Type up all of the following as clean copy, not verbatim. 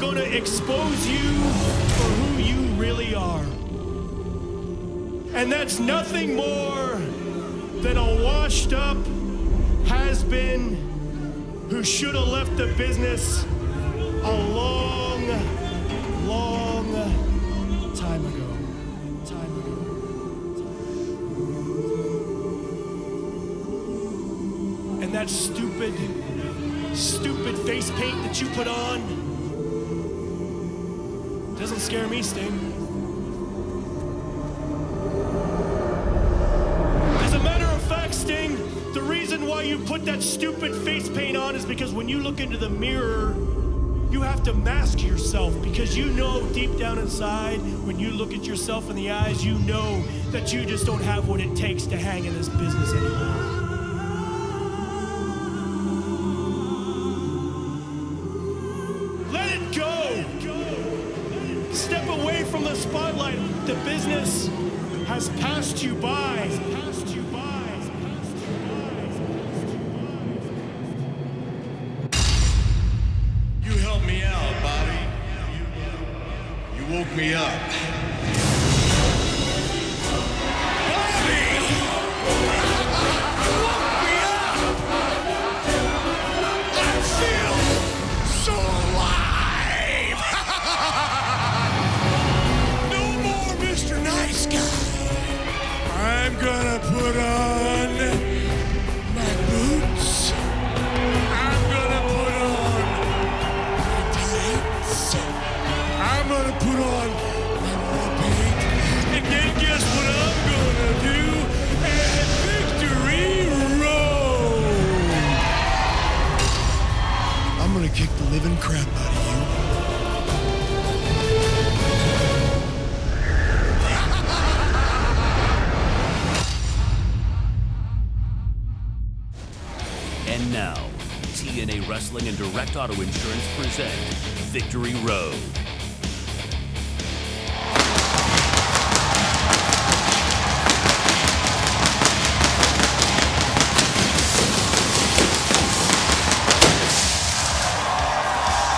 gonna expose you for who you really are. And that's nothing more than a washed up has-been who should have left the business a long, long time ago. And that stupid face paint that you put on doesn't scare me, Sting. As a matter of fact, Sting, the reason why you put that stupid face paint on is because when you look into the mirror, you have to mask yourself, because you know deep down inside, when you look at yourself in the eyes, you know that you just don't have what it takes to hang in this business anymore. Let it go! Step away from the spotlight. The business has passed you by. Woke me up. Bobby! Woke me up! I feel so alive! No more Mr. Nice Guy. I'm gonna put on my boots. I'm gonna put on my tights. I'm gonna put on my war paint, and then guess what I'm gonna do at Victory Road? I'm gonna kick the living crap out of you. And now, TNA Wrestling and Direct Auto Insurance present Victory Road.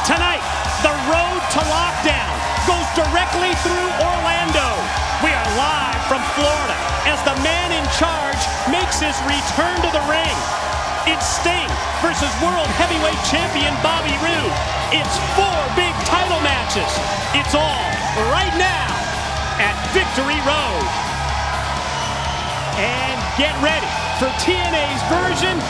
Tonight, the road to lockdown goes directly through Orlando. We are live from Florida as the man in charge makes his return to the ring. It's Sting versus World Heavyweight Champion Bobby Roode. It's 4 big title matches. It's all right now at Victory Road. And get ready for TNA's version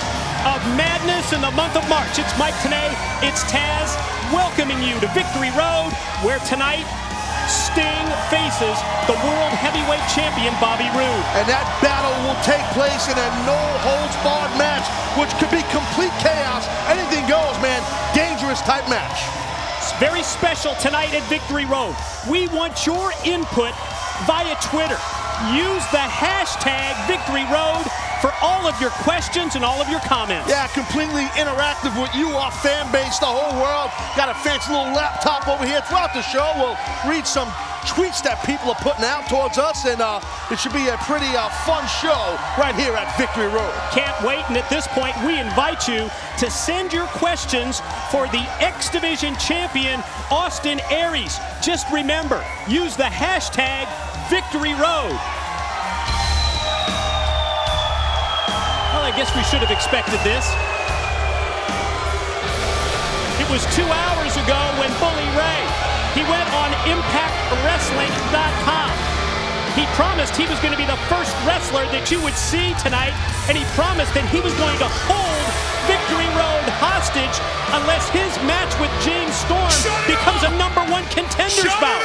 of Madness in the month of March. It's Mike Tenay, it's Taz, welcoming you to Victory Road, where tonight, Sting faces the World Heavyweight Champion Bobby Roode. And that battle will take place in a no-holds-barred match, which could be complete chaos. Anything goes, man. Dangerous type match. It's very special tonight at Victory Road. We want your input via Twitter. Use the hashtag Victory Road for all of your questions and all of your comments. Yeah, completely interactive with you, our fan base, the whole world. Got a fancy little laptop over here. Throughout the show, we'll read some tweets that people are putting out towards us, and it should be a pretty fun show right here at Victory Road. Can't wait, and at this point, we invite you to send your questions for the X Division champion, Austin Aries. Just remember, use the hashtag Victory Road. Well, I guess we should have expected this. It was 2 hours ago when Bully Ray, he went on ImpactWrestling.com. He promised he was going to be the first wrestler that you would see tonight, and he promised that he was going to hold Victory Road hostage unless his match with James Storm becomes a #1 contenders bout.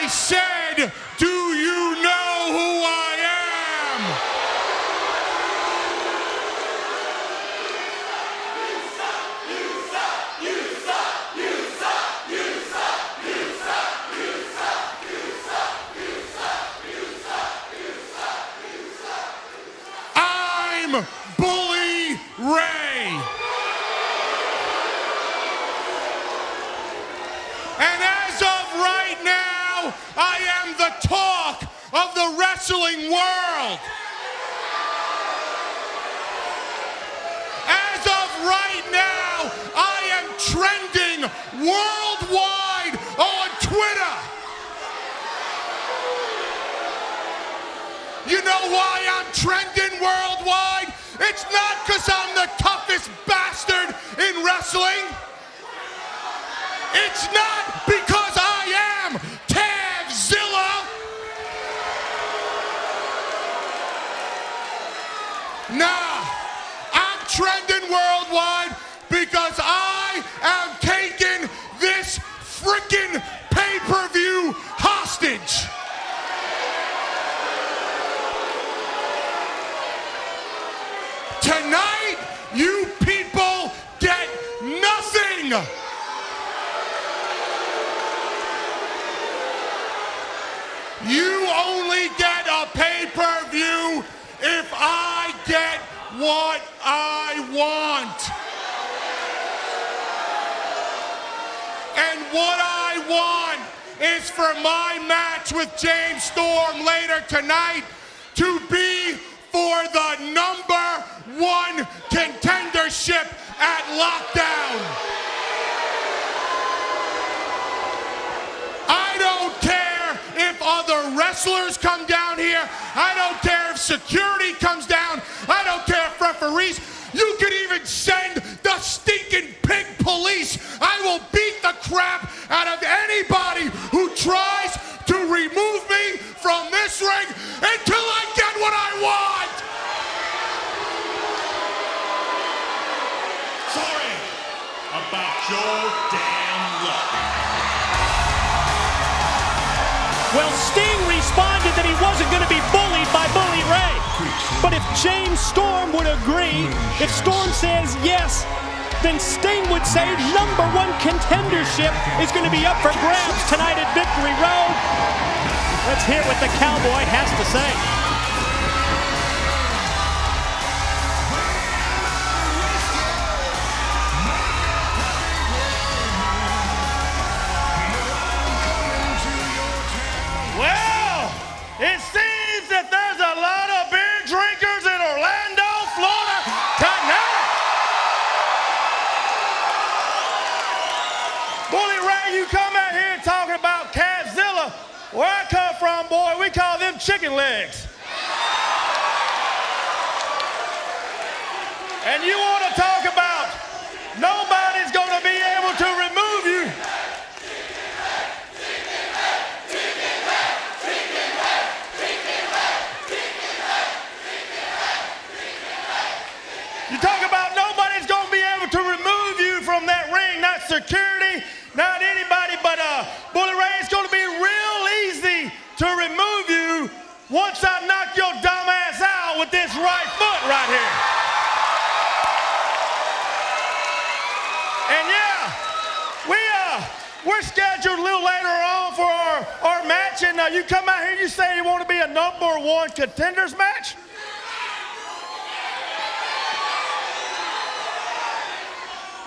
I said, do you know who I am? I'm Bully Ray. And as of right now, I am the talk of the wrestling world. As of right now, I am trending worldwide on Twitter. You know why I'm trending worldwide? It's not because I'm the toughest bastard in wrestling. It's not because I am Tavzilla. Nah, I'm trending worldwide because I am taking this freaking pay-per-view hostage. Tonight, you people get nothing. You only get a pay-per-view if I get what I want. And what I want is for my match with James Storm later tonight to be for the #1 contendership at Lockdown. I don't care if other wrestlers come down here. I don't care if security comes down. I don't care if referees. You could even send the stinking pig police. I will beat the crap out of anybody who tries to remove me from this ring until I get what I want. Sorry about your damn luck. Well, Sting responded that he wasn't going to be bullied by Bully Ray. But if James Storm would agree, if Storm says yes, then Sting would say #1 contendership is going to be up for grabs tonight at Victory Road. Let's hear what the Cowboy has to say. Well, it seems that there's a lot of beer drinkers in Orlando, Florida tonight. Bully Ray, you come out here talking about Kazilla. Where I come from, boy, we call them chicken legs. And you want to talk about nobody's going to be able to remove you. You talk about nobody's going to be able to remove you from that ring, not security, not anybody, but Bully Ray, it's going to be real easy to remove you once I knock your dumb ass out with this right foot right here. And yeah, we're scheduled a little later on for our match, and you come out here and you say you want to be a #1 contenders match?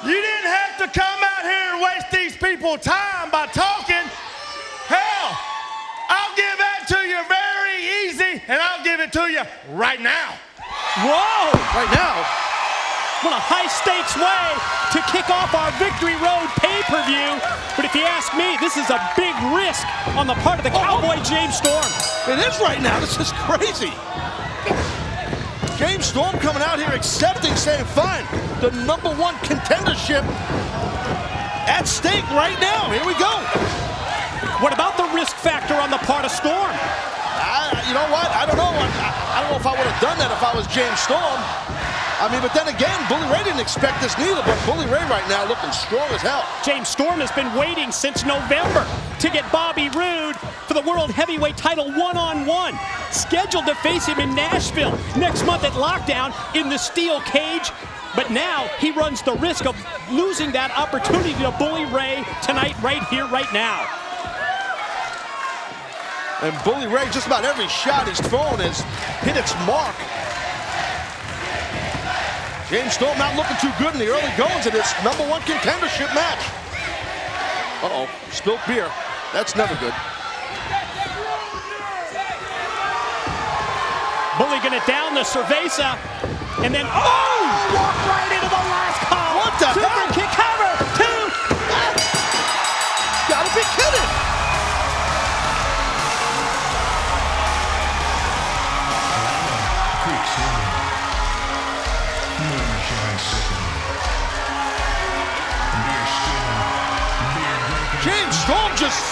You didn't have to come out here and waste these people's time by talking. Hell, I'll give that to you very easy, and I'll give it to you right now. Whoa! Right now, What a high-stakes way to kick off our Victory Road pay-per-view. But if you ask me, this is a big risk on the part of the Cowboy James Storm. it is right now. This is crazy. James Storm coming out here accepting, saying, fine, the #1 contendership at stake right now. Here we go. What about the risk factor on the part of Storm? You know what? I don't know. I don't know if I would have done that if I was James Storm. I mean, but then again, Bully Ray didn't expect this neither, but Bully Ray right now looking strong as hell. James Storm has been waiting since November to get Bobby Roode for the World Heavyweight title one-on-one. Scheduled to face him in Nashville next month at Lockdown in the steel cage. But now he runs the risk of losing that opportunity to bully Ray tonight, right here, right now. And Bully Ray, just about every shot he's thrown has hit its mark. James Storm not looking too good in the early goings of this #1 contendership match. Uh-oh, spilled beer. That's never good. Bully gonna down the cerveza, and then, oh! Walk right into the last call. What the Super hell? kick cover, 2. Gotta be kidding. James Storm just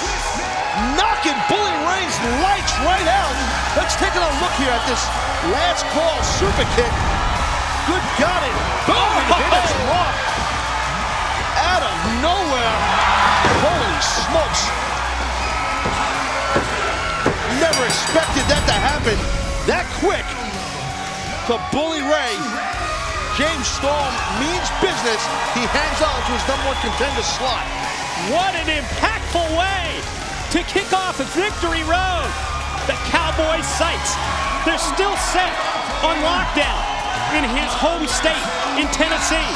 knocking Bully Ray's lights right out. Let's take a look here at this last call super kick. Good God, it boom, it hit its mark. Out of nowhere. Holy smokes. Never expected that to happen that quick to Bully Ray. James Storm means business. He hangs on to his #1 contender slot. What an impactful way to kick off Victory Road. The Cowboy sights, they're still set on lockdown in his home state in Tennessee.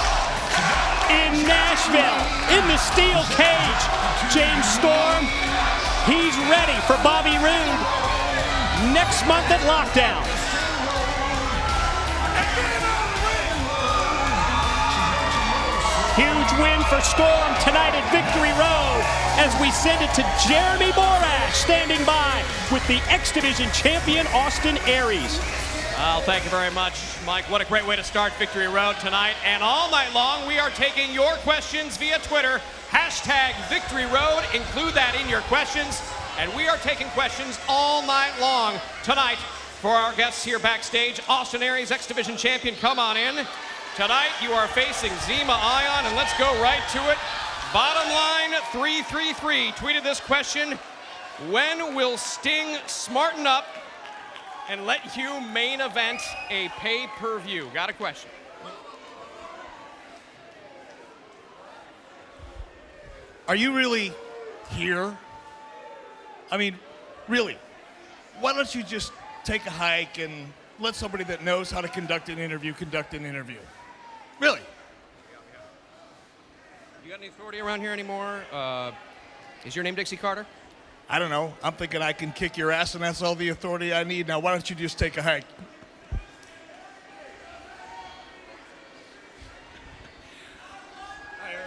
In Nashville, in the steel cage, James Storm, he's ready for Bobby Roode next month at Lockdown. Huge win for Storm tonight at Victory Road as we send it to Jeremy Borash standing by with the X Division champion Austin Aries. Well, thank you very much, Mike. What a great way to start Victory Road tonight. And all night long, we are taking your questions via Twitter. #Victory Road. Include that in your questions. And we are taking questions all night long tonight for our guests here backstage. Austin Aries, X Division champion, come on in. Tonight, you are facing Zema Ion, and let's go right to it. Bottom line 333 tweeted this question: when will Sting smarten up and let you main event a pay-per-view? Got a question. Are you really here? I mean, really, why don't you just take a hike and let somebody that knows how to conduct an interview conduct an interview? Really? You got any authority around here anymore? Is your name Dixie Carter? I don't know. I'm thinking I can kick your ass and that's all the authority I need. Now, why don't you just take a hike?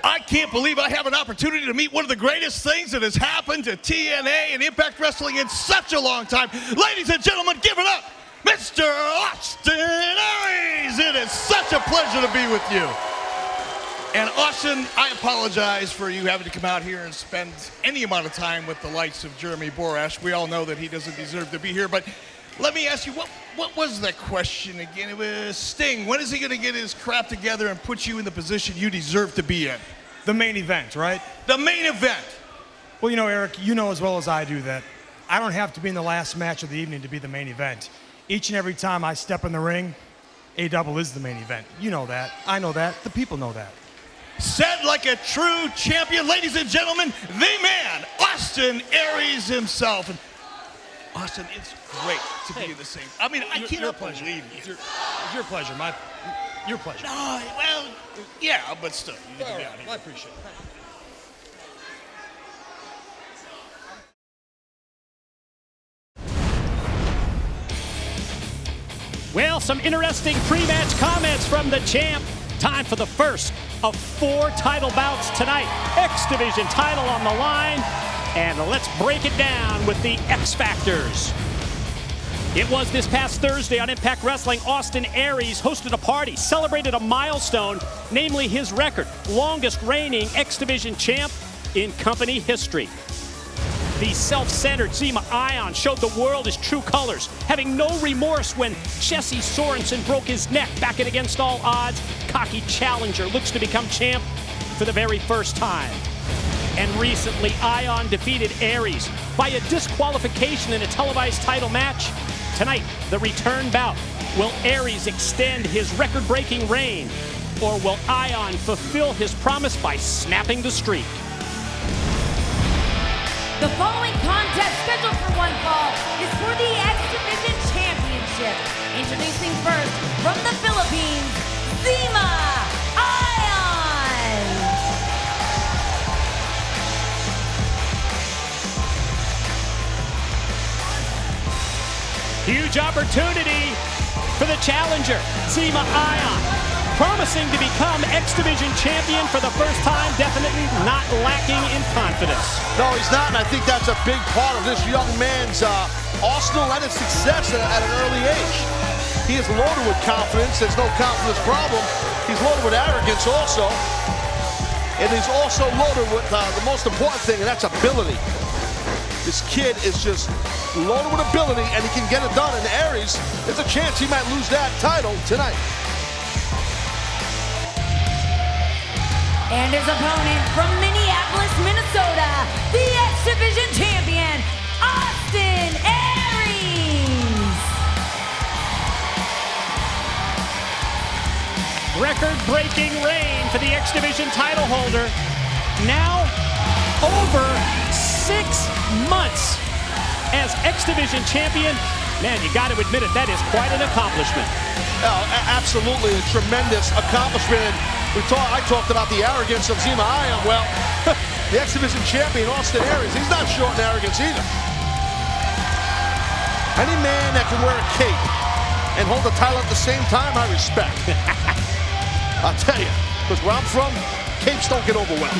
I can't believe I have an opportunity to meet one of the greatest things that has happened to TNA and Impact Wrestling in such a long time. Ladies and gentlemen, give it up, Mr. Austin Aries. It is such a pleasure to be with you. And Austin, I apologize for you having to come out here and spend any amount of time with the likes of Jeremy Borash. We all know that he doesn't deserve to be here, but let me ask you, what was that question again? It was Sting. When is he going to get his crap together and put you in the position you deserve to be in? The main event, right? The main event. Well, you know, Eric, you know as well as I do that I don't have to be in the last match of the evening to be the main event. Each and every time I step in the ring, A-Double is the main event. You know that. I know that. The people know that. Said like a true champion. Ladies and gentlemen, the man, Austin Aries himself. And Austin, it's great to be in the same. I mean, I cannot believe you. It's your pleasure, your pleasure. No, well, yeah, but still, you need to be out here. I appreciate it. Well, some interesting pre-match comments from the champ. Time for the first of 4 title bouts tonight. X Division title on the line. And let's break it down with the X Factors. It was this past Thursday on Impact Wrestling. Austin Aries hosted a party, celebrated a milestone, namely his record, longest reigning X Division champ in company history. The self-centered Zema Ion showed the world his true colors, having no remorse when Jesse Sorensen broke his neck back at Against All Odds. Cocky challenger looks to become champ for the very first time. And recently, Ion defeated Aries by a disqualification in a televised title match. Tonight, the return bout. Will Aries extend his record-breaking reign? Or will Ion fulfill his promise by snapping the streak? The following contest scheduled for one fall is for the X Division Championship. Introducing first from the Philippines, Zema Ion. Huge opportunity for the challenger, Zema Ion. Promising to become X Division champion for the first time, definitely not lacking in confidence. No, he's not, and I think that's a big part of this young man's arsenal and his success at an early age. He is loaded with confidence. There's no confidence problem. He's loaded with arrogance also. And he's also loaded with the most important thing, and that's ability. This kid is just loaded with ability, and he can get it done. And Aries, there's a chance he might lose that title tonight. And his opponent from Minneapolis, Minnesota, the X Division champion, Austin Aries. Record-breaking reign for the X Division title holder. Now over 6 months as X Division champion. Man, you got to admit it, that is quite an accomplishment. Absolutely a tremendous accomplishment. I talked about the arrogance of Zema Ion. Well, the X Division champion, Austin Aries, he's not short in arrogance either. Any man that can wear a cape and hold the title at the same time, I respect. I'll tell you, because where I'm from, capes don't get over well.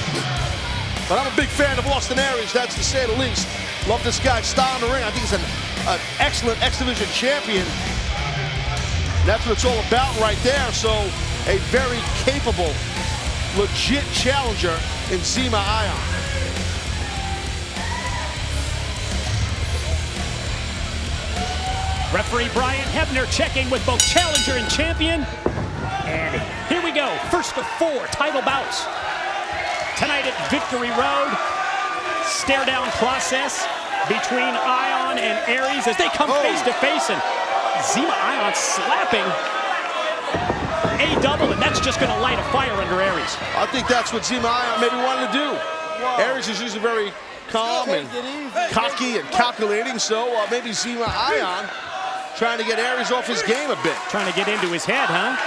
But I'm a big fan of Austin Aries, that's to say the least. Love this guy's style in the ring. I think he's an excellent X Division champion. That's what it's all about right there. So, a very capable, legit challenger in Zema Ion. Referee Brian Hebner checking with both challenger and champion. And here we go, first of 4 title bouts. Tonight at Victory Road, stare-down process between Ion and Aries as they come face to face, and Zema Ion slapping a double, and that's just going to light a fire under Aries. I think that's what Zema Ion maybe wanted to do. Aries is usually very calm and cocky and calculating, so maybe Zema Ion trying to get Aries off his game a bit. Trying to get into his head, huh?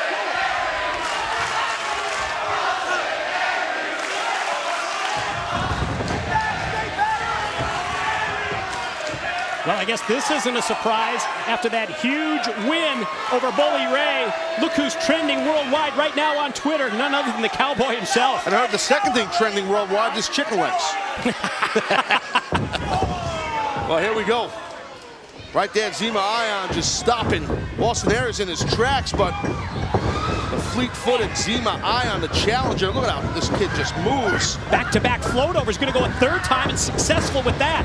Well, I guess this isn't a surprise after that huge win over Bully Ray. Look who's trending worldwide right now on Twitter, none other than the Cowboy himself. And I heard the second thing trending worldwide is chicken legs. Well, here we go. Right there, Zema Ion just stopping Austin Aries in his tracks, but the fleet-footed Zema Ion, the challenger, look at how this kid just moves. Back-to-back float over is going to go a 3rd time and successful with that.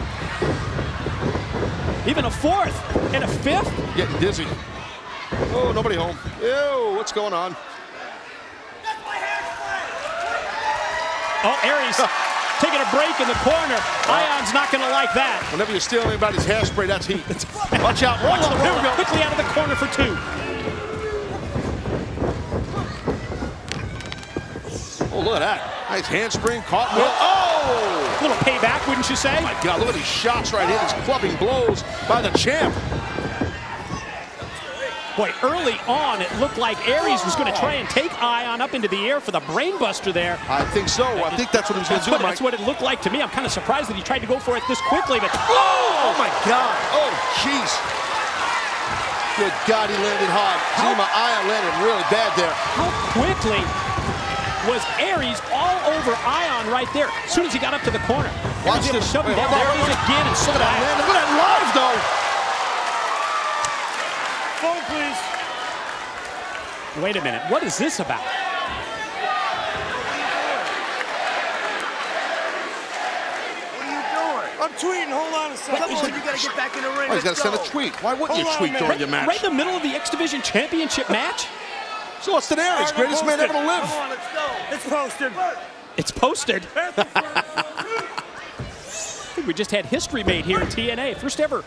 Even a 4th and a 5th. Getting dizzy. Oh, nobody home. Ew, what's going on? Oh, Aries taking a break in the corner. Ion's not going to like that. Whenever you're stealing anybody's hairspray, that's heat. Watch out. Watch the Here we go. Quickly out of the corner for 2. Oh, look at that. Nice handspring, cartwheel. Oh! Little payback, wouldn't you say? Oh my God, look at these shots right here. These clubbing blows by the champ. Boy, early on, it looked like Aries was going to try and take Ion up into the air for the brainbuster there. I think so. I think that's what he was going to do, Mike. That's what it looked like to me. I'm kind of surprised that he tried to go for it this quickly, but... Oh my God. Oh, jeez. Good God, he landed hard. Zema Ion landed really bad there. How quickly was Aries all over Ion right there as soon as he got up to the corner? Watch this. Shove him down. There it is again, and so Look at that, man. Look at that live, though. Phone, please. Wait a minute. What is this about? What are you doing? I'm tweeting. Hold on a second. Come on, you gotta get back in the ring. Oh, he's got to send a tweet. Why wouldn't you tweet during your match? Right in the middle of the X Division Championship match? So Austin Aries, greatest man ever to live. Come on, let's go. It's posted. It's posted. think we just had history made here in TNA. First ever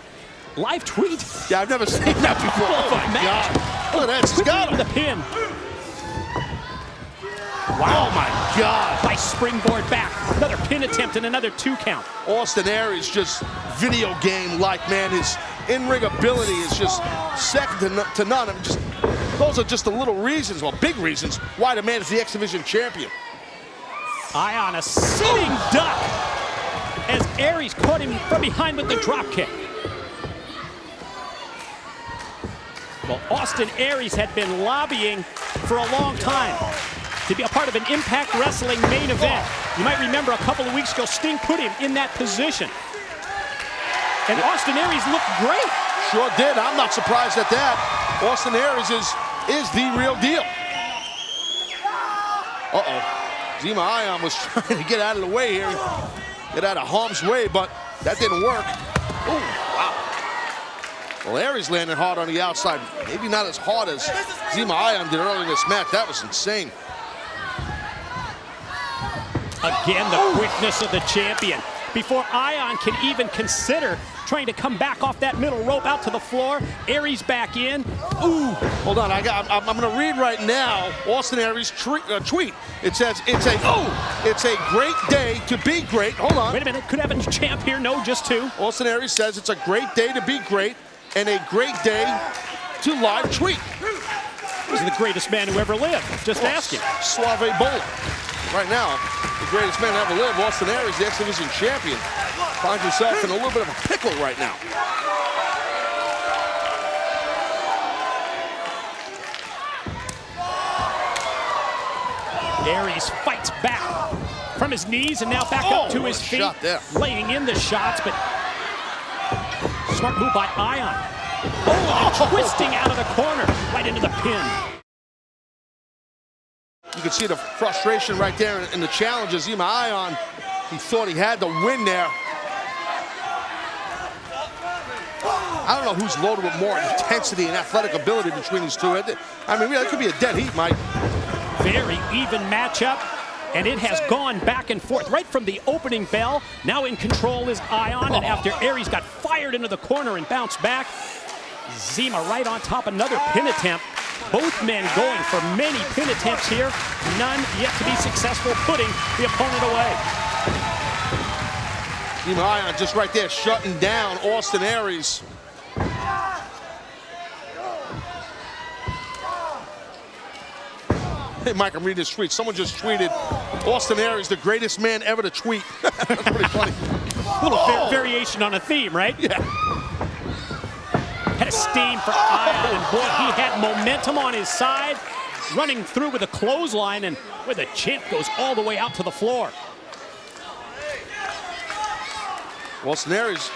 live tweet. Yeah, I've never seen that before. Oh my God. Look at that. She's got him. The pin. Wow. Oh my God. Nice springboard back. Another pin attempt and another 2 count. Austin Aries just video game-like, man. His in-ring ability is just second to none. I mean, those are just the little reasons, well, big reasons, why the man is the X Division champion. Eye on a sitting duck as Aries caught him from behind with the drop kick. Well, Austin Aries had been lobbying for a long time to be a part of an Impact Wrestling main event. You might remember a couple of weeks ago, Sting put him in that position. And Austin Aries looked great. Sure did. I'm not surprised at that. Austin Aries is the real deal. Zema Ion was trying to get out of the way here, get out of harm's way, but that didn't work. Oh, wow. Well, Aries landed hard on the outside. Maybe not as hard as Zema Ion did earlier in this match. That was insane. Again, the quickness of the champion. Before Ion can even consider trying to come back off that middle rope out to the floor, Aries back in. Ooh. Hold on, I'm gonna read right now Austin Aries' tweet. It says, it's a great day to be great. Hold on. Wait a minute, could have a champ here, no, just 2. Austin Aries says it's a great day to be great and a great day to live tweet. He's the greatest man who ever lived. Just ask him. Suave Bola. Right now, the greatest man to ever live, Austin Aries, the X Division champion, finds himself in a little bit of a pickle right now. Aries fights back from his knees and now back up to his feet, laying in the shots, but smart move by Ion. Oh, twisting out of the corner, right into the pin. You can see the frustration right there in the challenge of Zema Ion. He thought he had the win there. I don't know who's loaded with more intensity and athletic ability between these two. I mean, really, it could be a dead heat, Mike. Very even matchup, and it has gone back and forth right from the opening bell. Now in control is Ion, and after Aries got fired into the corner and bounced back, Zema right on top, another pin attempt. Both men going for many pin attempts here, none yet to be successful, putting the opponent away. Zema Ion just right there shutting down Austin Aries. Hey, Mike, I'm reading this tweet. Someone just tweeted, Austin Aries, the greatest man ever to tweet. That's pretty funny. A little variation on a theme, right? Yeah. Had a steam for Ion, and boy, he had momentum on his side, running through with a clothesline, and where the champ goes all the way out to the floor. Austin Aries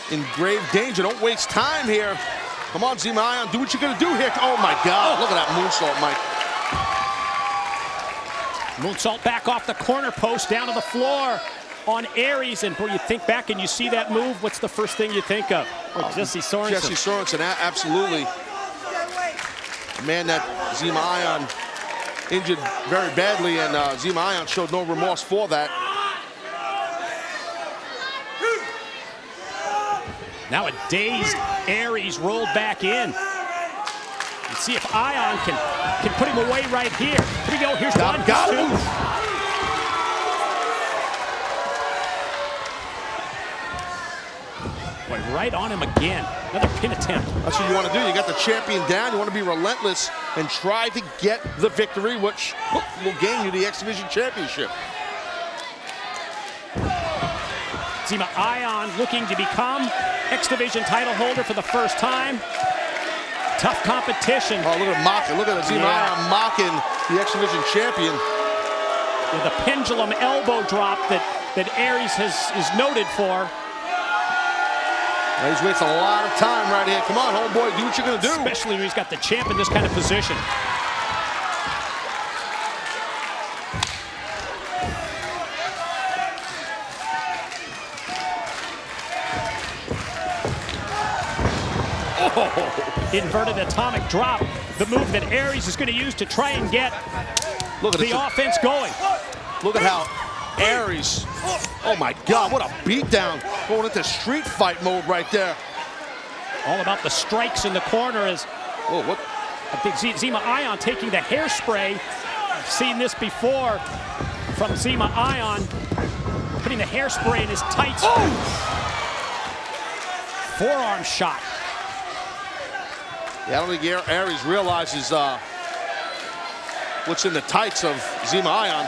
in grave danger. Don't waste time here. Come on, Zema Ion, do what you're gonna do here. Oh my God, look at that moonsault, Mike. Moonsault back off the corner post, down to the floor on Aries, and boy, you think back and you see that move, what's the first thing you think of? Jesse Sorensen. Jesse Sorensen, absolutely. A man that Zema Ion injured very badly, and Zema Ion showed no remorse for that. Now a dazed Aries rolled back in. Let's see if Ion can put him away right here. Here we go, here's one, got two. Boy, right on him again. Another pin attempt. That's what you want to do. You got the champion down. You want to be relentless and try to get the victory, which will gain you the X Division Championship. Zema Ion looking to become X Division title holder for the first time. Tough competition. Oh, look at him mocking. Look at Zema Ion mocking the X Division champion. With a pendulum elbow drop that Aries is noted for. He's wasting a lot of time right here. Come on, homeboy, do what you're going to do. Especially when he's got the champ in this kind of position. Oh, inverted atomic drop. The move that Aries is going to use to try and get the offense going. Look at how Aries. Oh my God, what a beatdown. Going into street fight mode right there. All about the strikes in the corner as what? I think Zema Ion taking the hairspray. I've seen this before from Zema Ion, putting the hairspray in his tights. Oh! Forearm shot. Yeah, I don't think Aries realizes what's in the tights of Zema Ion.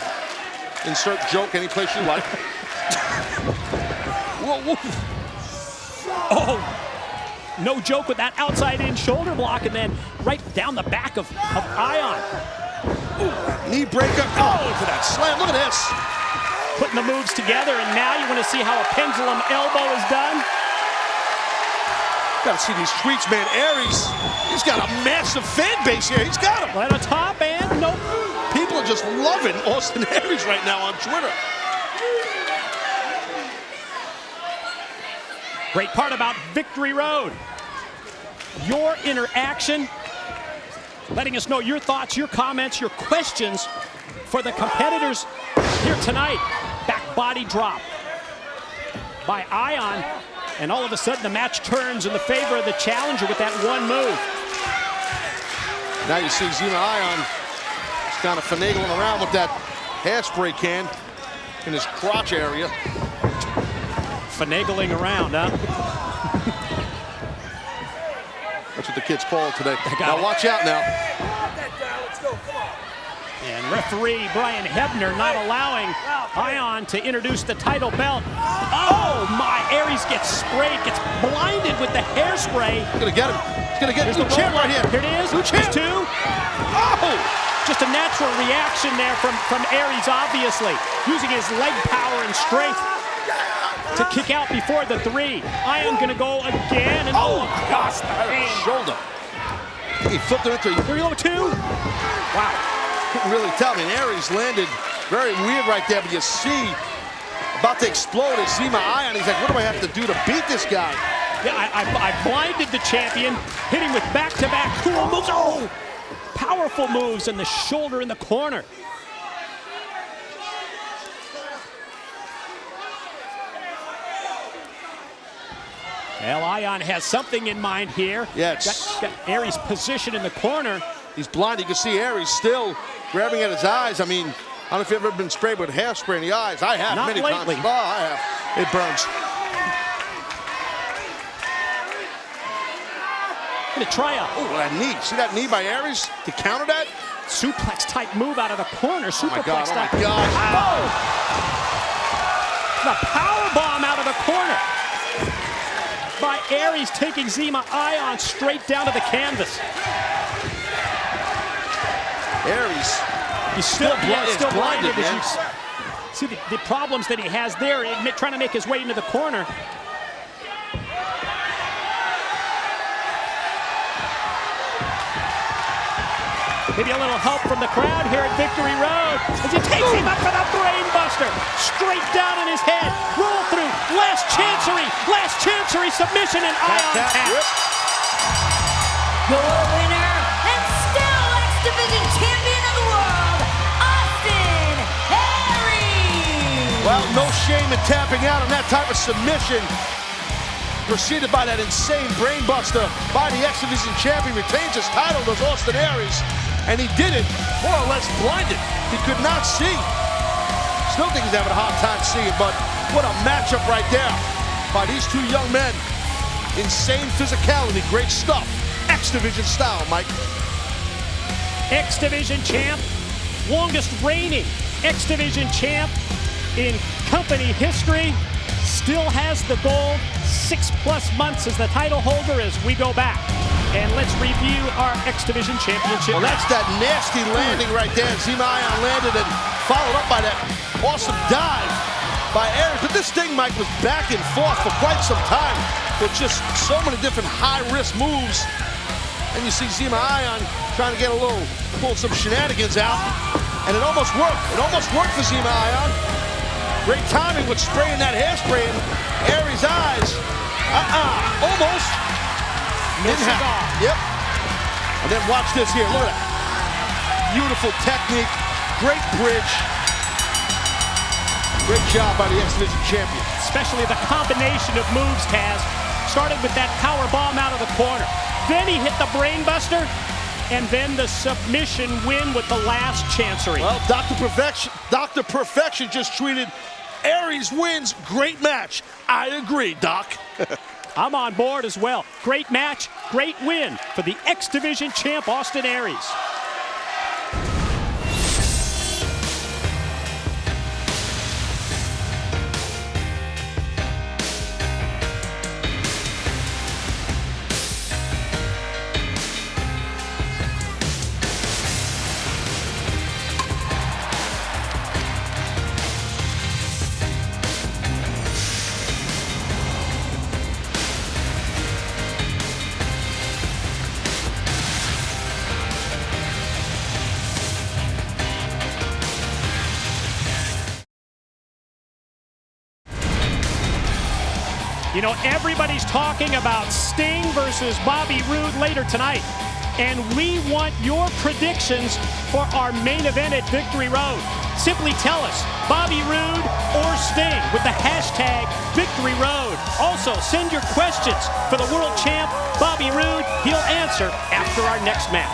Insert joke any place you like. Whoa, whoa. Oh! No joke with that outside-in shoulder block, and then right down the back of Ion. Ooh, knee breaker. Oh, for that slam. Look at this. Putting the moves together, and now you want to see how a pendulum elbow is done. Got to see these tweets, man. Aries, he's got a massive fan base here. He's got him. Right on top, and nope. People are just loving Austin Aries right now on Twitter. Great part about Victory Road. Your interaction, letting us know your thoughts, your comments, your questions for the competitors here tonight. Back body drop by Ion, and all of a sudden the match turns in the favor of the challenger with that one move. Now you see Zema Ion just kind of finagling around with that hairspray can in his crotch area. Finagling around, huh? That's what the kids call it today. Now watch out now. And referee Brian Hebner not allowing Ion to introduce the title belt. Oh my, Aries gets sprayed, gets blinded with the hairspray. He's gonna get him. He's gonna get his new champ right here. Here it is, new champ. Two. Oh! Just a natural reaction there from Aries, obviously. Using his leg power and strength to kick out before the three. Ion gonna go again, and oh gosh, shoulder. He flipped it into 302. Wow. Couldn't really tell. I mean, Aries landed very weird right there, but you see about to explode as Zema Ion. He's like, what do I have to do to beat this guy? Yeah, I blinded the champion, hitting with back-to-back cool moves. Oh, powerful moves in the shoulder in the corner. Well, Ion has something in mind here. Yeah, got Aries' position in the corner. He's blind. You can see Aries still grabbing at his eyes. I mean, I don't know if you've ever been sprayed with hairspray in the eyes. I have. Not many lately. times. Oh, I have. It burns. Gonna try a that knee. See that knee by Aries to counter that? Suplex type move out of the corner. Superplex Oh my type. God. Oh! The power bomb out of the corner by Aries, taking Zema Ion straight down to the canvas. Aries. He's still blinded. man. As you see the problems that he has there, trying to make his way into the corner. Maybe a little help from the crowd here at Victory Road as he takes him up for the brain buster. Straight down in his head. Roll through. Last chancery submission, and Ion taps. Your winner and still X Division champion of the world, Austin Aries. Well, no shame in tapping out on that type of submission. Preceded by that insane brainbuster by the X Division champion, retains his title, does Austin Aries. And he did it more or less blinded. He could not see. Still think he's having a hard time seeing, but what a matchup right there by these two young men. Insane physicality, great stuff. X Division style, Mike. X Division champ, longest reigning X Division champ in company history, still has the gold. 6+ months as the title holder as we go back. And let's review our X Division championship. Well, that's that nasty landing right there. Zema Ion landed and followed up by that awesome dive by Aries. But this thing, Mike, was back and forth for quite some time with just so many different high-risk moves. And you see Zema Ion trying to get pull some shenanigans out. And it almost worked. It almost worked for Zema Ion. Great timing with spraying that hairspray in Aries' eyes. Almost. Didn't happen. Yep. And then watch this here. Look at that. Beautiful technique. Great bridge. Great job by the X Division champion. Especially the combination of moves, Kaz. Started with that power bomb out of the corner. Then he hit the brain buster, and then the submission win with the last chancery. Well, Dr. Perfection just tweeted, Aries wins, great match. I agree, Doc. I'm on board as well. Great match, great win for the X Division champ, Austin Aries. You know, everybody's talking about Sting versus Bobby Roode later tonight. And we want your predictions for our main event at Victory Road. Simply tell us, Bobby Roode or Sting with the hashtag Victory Road. Also, send your questions for the world champ, Bobby Roode. He'll answer after our next match.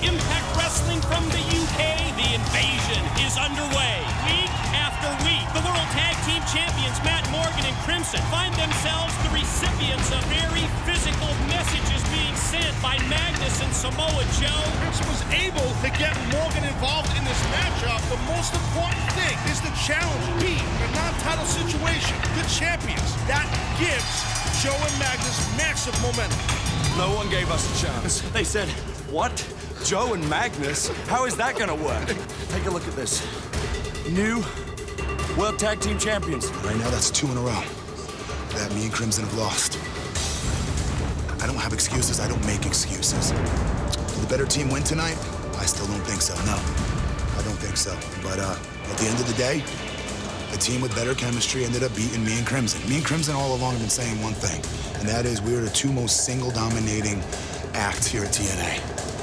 Impact Wrestling from the UK, the invasion is underway. Week after week, the World Tag Team Champions Matt Morgan and Crimson find themselves the recipients of very physical messages being sent by Magnus and Samoa Joe. Crimson was able to get Morgan involved in this matchup. The most important thing is the challenge being a non-title situation. The champions. That gives Joe and Magnus massive momentum. No one gave us a chance. They said, what? Joe and Magnus? How is that gonna work? Take a look at this. New World Tag Team Champions. Right now, that's 2 in a row that me and Crimson have lost. I don't have excuses. I don't make excuses. Will the better team win tonight? I still don't think so. No, I don't think so. But at the end of the day, the team with better chemistry ended up beating me and Crimson. Me and Crimson all along have been saying one thing, and that is we are the 2 most single-dominating acts here at TNA.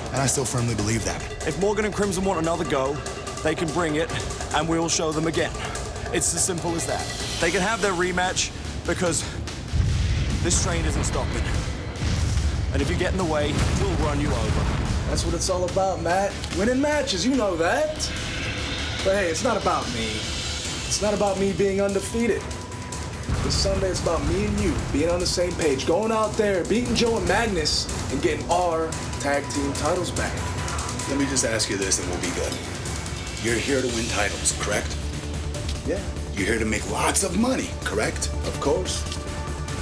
And I still firmly believe that. If Morgan and Crimson want another go, they can bring it, and we'll show them again. It's as simple as that. They can have their rematch, because this train isn't stopping. And if you get in the way, we'll run you over. That's what it's all about, Matt. Winning matches, you know that. But hey, it's not about me. It's not about me being undefeated. This Sunday, it's about me and you being on the same page, going out there, beating Joe and Magnus, and getting our tag team titles back. Let me just ask you this and we'll be good. You're here to win titles, correct? Yeah. You're here to make lots of money, correct? Of course.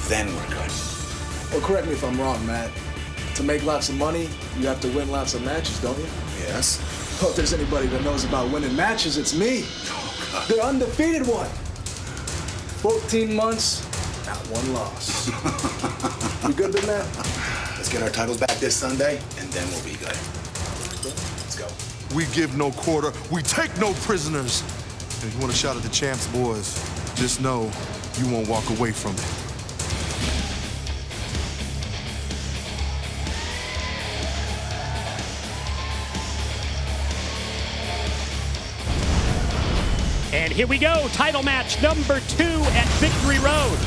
Then we're good. Well, correct me if I'm wrong, Matt. To make lots of money, you have to win lots of matches, don't you? Yes. Well, if there's anybody that knows about winning matches, it's me. Oh, God. The undefeated one. 14 months, not 1 loss. You good with that? Let's get our titles back this Sunday, and then we'll be good. Let's go. We give no quarter. We take no prisoners. And if you want to shout at the champs, boys, just know you won't walk away from it. And here we go, title match number 2 at Victory Road.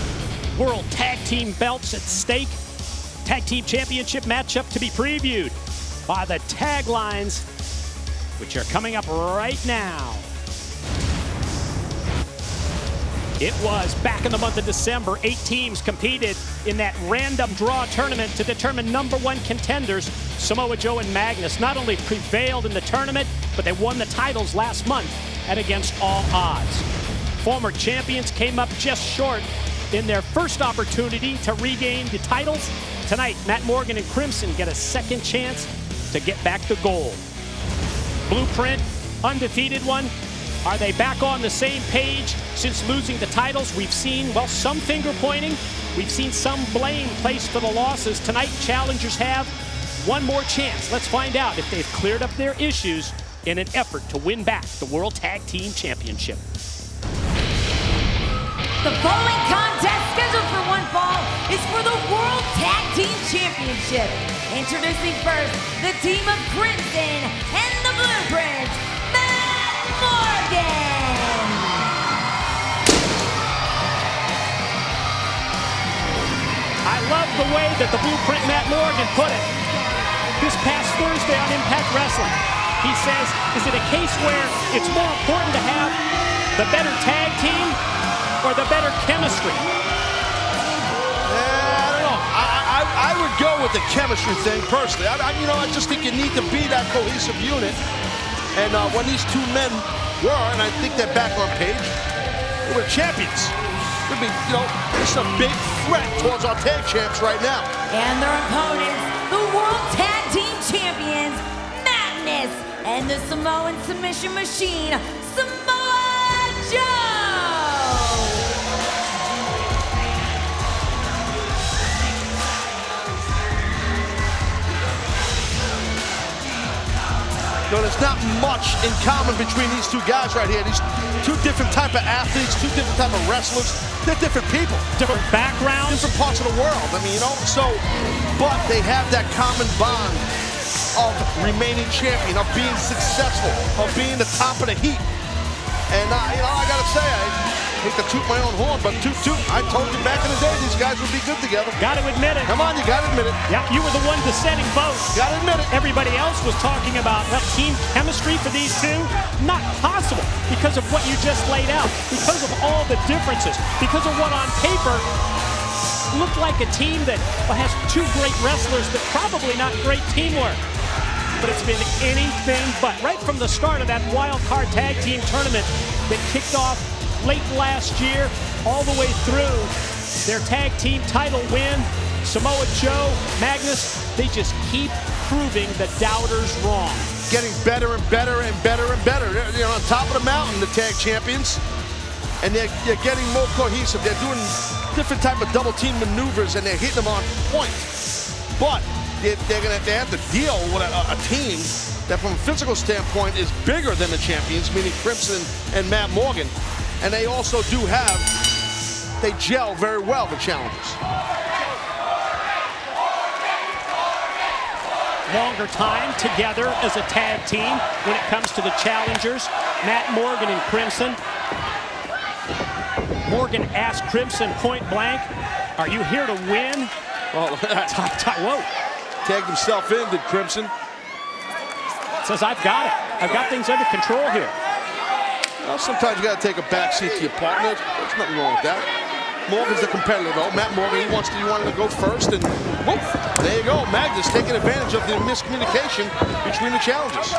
World Tag Team belts at stake. Tag Team Championship matchup to be previewed by the taglines, which are coming up right now. It was back in the month of December. 8 teams competed in that random draw tournament to determine #1 contenders. Samoa Joe and Magnus not only prevailed in the tournament, but they won the titles last month at against all odds. Former champions came up just short in their first opportunity to regain the titles. Tonight, Matt Morgan and Crimson get a second chance to get back the gold. Blueprint, undefeated one. Are they back on the same page since losing the titles? We've seen, well, some finger pointing. We've seen some blame placed for the losses. Tonight, challengers have one more chance. Let's find out if they've cleared up their issues in an effort to win back the World Tag Team Championship. The following contest scheduled for one fall is for the World Tag Team Championship. Introducing first, the team of Crimson and the Blueprint. at the Blueprint Matt Morgan put it this past Thursday on Impact Wrestling. He says, is it a case where it's more important to have the better tag team or the better chemistry? I don't know. I would go with the chemistry thing personally. I just think you need to be that cohesive unit. And when these two men were, and I think they're back on page, they were champions. Could be, it's a big threat towards our tag champs right now. And their opponents, the World Tag Team Champions, Magnus, and the Samoan submission machine, Samoa Joe. There's not much in common between these two guys right here. These two different type of athletes, two different type of wrestlers. They're different people. Different backgrounds. Different parts of the world. I mean, but they have that common bond of remaining champion, of being successful, of being the top of the heat. And, I got to say, I hate to toot my own horn, but toot. I told you back in the day these guys would be good together. Got to admit it. Come on, you got to admit it. Yeah, you were the one dissenting vote. Got to admit it. Everybody else was talking about team chemistry for these two. Not possible because of what you just laid out, because of all the differences, because of what on paper looked like a team that has two great wrestlers, but probably not great teamwork. But it's been anything but. Right from the start of that wild card tag team tournament that kicked off late last year, all the way through their tag team title win, Samoa Joe, Magnus, they just keep proving the doubters wrong. Getting better and better and better and better. They're on top of the mountain, the tag champions, and they're getting more cohesive. They're doing different type of double team maneuvers, and they're hitting them on point. But they have to deal with a team that from a physical standpoint is bigger than the champions, meaning Crimson and Matt Morgan. And they also they gel very well, the challengers. Longer time together as a tag team when it comes to the challengers. Matt Morgan and Crimson. Morgan asked Crimson point blank, are you here to win? Oh, whoa. Tagged himself in, did Crimson. Says, I've got it. I've got things under control here. Well, sometimes you got to take a back seat to your partner. There's nothing wrong with that. Morgan's the competitor, though. Matt Morgan, he wanted to go first, and whoop, there you go. Magnus taking advantage of the miscommunication between the challengers.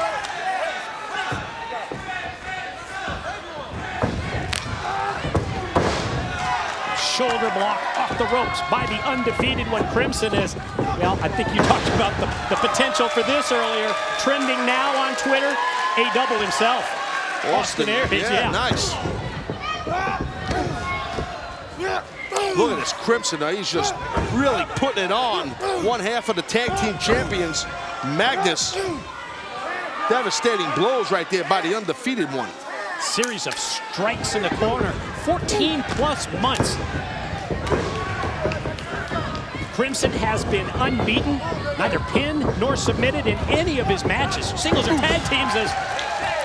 Shoulder block off the ropes by the undefeated one. Crimson is, well, I think you talked about the potential for this earlier. Trending now on Twitter, A-double himself. Austin Aries, yeah. Nice. Look at this Crimson. Now he's just really putting it on. One half of the tag team champions, Magnus. Devastating blows right there by the undefeated one. Series of strikes in the corner. 14+ months. Crimson has been unbeaten, neither pinned nor submitted in any of his matches, singles or tag teams, as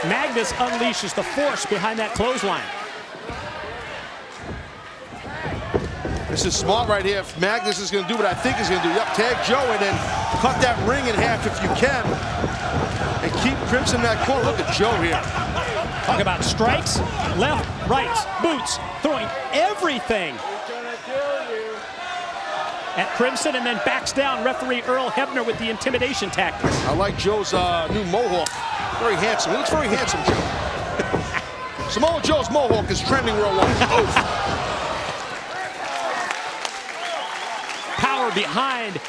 Magnus unleashes the force behind that clothesline. This is smart right here. If Magnus is going to do what I think he's going to do, tag Joe and then cut that ring in half if you can, and keep Crimson in that corner. Look at Joe here. Talk about strikes, left, right, boots, throwing everything at Crimson, and then backs down referee Earl Hebner with the intimidation tactics. I like Joe's new mohawk. Very handsome. He looks very handsome, Joe. Samoa Joe's mohawk is trending worldwide. Power behind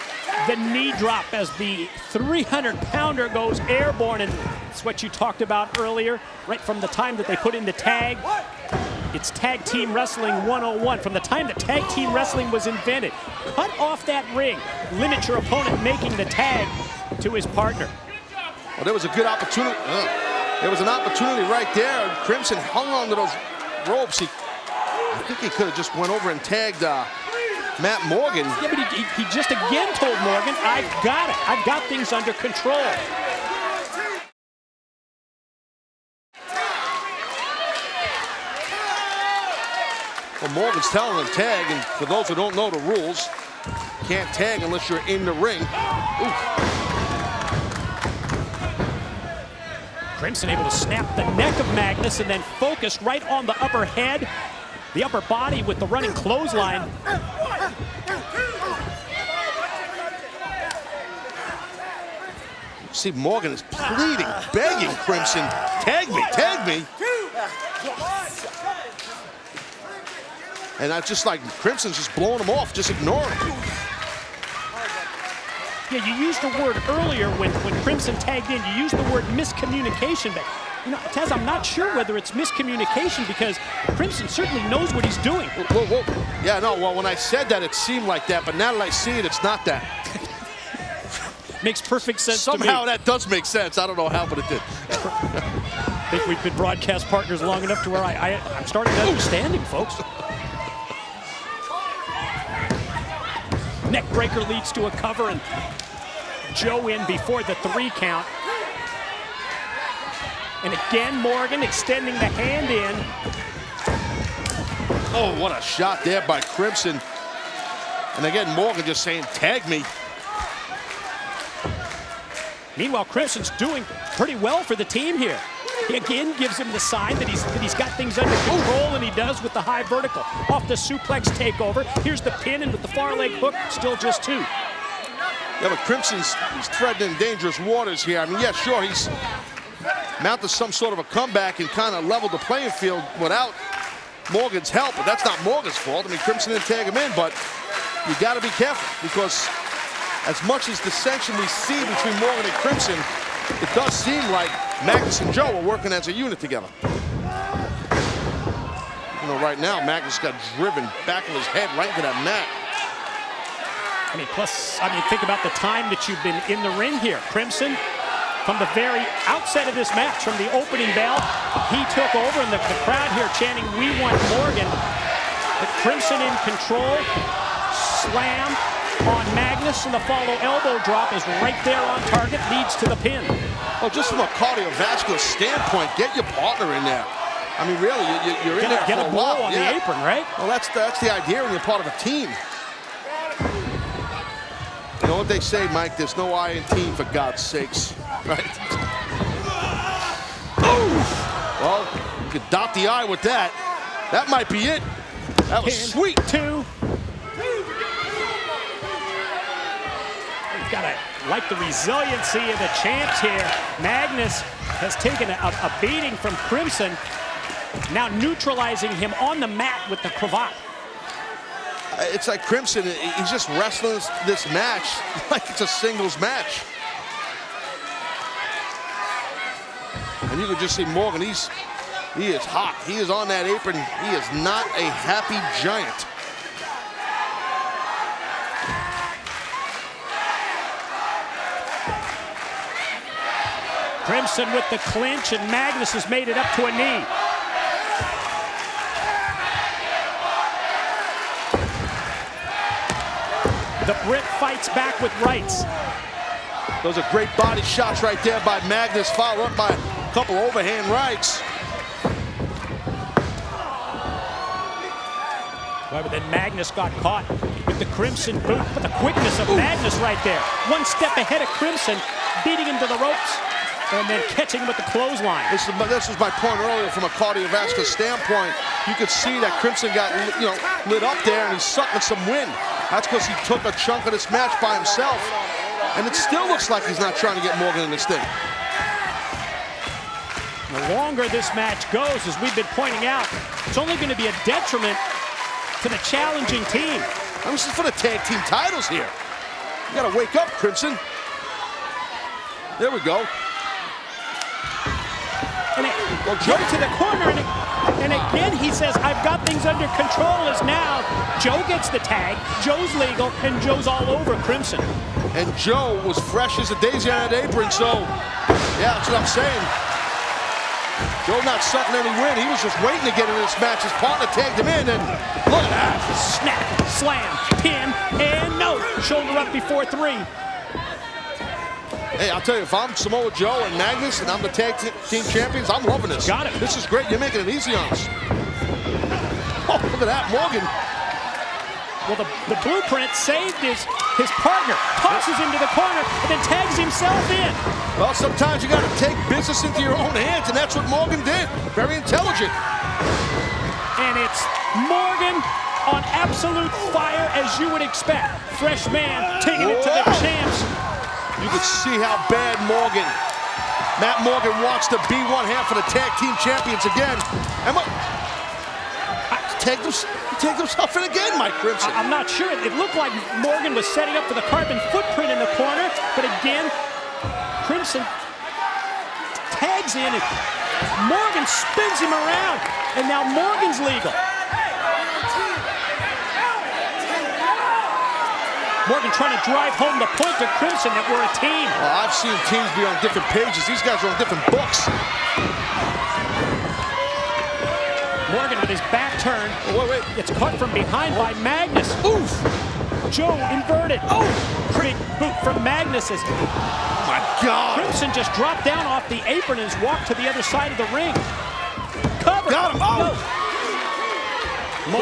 the knee drop as the 300-pounder goes airborne, and it's what you talked about earlier, right from the time that they put in the tag. It's Tag Team Wrestling 101. From the time that Tag Team Wrestling was invented, cut off that ring, limit your opponent making the tag to his partner. Well, there was a good opportunity. There was an opportunity right there. Crimson hung on to those ropes. I think he could have just went over and tagged Matt Morgan. Yeah, but he just again told Morgan, I've got it. I've got things under control. Well, Morgan's telling him tag, and for those who don't know the rules, Can't tag unless you're in the ring. Oof. Crimson able to snap the neck of Magnus and then focused right on the upper head, the upper body with the running clothesline. See, Morgan is pleading, begging Crimson, tag me, tag me. And that's just like Crimson's just blowing him off, just ignoring him. Yeah, you used the word earlier when Crimson tagged in, you used the word miscommunication, but you know, Taz, I'm not sure whether it's miscommunication because Crimson certainly knows what he's doing. Whoa, whoa. Yeah, no, well, when I said that, it seemed like that, but now that I see it, it's not that. Makes perfect sense Somehow to me. that does make sense. I don't know how, but it did. I think we've been broadcast partners long enough to where I'm starting to understand him, folks. Neck breaker leads to a cover, and Joe in before the 3 count. And again, Morgan extending the hand in. Oh, what a shot there by Crimson. And again, Morgan just saying, tag me. Meanwhile, Crimson's doing pretty well for the team here. He again gives him the sign that he's got things under control, and he does with the high vertical. Off the suplex takeover. Here's the pin, and with the far leg hook, still just 2. Yeah, but Crimson's treading in dangerous waters here. I mean, yeah, sure, he's mounted some sort of a comeback and kind of leveled the playing field without Morgan's help, but that's not Morgan's fault. I mean, Crimson didn't tag him in, but you got to be careful because as much as dissension we see between Morgan and Crimson, it does seem like Magnus and Joe are working as a unit together. You know, right now, Magnus got driven back of his head right into that mat. I mean, plus, think about the time that you've been in the ring here. Crimson, from the very outset of this match, from the opening bell, he took over, and the crowd here chanting, "We want Morgan." But Crimson in control, slam on Magnus, and the follow elbow drop is right there on target, leads to the pin. Well, just from a cardiovascular standpoint, get your partner in there. I mean, really, you're in there for a while. Get a blow on the apron, right? Well, that's the idea when you're part of a team. You know what they say, Mike? There's no I in team, for God's sakes, right? Well, you could dot the I with that. That might be it. That was sweet. 2. You've got to like the resiliency of the champs here. Magnus has taken a beating from Crimson, now neutralizing him on the mat with the cravat. It's like Crimson, he's just wrestling this match like it's a singles match. And you can just see Morgan, he is hot. He is on that apron. He is not a happy giant. Crimson with the clinch, and Magnus has made it up to a knee. The Brit fights back with rights. Those are great body shots right there by Magnus, followed up by a couple overhand rights. Well, but then Magnus got caught with the Crimson boot, but the quickness of Magnus right there. One step ahead of Crimson, beating him to the ropes, and then catching him with the clothesline. This was my point earlier from a cardiovascular standpoint. You could see that Crimson got lit up there, and he's sucking some wind. That's because he took a chunk of this match by himself. And it still looks like he's not trying to get Morgan in this thing. The longer this match goes, as we've been pointing out, it's only going to be a detriment to the challenging team. This is for the tag team titles here. You got to wake up, Crimson. There we go. And Joe to the corner, and again he says, "I've got things under control," as now Joe gets the tag, Joe's legal, and Joe's all over Crimson. And Joe was fresh as a daisy on that apron, so yeah, that's what I'm saying. Joe not sucking any wind. He was just waiting to get in this match. His partner tagged him in, and look at that. Snap, slam, pin, and no. Shoulder up before 3. Hey, I'll tell you, if I'm Samoa Joe and Magnus and I'm the tag team champions, I'm loving this. Got it. This is great. You're making it easy on us. Oh, look at that, Morgan. Well, the Blueprint saved his partner, tosses him to the corner, and then tags himself in. Well, sometimes you got to take business into your own hands, and that's what Morgan did. Very intelligent. And it's Morgan on absolute fire, as you would expect. Fresh man taking it to the champs. You can see how bad Matt Morgan wants to be one half of the tag team champions again. Take himself in again, Mike Crimson. I'm not sure. It looked like Morgan was setting up for the carbon footprint in the corner, but again, Crimson tags in, and Morgan spins him around, and now Morgan's legal. Morgan trying to drive home the point to Crimson that we're a team. Well, I've seen teams be on different pages. These guys are on different books. Morgan with his back turned. Oh, wait. It's caught from behind by Magnus. Oof! Joe inverted. Oh! Big boot from Magnus. Oh my God! Crimson just dropped down off the apron and has walked to the other side of the ring. Cover. Got him. Oh! No.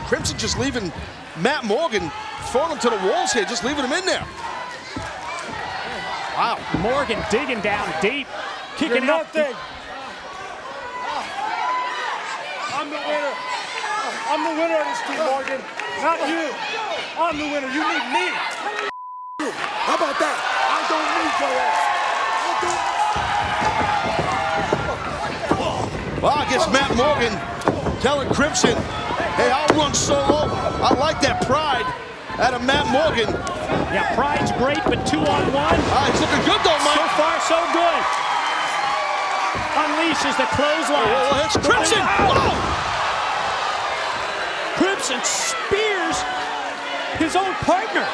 Crimson just leaving Matt Morgan, throwing him to the walls here, just leaving him in there. Wow. Morgan digging down deep, kicking up. I'm the winner. I'm the winner of this team, Morgan. Not you. I'm the winner. You need me. How about that? I don't need your ass. Well, I guess Matt Morgan telling Crimson, hey, I'll run solo. I like that pride out of Matt Morgan. Yeah, pride's great, but 2-on-1. He's looking good though, Mike. So far, so good. Unleashes the clothesline. Oh, it's Crimson. Oh! Crimson spears his own partner.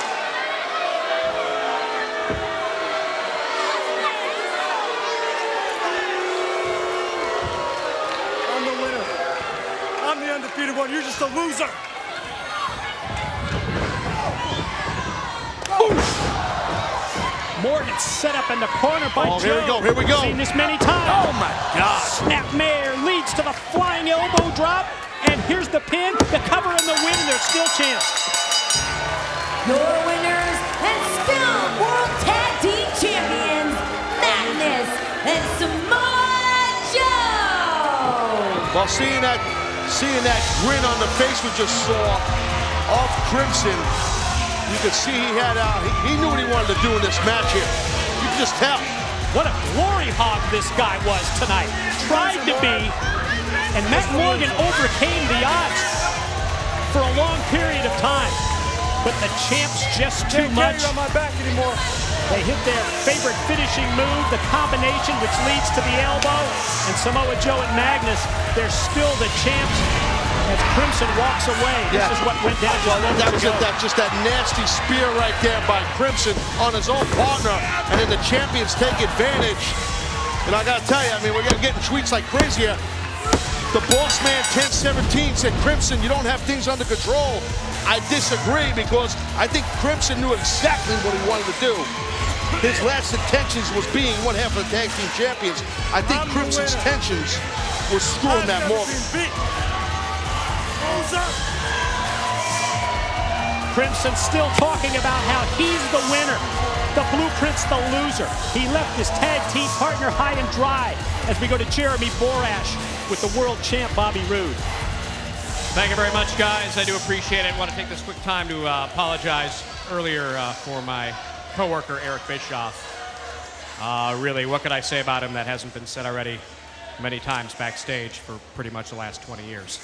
I'm the winner. I'm the undefeated one. You're just a loser. Morgan set up in the corner by Joe. Here we go. Seen this many times. Oh my God. Snapmare leads to the flying elbow drop. And here's the pin, the cover, and the win. There's still chance. Your winners and still World Tag Team Champions, Magnus and Samoa Joe. Well, seeing that grin on the face we just saw of Crimson, you could see he knew what he wanted to do in this match here. You can just tell. What a glory hog this guy was tonight. Tried to be, and Matt Morgan overcame the odds for a long period of time. But the champ's just too much. Can't carry on my back anymore. They hit their favorite finishing move, the combination, which leads to the elbow. And Samoa Joe and Magnus, they're still the champs. As Crimson walks away, this is what went down. Just that nasty spear right there by Crimson on his own partner, and then the champions take advantage. And I gotta tell you, I mean, we're getting tweets like crazy here. The boss man 1017 said, Crimson, you don't have things under control. I disagree, because I think Crimson knew exactly what he wanted to do. His last intentions was being one half of the tag team champions. I think Crimson's intentions were screwing Matt Morgan. Crimson still talking about how he's the winner. The Blueprint's the loser. He left his tag team partner high and dry as we go to Jeremy Borash with the world champ Bobby Roode. Thank you very much, guys. I do appreciate it. I want to take this quick time to apologize earlier for my coworker, Eric Bischoff. Really, what could I say about him that hasn't been said already many times backstage for pretty much the last 20 years?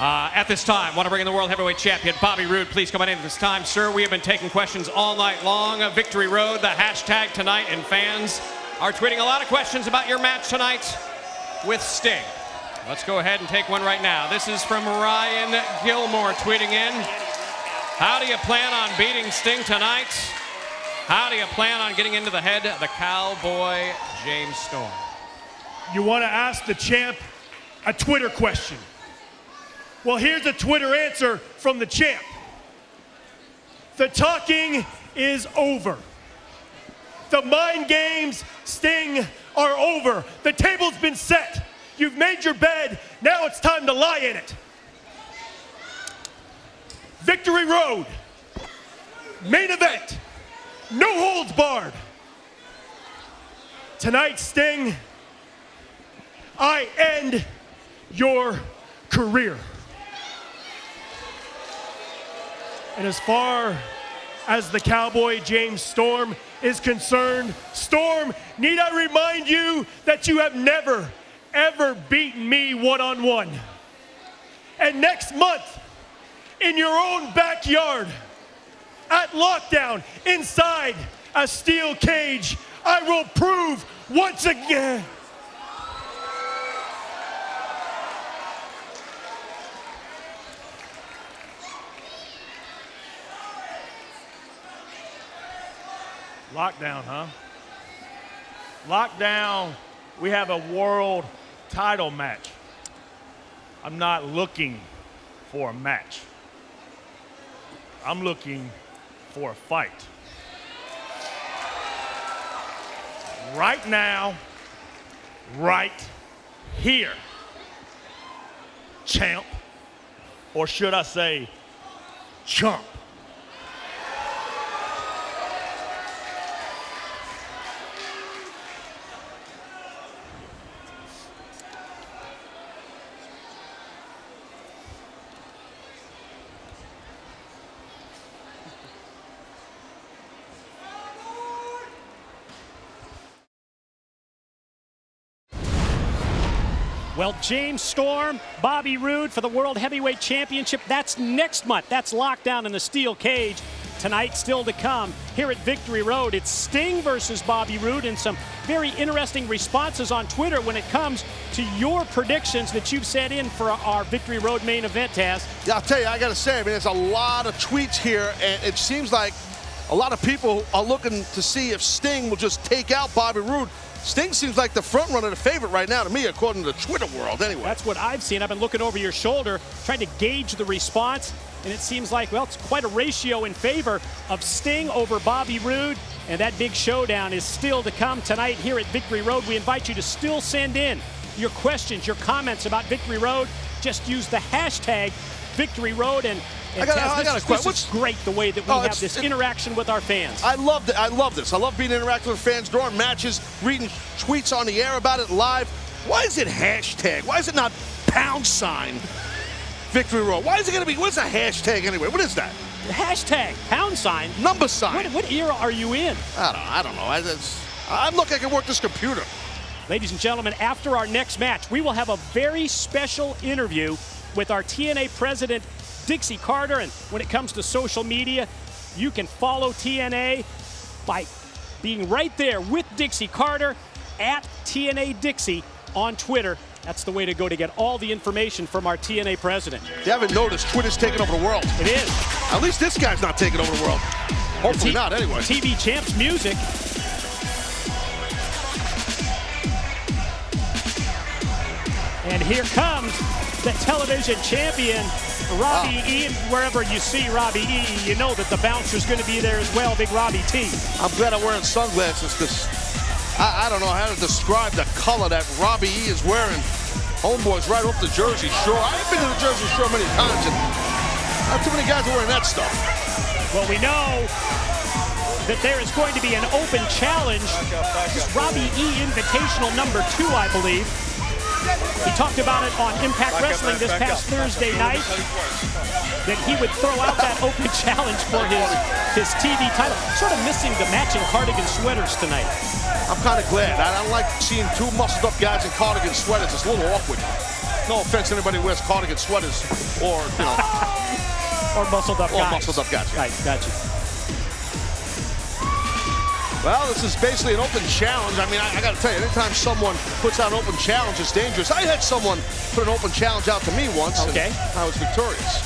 At this time, I want to bring in the World Heavyweight Champion, Bobby Roode. Please come on in at this time, sir. We have been taking questions all night long. Victory Road, the hashtag tonight, and fans are tweeting a lot of questions about your match tonight with Sting. Let's go ahead and take one right now. This is from Ryan Gilmore tweeting in. How do you plan on beating Sting tonight? How do you plan on getting into the head of the Cowboy James Storm? You want to ask the champ a Twitter question. Well, here's a Twitter answer from the champ. The talking is over. The mind games, Sting, are over. The table's been set. You've made your bed. Now it's time to lie in it. Victory Road, main event, no holds barred. Tonight, Sting, I end your career. And as far as the Cowboy James Storm is concerned, Storm, need I remind you that you have never, ever beaten me one-on-one. And next month, in your own backyard, at Lockdown, inside a steel cage, I will prove once again. Lockdown, huh? Lockdown, we have a world title match. I'm not looking for a match. I'm looking for a fight. Right now, right here. Champ, or should I say, chump. Well, James Storm, Bobby Roode for the World Heavyweight Championship. That's next month. That's Lockdown in the steel cage. Tonight, still to come. Here at Victory Road, it's Sting versus Bobby Roode, and some very interesting responses on Twitter when it comes to your predictions that you've set in for our Victory Road main event, Taz. Yeah, I'll tell you, I got to say, I mean, there's a lot of tweets here, and it seems like a lot of people are looking to see if Sting will just take out Bobby Roode. Sting seems like the front runner, the favorite right now to me, according to the Twitter world, anyway. That's what I've seen. I've been looking over your shoulder, trying to gauge the response, and it seems like, well, it's quite a ratio in favor of Sting over Bobby Roode, and that big showdown is still to come tonight here at Victory Road. We invite you to still send in your questions, your comments about Victory Road. Just use the hashtag Victory Road, and I got a question. This is great the way that we have this interaction with our fans. I love this. I love being interactive with fans during matches, reading tweets on the air about it live. Why is it hashtag? Why is it not #? Victory Road? Why is it going to be? What's a hashtag anyway? What is that? Hashtag #? Number sign. What era are you in? I don't know. I'm looking. I can work this computer. Ladies and gentlemen, after our next match, we will have a very special interview with our TNA president, Dixie Carter. And when it comes to social media, you can follow TNA by being right there with Dixie Carter at TNA Dixie on Twitter. That's the way to go to get all the information from our TNA president. If you haven't noticed, Twitter's taking over the world. It is. At least this guy's not taking over the world. Hopefully not, anyway. TV Champs music. And here comes the television champion, Robbie E. And wherever you see Robbie E, you know that the bouncer's going to be there as well, Big Robbie T. I'm glad I'm wearing sunglasses because I don't know how to describe the color that Robbie E is wearing. Homeboy's right off the Jersey Shore. I've been to the Jersey Shore many times, and not too many guys are wearing that stuff. Well, we know that there is going to be an open challenge. This Robbie E Invitational number 2, I believe. He talked about it on Impact Wrestling this past Thursday night, that he would throw out that open challenge for his TV title. Sort of missing the matching cardigan sweaters tonight. I'm kind of glad. I don't like seeing two muscled up guys in cardigan sweaters. It's a little awkward. No offense to anybody who wears cardigan sweaters or, you know. or muscled up guys. Or muscled up guys. Right, gotcha. Well, this is basically an open challenge. I mean, I got to tell you, anytime someone puts out an open challenge, it's dangerous. I had someone put an open challenge out to me once, okay, and I was victorious.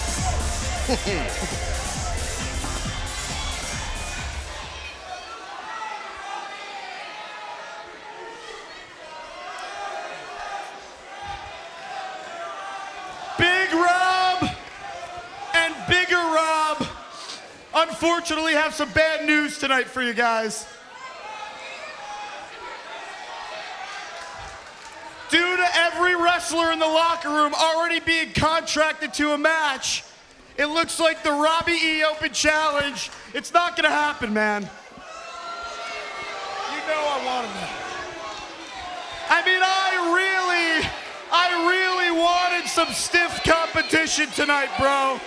Big Rob and Bigger Rob unfortunately have some bad news tonight for you guys. Due to every wrestler in the locker room already being contracted to a match, It looks like the Robbie E Open Challenge. It's not gonna happen, man. You know I wanted that. I mean, I really wanted some stiff competition tonight, bro.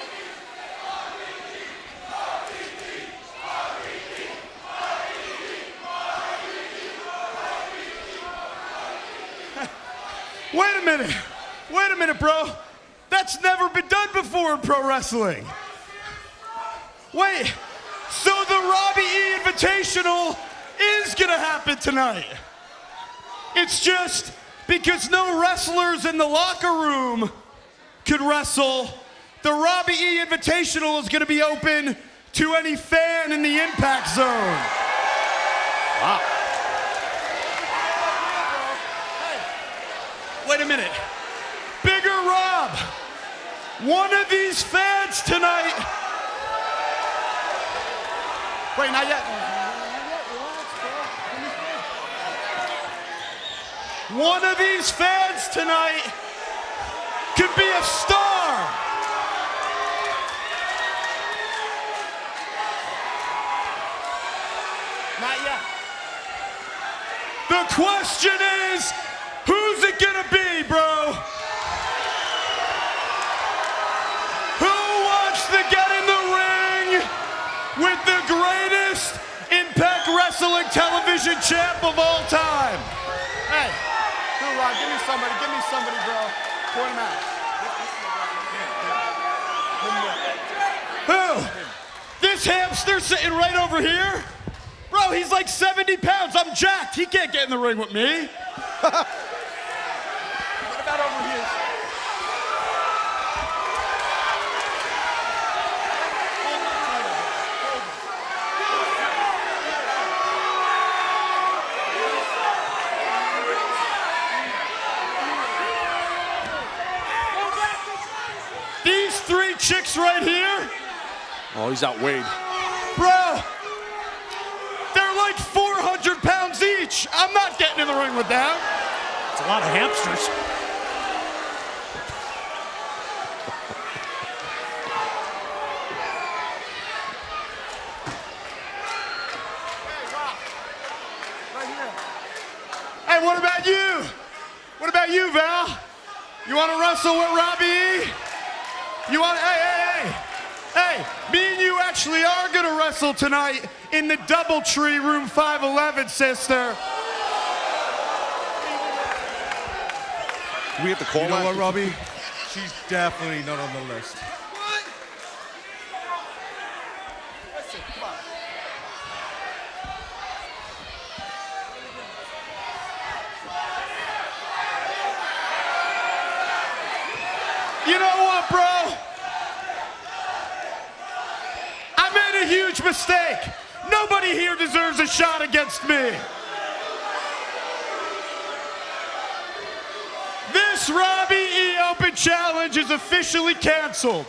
Wait a minute, bro. That's never been done before in pro wrestling. Wait, so the Robbie E Invitational is gonna happen tonight. It's just because no wrestlers in the locker room could wrestle, the Robbie E Invitational is gonna be open to any fan in the Impact Zone. Wow. Wait a minute. Bigger Rob, one of these fans tonight. Wait, not yet. One of these fans tonight could be a star. Not yet. The question is, who's it gonna be, bro? Who wants to get in the ring with the greatest Impact Wrestling television champ of all time? Hey, Ron, give me somebody, bro. Point him out. Who? This hamster sitting right over here? Bro, he's like 70 pounds. I'm jacked. He can't get in the ring with me. What about over here? These three chicks right here. Oh, he's outweighed. Bro, they're like 400 pounds each. I'm not getting in the ring with them. It's a lot of hamsters. Hey, what about you? What about you, Val? You want to wrestle with Robbie E? You want to, hey, me and you actually are going to wrestle tonight in the Doubletree room 511, sister. We have to call You know that? what, Robbie? She's definitely not on the list. You know what, bro? I made a huge mistake. Nobody here deserves a shot against me. This Robbie E Open Challenge is officially canceled.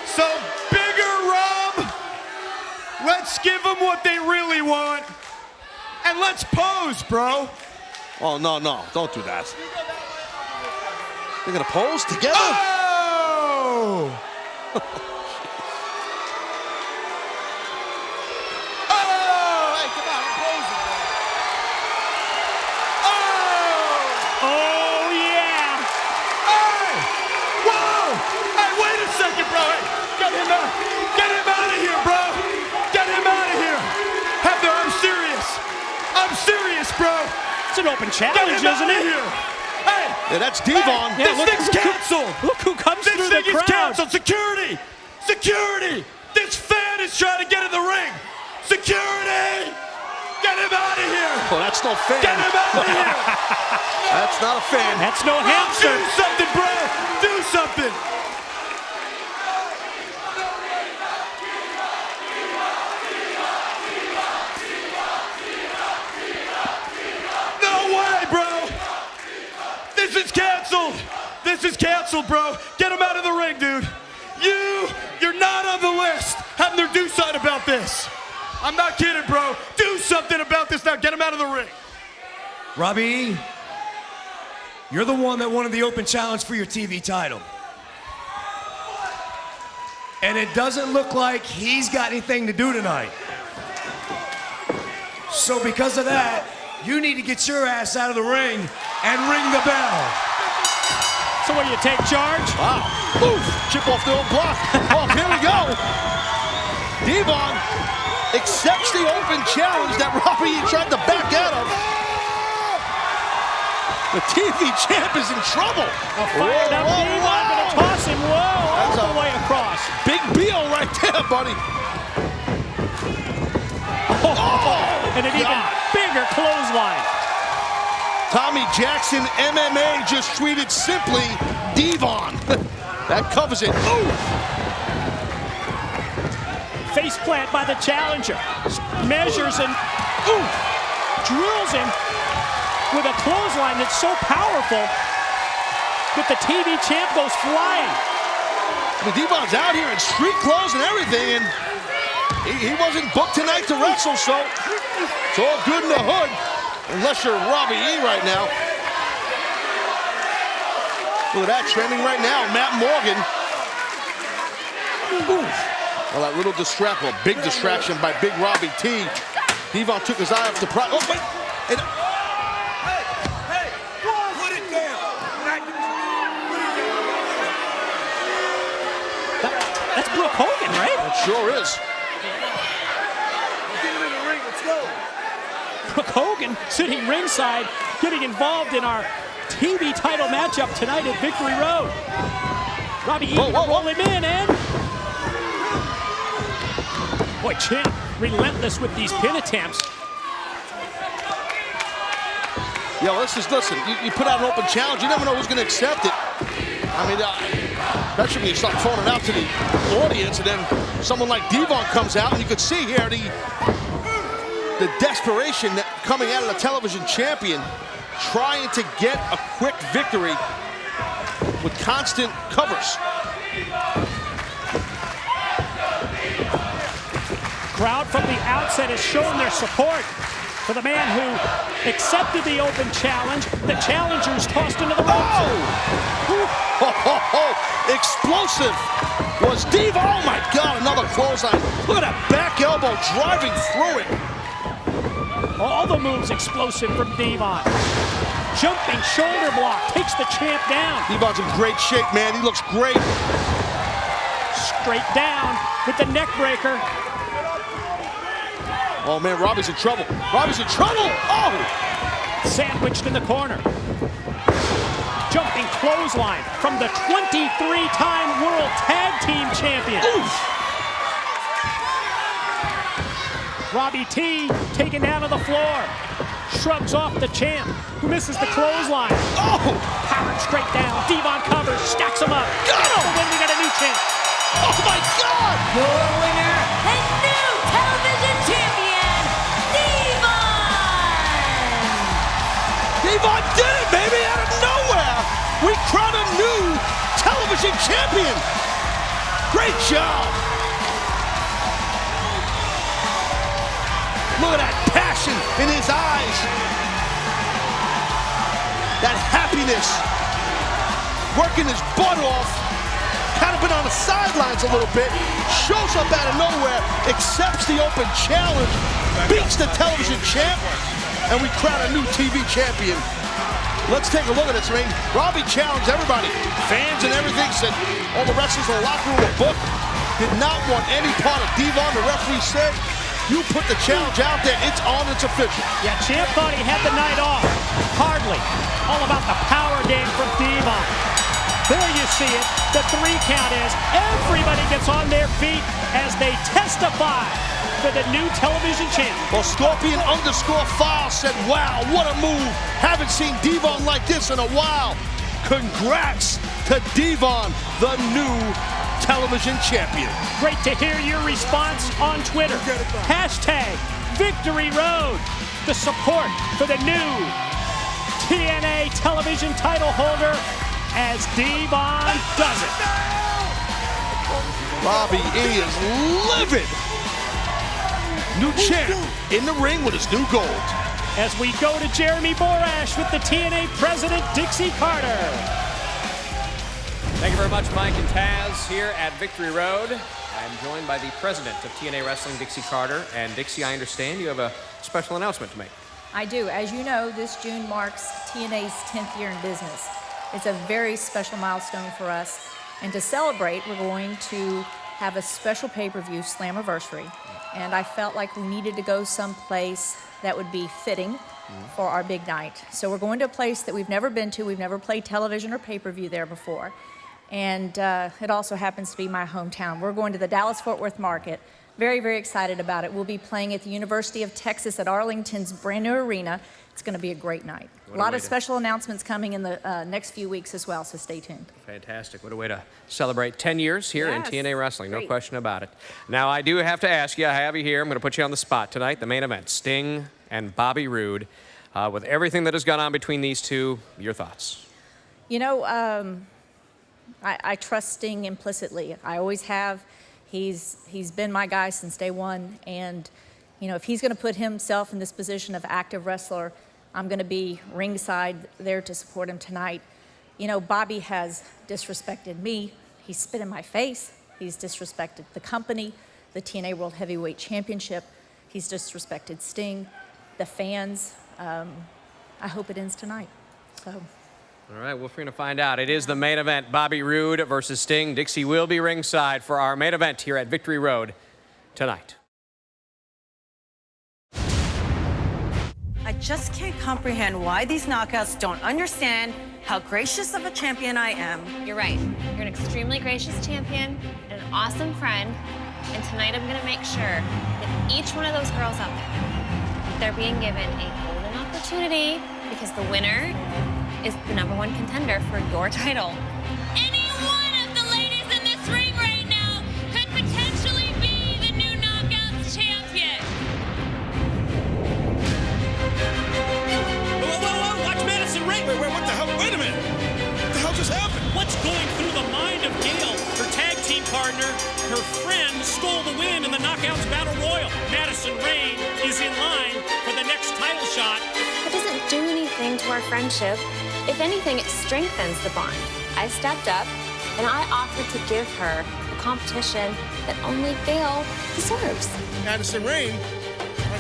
So, Bigger Rob, let's give them what they really want. And let's pose, bro. Oh, no, don't do that. They're gonna pose together? Oh! An open challenge, isn't it? Here. Hey, yeah, that's Devon. Yeah, this thing's canceled. Look who comes through the crowd. This thing is canceled. Security! Security! This fan is trying to get in the ring. Security! Get him out of here! Oh, that's no fan. Get him out of here! That's not a fan. That's no hamster. Do something, bro! Do something! This is canceled. This is canceled, bro. Get him out of the ring, dude. You're not on the list. Have them do something about this. I'm not kidding, bro. Do something about this now. Get him out of the ring. Robbie E, you're the one that wanted the open challenge for your TV title. and it doesn't look like he's got anything to do tonight. So because of that, you need to get your ass out of the ring and ring the bell. So what do you take charge? Wow. Oof. Chip off the old block. Oh, here we go. Devon accepts the open challenge that Robbie E tried to back out of. The TV champ is in trouble. Fired up Devon, gonna toss him. Whoa, all the way across. Big Beal right there, buddy. And an even bigger clothesline. Tommy Jackson MMA just tweeted simply Devon. That covers it. Ooh. Face plant by the challenger. Measures and drills him with a clothesline that's so powerful that the TV champ goes flying. I mean, Devon's out here in street clothes and everything, and he wasn't booked tonight to wrestle, so it's all good in the hood, unless you're Robbie E right now. Look at that, trending right now, Matt Morgan. Ooh. Well, that little distraction, big distraction by Big Robbie T. Devon took his eye off the prize. Oh, wait. Hey, put it down. That's Brooke Hogan, right? It sure is. Get him in the ring, let's go. Brooke Hogan sitting ringside, getting involved in our TV title matchup tonight at Victory Road. Robbie E will roll him in, and boy, Champ relentless with these pin attempts. Yo, listen, you put out an open challenge, you never know who's going to accept it. I mean, especially when you start throwing it out to the audience, and then someone like Devon comes out, and you could see here the desperation that coming out of the television champion, trying to get a quick victory with constant covers. Crowd from the outset has shown their support for the man who accepted the open challenge. The challenger's tossed into the ropes. Explosive was Devon. Oh my God, another clothesline. Look at that back elbow driving through it. All the moves explosive from Devon. Jumping shoulder block takes the champ down. Devon's in great shape, man. He looks great. Straight down with the neck breaker. Oh man, Robbie's in trouble. Robbie's in trouble. Oh! Sandwiched in the corner. Jumping clothesline from the 23-time World Tag Team Champion. Oof. Robbie T taken down to the floor. Shrugs off the champ, who misses the clothesline. Oh! Powered straight down. Devon covers, stacks him up. Got him! And then we got a new champ. Oh my God! Your winner and new television champion, Devon! Devon did it, baby, out of nowhere! We crowned a new television champion! Great job! Look at that passion in his eyes. That happiness. Working his butt off. Kind of been on the sidelines a little bit. Shows up out of nowhere. Accepts the open challenge. Beats the television champ. And we crown a new TV champion. Let's take a look at this ring. Robbie challenged everybody. Fans and everything said all the wrestlers in the locker room were booked. Did not want any part of Devon. The referee said, you put the challenge out there, it's on, it's official. Yeah, Champ thought he had the night off. Hardly. All about the power game from Devon. There you see it. The 3 count is everybody gets on their feet as they testify for the new television champ. Well, Scorpion_File said, wow, what a move. Haven't seen Devon like this in a while. Congrats to Devon, the new television champion. Great to hear your response on Twitter. Hashtag Victory Road. The support for the new TNA television title holder as Devon does it. Robbie E is livid. New champ in the ring with his new gold. As we go to Jeremy Borash with the TNA president, Dixie Carter. Thank you very much, Mike and Taz, here at Victory Road. I'm joined by the president of TNA Wrestling, Dixie Carter. And Dixie, I understand you have a special announcement to make. I do. As you know, this June marks TNA's 10th year in business. It's a very special milestone for us. And to celebrate, we're going to have a special pay-per-view, Slammiversary. And I felt like we needed to go someplace that would be fitting for our big night. So we're going to a place that we've never been to. We've never played television or pay-per-view there before. And it also happens to be my hometown. We're going to the Dallas-Fort Worth market. Very, very excited about it. We'll be playing at the University of Texas at Arlington's brand new arena. It's going to be a great night. A lot of special announcements coming in the next few weeks as well, so stay tuned. Fantastic. What a way to celebrate 10 years here in TNA Wrestling. No Great. question about it. Now, I do have to ask you, I have you here. I'm going to put you on the spot tonight. The main event, Sting and Bobby Roode. With everything that has gone on between these two, your thoughts? You know, I trust Sting implicitly. I always have. He's been my guy since day one. And, you know, if he's going to put himself in this position of active wrestler, I'm going to be ringside there to support him tonight. You know, Bobby has disrespected me. He's spit in my face. He's disrespected the company, the TNA World Heavyweight Championship. He's disrespected Sting, the fans. I hope it ends tonight. So. All right, we're going to find out. It is the main event, Bobby Roode versus Sting. Dixie will be ringside for our main event here at Victory Road tonight. I just can't comprehend why these knockouts don't understand how gracious of a champion I am. You're right. You're an extremely gracious champion and an awesome friend. And tonight I'm going to make sure that each one of those girls out there, they're being given a golden opportunity because the winner is the #1 contender for your title. Any one of the ladies in this ring right now could potentially be the new Knockouts champion. Whoa, watch Madison Rayne. Wait, what the hell? Wait a minute. What the hell just happened? What's going through the mind of Gail? Her tag team partner, her friend, stole the win in the Knockouts Battle Royal. Madison Rayne is in line for the next title shot. It doesn't do anything to our friendship. If anything, it strengthens the bond. I stepped up and I offered to give her the competition that only Gail deserves. Madison Rayne,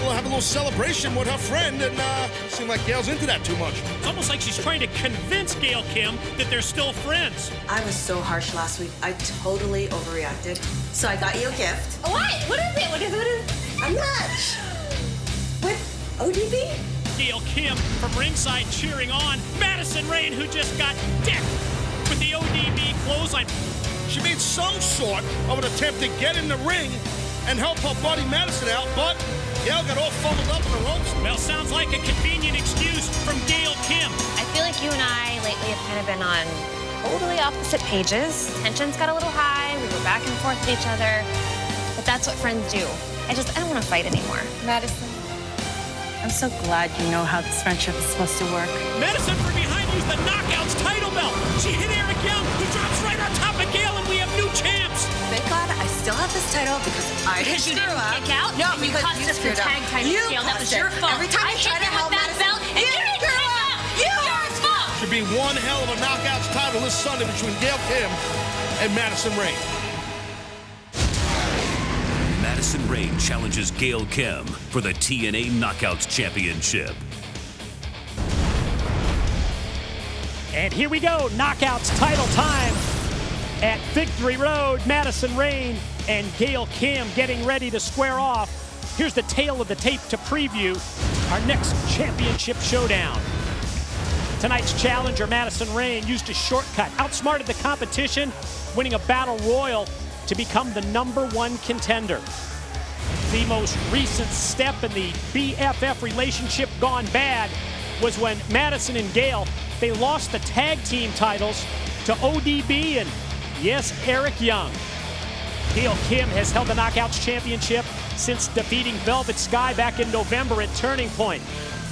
we'll have a little celebration with her friend, and it seems like Gail's into that too much. It's almost like she's trying to convince Gail Kim that they're still friends. I was so harsh last week. I totally overreacted. So I got you a gift. What? What is it? What is it? A match with ODB. Gail Kim from ringside cheering on. Madison Rayne, who just got decked with the ODB clothesline. She made some sort of an attempt to get in the ring and help her buddy Madison out, but Gail got all fumbled up in the ropes. Well, sounds like a convenient excuse from Gail Kim. I feel like you and I lately have kind of been on totally opposite pages. Tensions got a little high. We were back and forth with each other. But that's what friends do. I don't want to fight anymore. Madison, I'm so glad you know how this friendship is supposed to work. Madison from behind used the Knockouts title belt. She hit Eric Young, who drops right on top of Gail, and we have new champs. Thank God I still have this title because I didn't Because you screw didn't up. kick out? No, And you because cost you us the screwed up. tag title, You Gail. That was cost your it. fault. Every time I you try hit to you help with that Madison, belt, and you didn't screw kick up. out. Yours. Your fault. Should be one hell of a Knockouts title this Sunday between Gail Kim and Madison Rayne. Madison Rayne challenges Gail Kim for the TNA Knockouts Championship. And here we go, Knockouts title time at Victory Road. Madison Rayne and Gail Kim getting ready to square off. Here's the tail of the tape to preview our next championship showdown. Tonight's challenger, Madison Rayne, used a shortcut, outsmarted the competition, winning a battle royal to become the #1 contender. The most recent step in the BFF relationship gone bad was when Madison and Gail, they lost the tag team titles to ODB and, yes, Eric Young. Gail Kim has held the Knockouts Championship since defeating Velvet Sky back in November at Turning Point.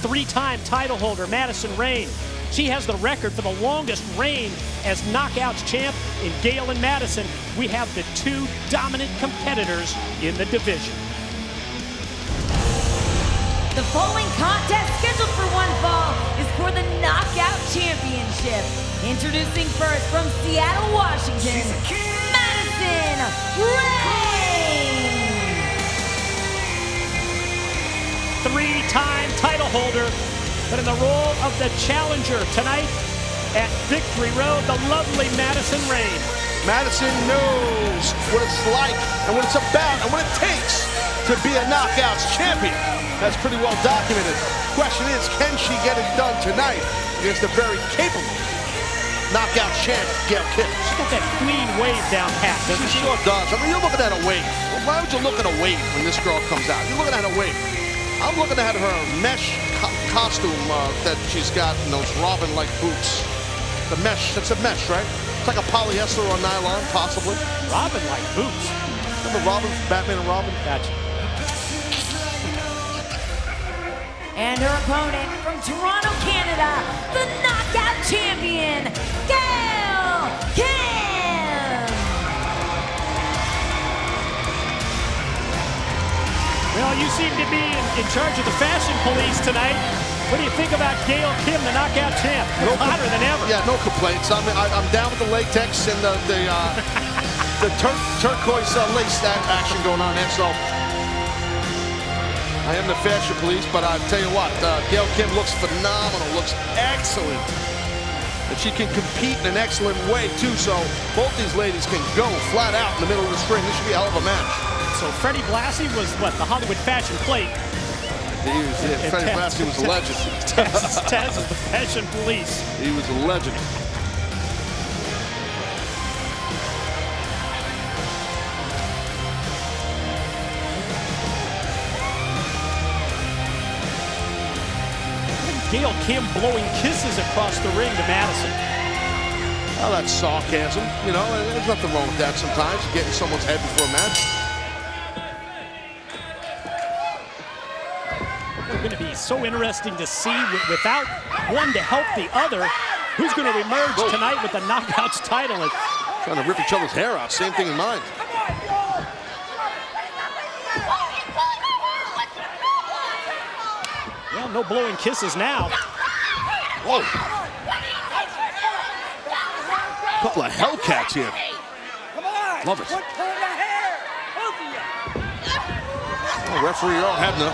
Three-time title holder Madison Rayne. She has the record for the longest reign as Knockouts champ. In Gail and Madison, we have the two dominant competitors in the division. The following contest scheduled for one fall is for the Knockout Championship. Introducing Introducing first from Seattle, Washington, Madison Rayne. Three-time title holder, but in the role of the challenger tonight at Victory Road, the lovely Madison Rayne. Madison knows what it's like and what it's about and what it takes to be a Knockouts champion. That's pretty well documented. Question is, can she get it done tonight against the very capable Knockout champ, Gail Kim? She's got that clean wave down pat, doesn't she? She sure does. I mean, you're looking at a wave. Why would you look at a wave when this girl comes out? You're looking at a wave. I'm looking at her mesh costume that she's got in those Robin-like boots. The mesh, that's a mesh, right? It's like a polyester or nylon, possibly. Robin-like boots. Remember Robin, Batman and Robin? Gotcha. And her opponent from Toronto, Canada, the Knockout champion, Gail Kim. Well, you seem to be in charge of the fashion police tonight. What do you think about Gail Kim, the Knockout champ? Hotter than ever. Yeah, no complaints. I mean, I'm down with the latex and the turquoise lace action going on there. So I am the fashion police, but I tell you what, Gail Kim looks phenomenal, looks excellent. And she can compete in an excellent way, too, so both these ladies can go flat out in the middle of the spring. This should be a hell of a match. So Freddie Blassie was, what, the Hollywood fashion plate? Freddie Blassie was a legend. Taz is the fashion police. He was a legend. Gail Kim blowing kisses across the ring to Madison. Well, that's sarcasm. You know, there's nothing wrong with that sometimes, getting someone's head before a match. It's going to be so interesting to see, without one to help the other, who's going to emerge tonight with the Knockouts title. Trying to rip each other's hair out, same thing in mind. Well, no blowing kisses now. Whoa. Couple of Hellcats here. Love it. Oh, referee Earl Hebner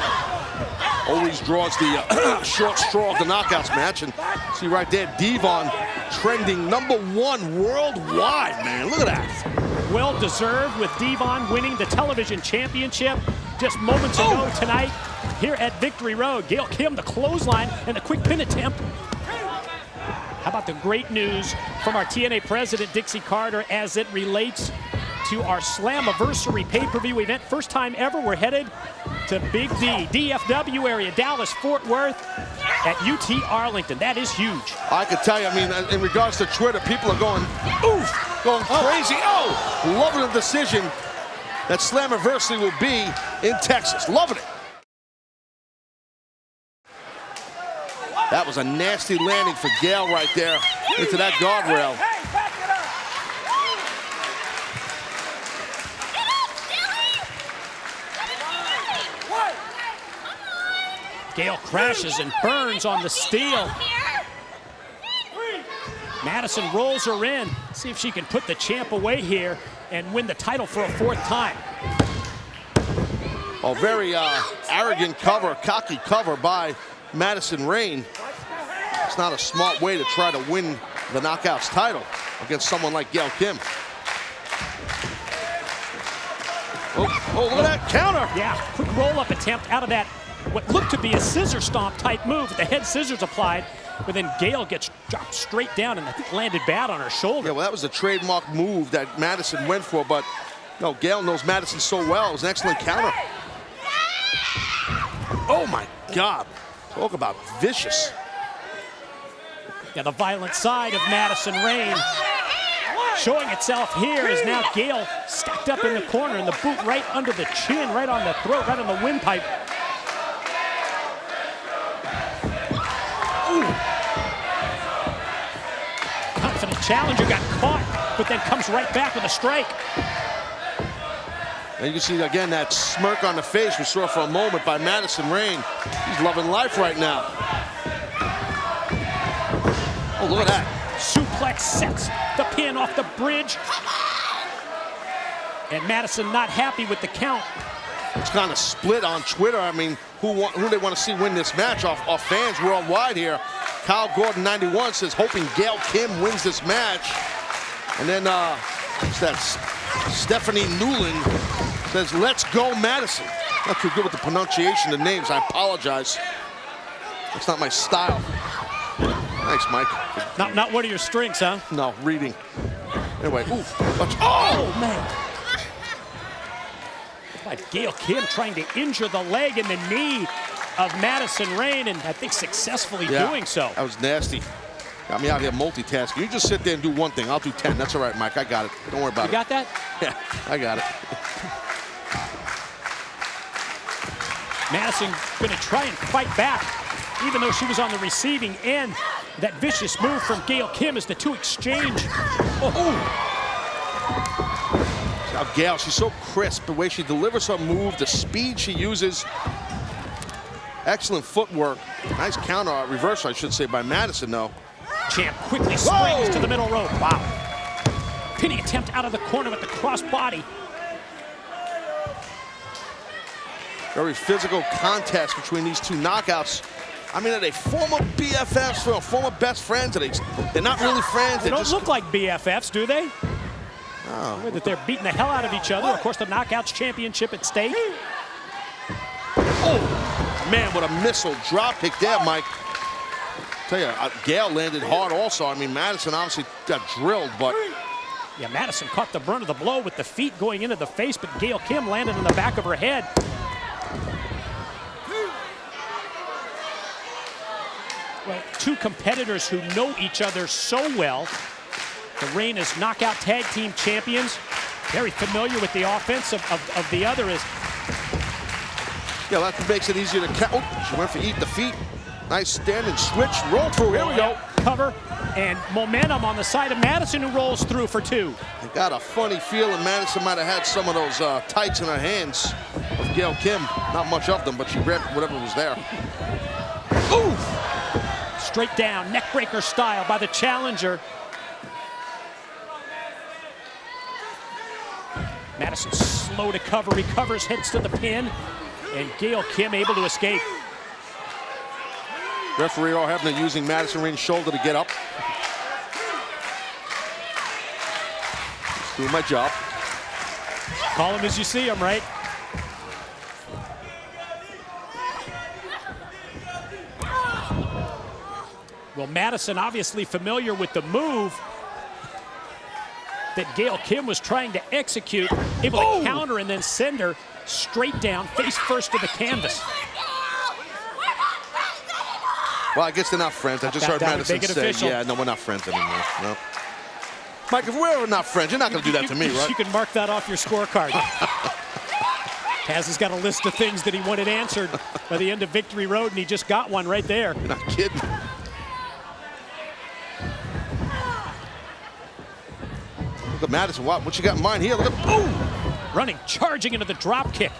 always draws the short straw of the Knockouts match. And see right there, Devon trending #1 worldwide, man. Look at that. Well deserved, with Devon winning the television championship just moments ago tonight here at Victory Road. Gail Kim, the clothesline and the quick pin attempt. How about the great news from our TNA president, Dixie Carter, as it relates to our Slammiversary pay-per-view event. First time ever, we're headed to Big D, DFW area, Dallas, Fort Worth, at UT Arlington. That is huge. I can tell you, I mean, in regards to Twitter, people are going, oof, going crazy. Oh, loving the decision that Slammiversary will be in Texas. Loving it. That was a nasty landing for Gail right there into that guardrail. Gail crashes and burns on the steel. Madison rolls her in. See if she can put the champ away here and win the title for a 4th time. Oh, very arrogant cover, cocky cover by Madison Rayne. It's not a smart way to try to win the Knockouts title against someone like Gail Kim. Oh, look at that counter. Yeah, quick roll-up attempt out of that, what looked to be a scissor stomp type move with the head scissors applied, but then Gail gets dropped straight down and I think landed bad on her shoulder. Yeah, well, that was a trademark move that Madison went for, but no, Gail knows Madison so well. It was an excellent counter. Oh my God, talk about vicious. Yeah, the violent side of Madison Rayne showing itself here is now Gail stacked up in the corner and the boot right under the chin, right on the throat, right on the windpipe. Confident challenger got caught, but then comes right back with a strike. And you can see again that smirk on the face we saw for a moment by Madison Rayne. He's loving life right now. Oh, look at that. suplex sets the pin off the bridge. And Madison not happy with the count. It's kind of split on Twitter. I mean, who they want to see win this match off fans worldwide here. Kyle Gordon 91 says hoping Gail Kim wins this match. And then that's Stephanie Newland says let's go Madison. Not too good with the pronunciation of names. I apologize. It's not my style. Thanks, Mike. Not one of your strengths, huh? No, reading. Anyway, oh man. Like Gail Kim trying to injure the leg and the knee of Madison Rayne, and I think successfully doing so. That was nasty. Got me out here multitasking. You just sit there and do one thing. I'll do 10. That's all right, Mike. I got it. Don't worry about it. You got that? Yeah, I got it. Madison gonna try and fight back, even though she was on the receiving end. That vicious move from Gail Kim as the two exchange. Now Gail, she's so crisp, the way she delivers her move, the speed she uses. Excellent footwork. Nice counter, reversal, I should say, by Madison, though. Champ quickly springs to the middle rope. Wow. Pinning attempt out of the corner with the cross body. Very physical contest between these two knockouts. I mean, are they former BFFs or former best friends? They're not really friends. They don't look like BFFs, do they? Oh. The way that they're beating the hell out of each other. Of course, the Knockouts Championship at stake. Oh, man, what a missile drop kick there, Mike. Tell you, Gail landed hard also. I mean, Madison obviously got drilled, but... Yeah, Madison caught the brunt of the blow with the feet going into the face, but Gail Kim landed in the back of her head. Well, two competitors who know each other so well. The Rayne is knockout tag team champions. Very familiar with the offense of the other. Yeah, that makes it easier to count. Oh, she went for eat the feet. Nice standing switch, roll through. Here we go. Cover and momentum on the side of Madison, who rolls through for two. I got a funny feeling Madison might have had some of those tights in her hands of Gail Kim. Not much of them, but she grabbed whatever was there. Ooh! Straight down, neckbreaker style by the challenger. Madison slow to cover, recovers, heads to the pin, and Gail Kim able to escape. Referee O'Hebner using Madison Rayne's shoulder to get up. Just doing my job. Call him as you see him, right? Well, Madison obviously familiar with the move that Gail Kim was trying to execute, able to counter and then send her straight down, face first to the canvas. Well, I guess they're not friends. I just heard Madison say, yeah, no, we're not friends anymore. No. Mike, if we're ever not friends, you're not going to do that to me, right? You can mark that off your scorecard. Kaz has got a list of things that he wanted answered by the end of Victory Road, and he just got one right there. You're not kidding. Look at Madison. What you got in mind here? Look at, running, charging into the drop kick.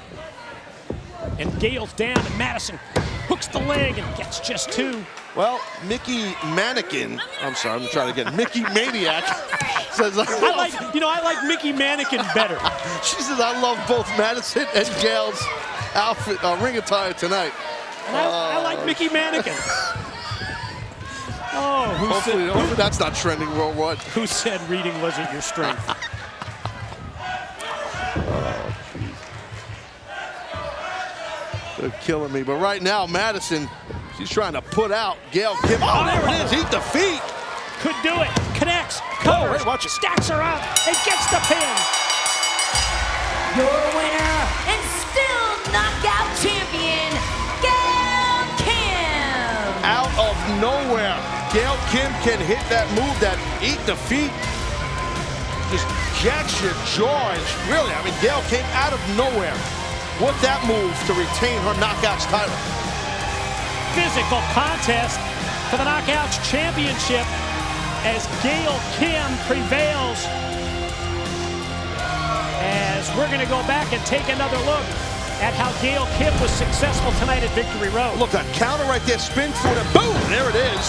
And Gail's down, and Madison hooks the leg and gets just two. Well, Mickey Mannequin, I'm sorry, I'm trying to get Mickey Maniac says, I like Mickey Mannequin better. She says, I love both Madison and Gail's outfit, ring attire tonight. And I like Mickey Mannequin. Oh, hopefully that's not trending worldwide. Who said reading wasn't your strength? They're killing me. But right now, Madison, she's trying to put out Gail Kim. Oh, there it is. Eat the feet. Could do it. Connects. Covers. Hey, watch it. Stacks her up and gets the pin. Your winner and still knockout champion, Gail Kim. Out of nowhere, Gail Kim can hit that move, that eat the feet. Just jacks your jaw. Really, I mean, Gail came out of nowhere with that move to retain her Knockouts title. Physical contest for the Knockouts Championship as Gail Kim prevails. As we're going to go back and take another look at how Gail Kim was successful tonight at Victory Road. Look, that counter right there, spin for it, boom, there it is.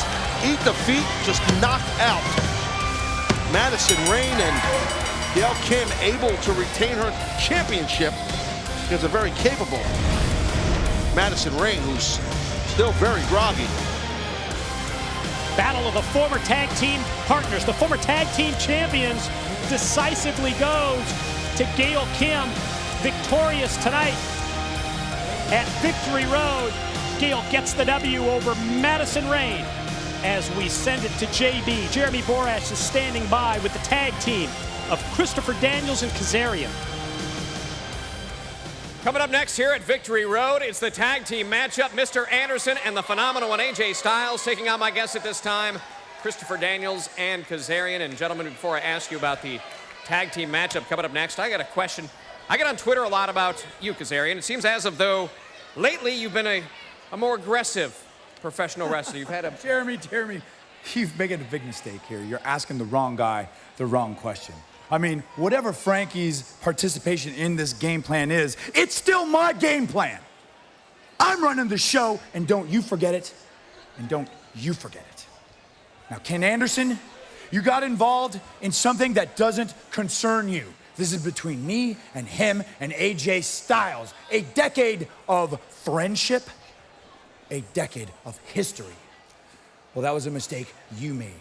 Eat the feet, just knocked out. Madison Rayne and Gail Kim able to retain her championship against a very capable Madison Rayne, who's still very groggy. Battle of the former tag team partners. The former tag team champions decisively goes to Gail Kim, victorious tonight at Victory Road. Gail gets the W over Madison Rayne. As we send it to JB, Jeremy Borash is standing by with the tag team of Christopher Daniels and Kazarian. Coming up next here at Victory Road, it's the tag team matchup. Mr. Anderson and the phenomenal one, AJ Styles, taking on my guests at this time, Christopher Daniels and Kazarian. And gentlemen, before I ask you about the tag team matchup coming up next, I got a question. I get on Twitter a lot about you, Kazarian. It seems as of though lately you've been a more aggressive professional wrestler. You've had a... Jeremy, you're making a big mistake here. You're asking the wrong guy the wrong question. I mean, whatever Frankie's participation in this game plan is, it's still my game plan. I'm running the show, and don't you forget it, and don't you forget it. Now, Ken Anderson, you got involved in something that doesn't concern you. This is between me and him and AJ Styles. A decade of friendship, a decade of history. Well, that was a mistake you made.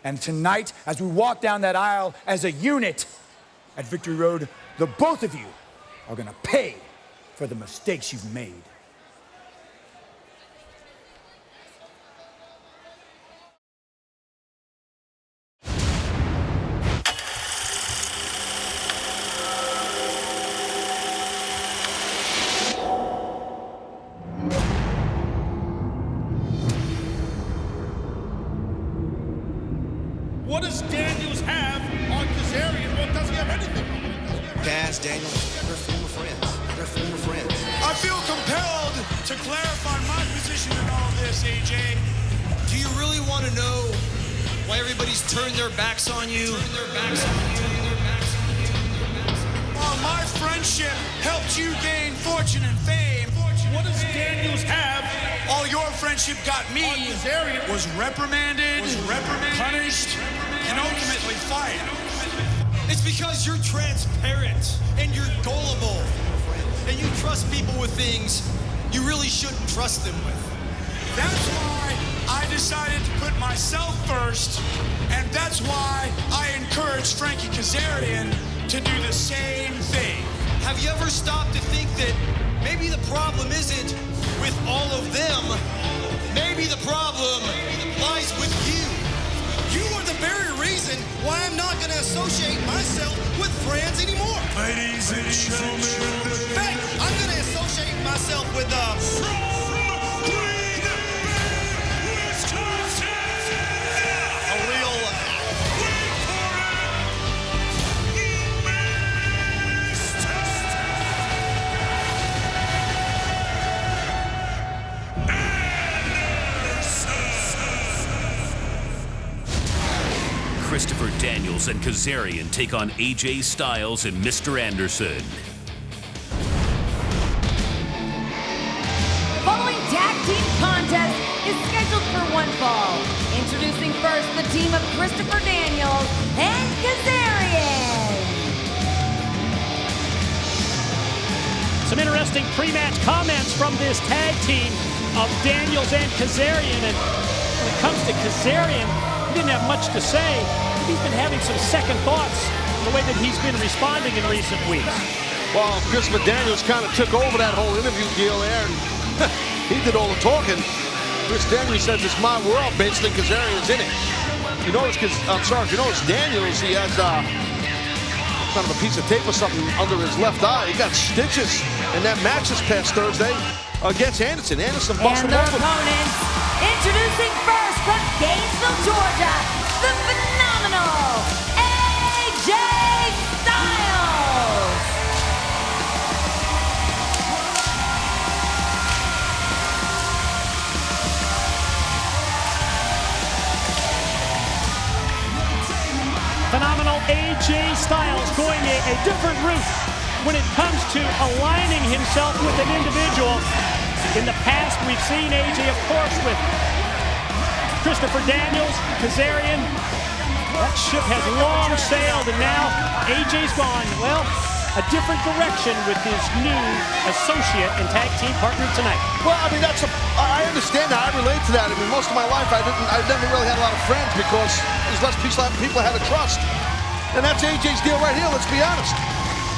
And tonight, as we walk down that aisle as a unit at Victory Road, the both of you are gonna pay for the mistakes you've made. What does Daniels have on Kazarian? What does he have anything? Daz, Daniels, they're former friends. They're former friends. I feel compelled to clarify my position in all this, AJ. Do you really want to know why everybody's turned their backs on you? While my friendship helped you gain fortune and fame, what does Daniels have? All your friendship got me was reprimanded, punished, and ultimately fired. It's because you're transparent and you're gullible. And you trust people with things you really shouldn't trust them with. That's why I decided to put myself first, and that's why I encouraged Frankie Kazarian to do the same thing. Have you ever stopped to think that maybe the problem isn't with all of them? Maybe the problem lies with you. You are the very reason why I'm not going to associate myself with friends anymore. Ladies and gentlemen. In fact, I'm going to associate myself with Christopher Daniels and Kazarian take on AJ Styles and Mr. Anderson. Following tag team contest is scheduled for one fall. Introducing first the team of Christopher Daniels and Kazarian. Some interesting pre-match comments from this tag team of Daniels and Kazarian. And when it comes to Kazarian, he didn't have much to say. He's been having some second thoughts in the way that he's been responding in recent weeks. Well, Christopher Daniels kind of took over that whole interview deal there, and he did all the talking. Chris Daniels says it's my world, basically, Kazarian's in it. You notice, if you notice Daniels, he has kind of a piece of tape or something under his left eye. He got stitches in that match this past Thursday against Anderson. Anderson busted And their open. opponents, introducing first from Gainesville, Georgia, the phenomenal AJ Styles. Phenomenal AJ Styles going a different route when it comes to aligning himself with an individual. In the past, we've seen AJ, of course, with Christopher Daniels, Kazarian. That ship has long sailed, and now AJ's gone, well, a different direction with his new associate and tag team partner tonight. Well, I mean, I understand that. I relate to that. I mean, most of my life, I never really had a lot of friends because there's less people I had to trust. And that's AJ's deal right here, let's be honest.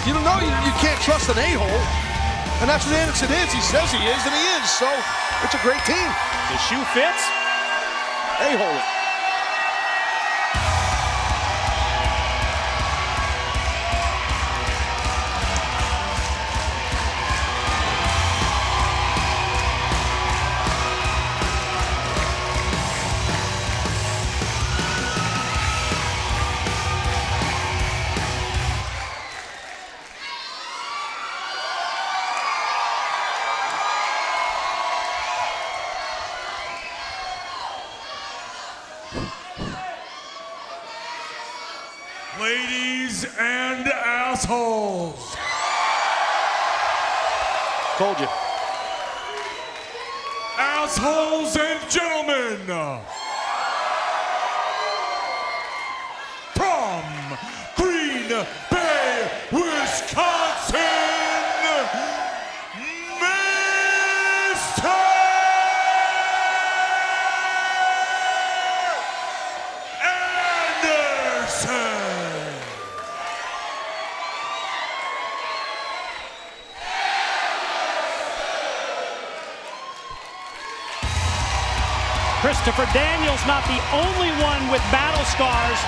You don't know, you can't trust an a-hole. And that's what Anderson is. He says he is, and he is. So it's a great team. The shoe fits. A-hole it. Ladies and assholes. Told you. Assholes and gentlemen. From Green Bay, Wisconsin, Mr. Anderson. Christopher Daniels not the only one with battle scars.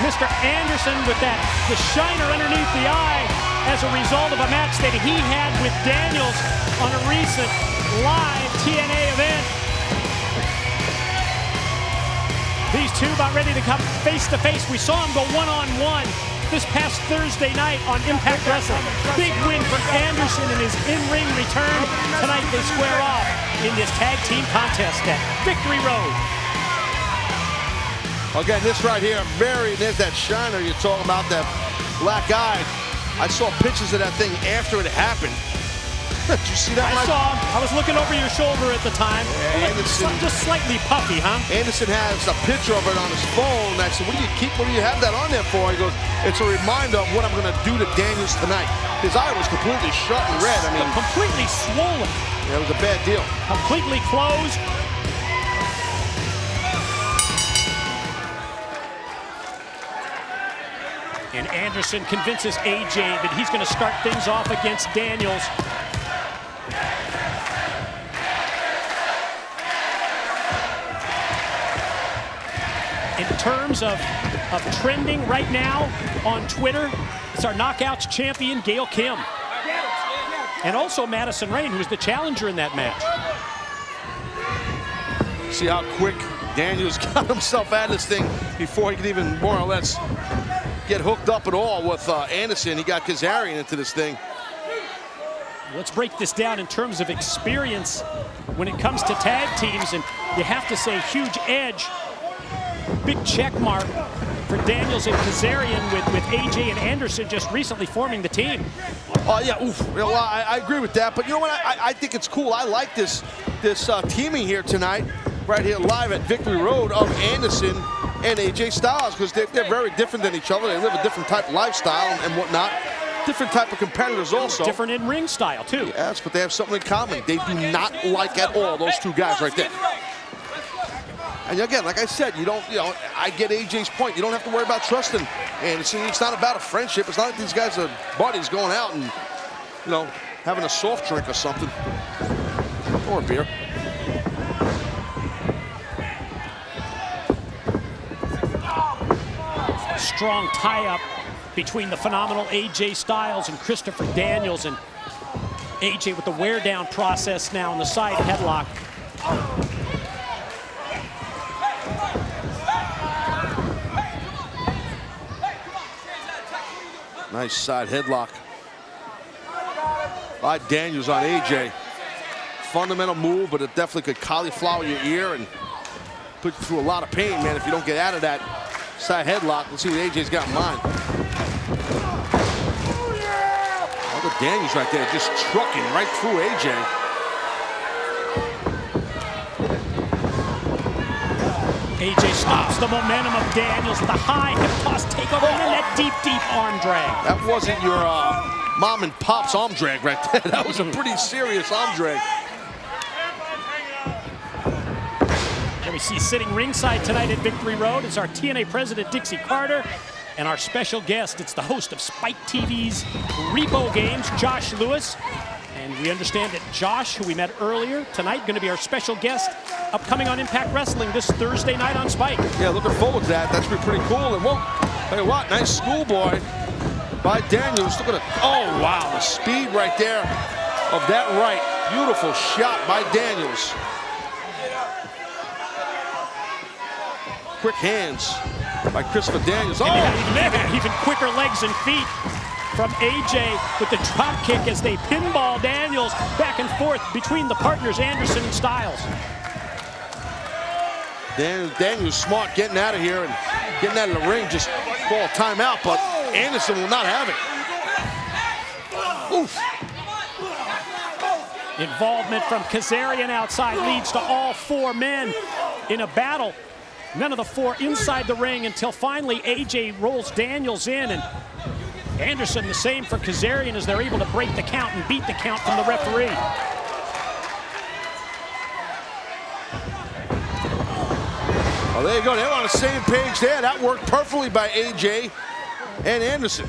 Mr. Anderson with the shiner underneath the eye as a result of a match that he had with Daniels on a recent live TNA event. These two about ready to come face to face. We saw them go one-on-one this past Thursday night on Impact Wrestling. Big win for Anderson in his in-ring return. Tonight they square off in this tag team contest at Victory Road. Again, this right here, there's that shiner you're talking about, that black eye. I saw pictures of that thing after it happened. Did you see that? I saw him. I was looking over your shoulder at the time. Yeah, Anderson, just slightly puffy, huh? Anderson has a picture of it on his phone. I said, what do you have that on there for? He goes, it's a reminder of what I'm going to do to Daniels tonight. His eye was completely shut and red. I mean, completely swollen. Yeah, it was a bad deal. Completely closed. And Anderson convinces AJ that he's going to start things off against Daniels. In terms of trending right now on Twitter, it's our Knockouts champion, Gail Kim. And also Madison Rayne, who was the challenger in that match. See how quick Daniels got himself out of this thing before he could even more or less get hooked up at all with Anderson. He got Kazarian into this thing. Let's break this down in terms of experience when it comes to tag teams, and you have to say huge edge. Big check mark for Daniels and Kazarian with AJ and Anderson just recently forming the team. Oh, yeah, oof. Well, I agree with that, but you know what? I think it's cool. I like this teaming here tonight, right here live at Victory Road, of Anderson and AJ Styles, because they're very different than each other. They live a different type of lifestyle and whatnot. Different type of competitors also. Different in-ring style, too. Yes, but they have something in common. They do not like at all, those two guys right there. And again, like I said, I get AJ's point. You don't have to worry about trusting Anderson. It's not about a friendship. It's not like these guys are buddies going out and, having a soft drink or something. Or a beer. Strong tie-up between the phenomenal AJ Styles and Christopher Daniels, and AJ with the wear-down process now on the side headlock. Nice side headlock by Daniels on AJ. Fundamental move, but it definitely could cauliflower your ear and put you through a lot of pain, man, if you don't get out of that side headlock. Let's see what AJ's got in mind. Look at Daniels right there, just trucking right through AJ. AJ stops the momentum of Daniels with a high hip toss takeover and then that deep, deep arm drag. That wasn't your mom and pop's arm drag right there. That was a pretty serious arm drag. Here we see sitting ringside tonight at Victory Road is our TNA president, Dixie Carter, and our special guest, it's the host of Spike TV's Repo Games, Josh Lewis. And we understand that Josh, who we met earlier tonight, going to be our special guest upcoming on Impact Wrestling this Thursday night on Spike. Yeah, looking forward to that. That's pretty cool. And whoa, tell you what, nice schoolboy by Daniels. Look at it. Oh, wow, the speed right there of that right. Beautiful shot by Daniels. Quick hands by Christopher Daniels. Oh, even quicker legs and feet from AJ with the drop kick as they pinball Daniels back and forth between the partners Anderson and Styles. Daniels smart getting out of here and getting out of the ring, just call a timeout, but Anderson will not have it. Oof. Involvement from Kazarian outside leads to all four men in a battle. None of the four inside the ring until finally AJ rolls Daniels in, and Anderson the same for Kazarian as they're able to break the count and beat the count from the referee. Oh, there you go. They're on the same page there. That worked perfectly by AJ and Anderson.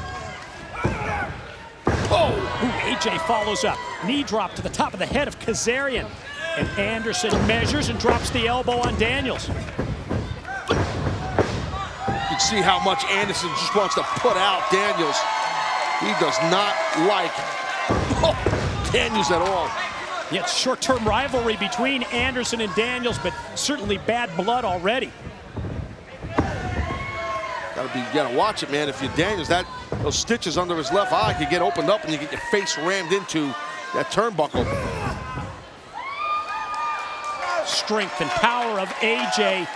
Oh! Ooh, AJ follows up. Knee drop to the top of the head of Kazarian. And Anderson measures and drops the elbow on Daniels. You can see how much Anderson just wants to put out Daniels. He does not like Daniels at all. Yeah, it's short-term rivalry between Anderson and Daniels, but certainly bad blood already. Gotta watch it, man. If you're Daniels, those stitches under his left eye could get opened up and you get your face rammed into that turnbuckle. Strength and power of AJ.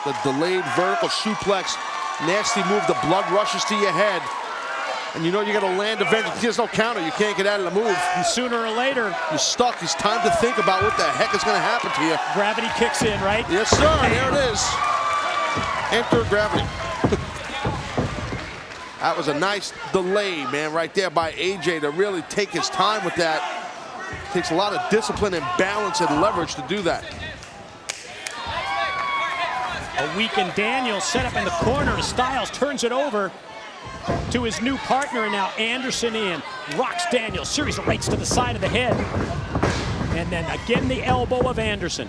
The delayed vertical suplex. Nasty move, the blood rushes to your head. And you know you gotta land eventually. There's no counter, you can't get out of the move. And sooner or later, you're stuck. It's time to think about what the heck is gonna happen to you. Gravity kicks in, right? Yes, sir, there it is. Enter gravity. That was a nice delay, man, right there by AJ to really take his time with that. Takes a lot of discipline and balance and leverage to do that. A weakened Daniels set up in the corner as Styles turns it over to his new partner, and now Anderson in. Rocks Daniels, series of rights to the side of the head. And then again the elbow of Anderson.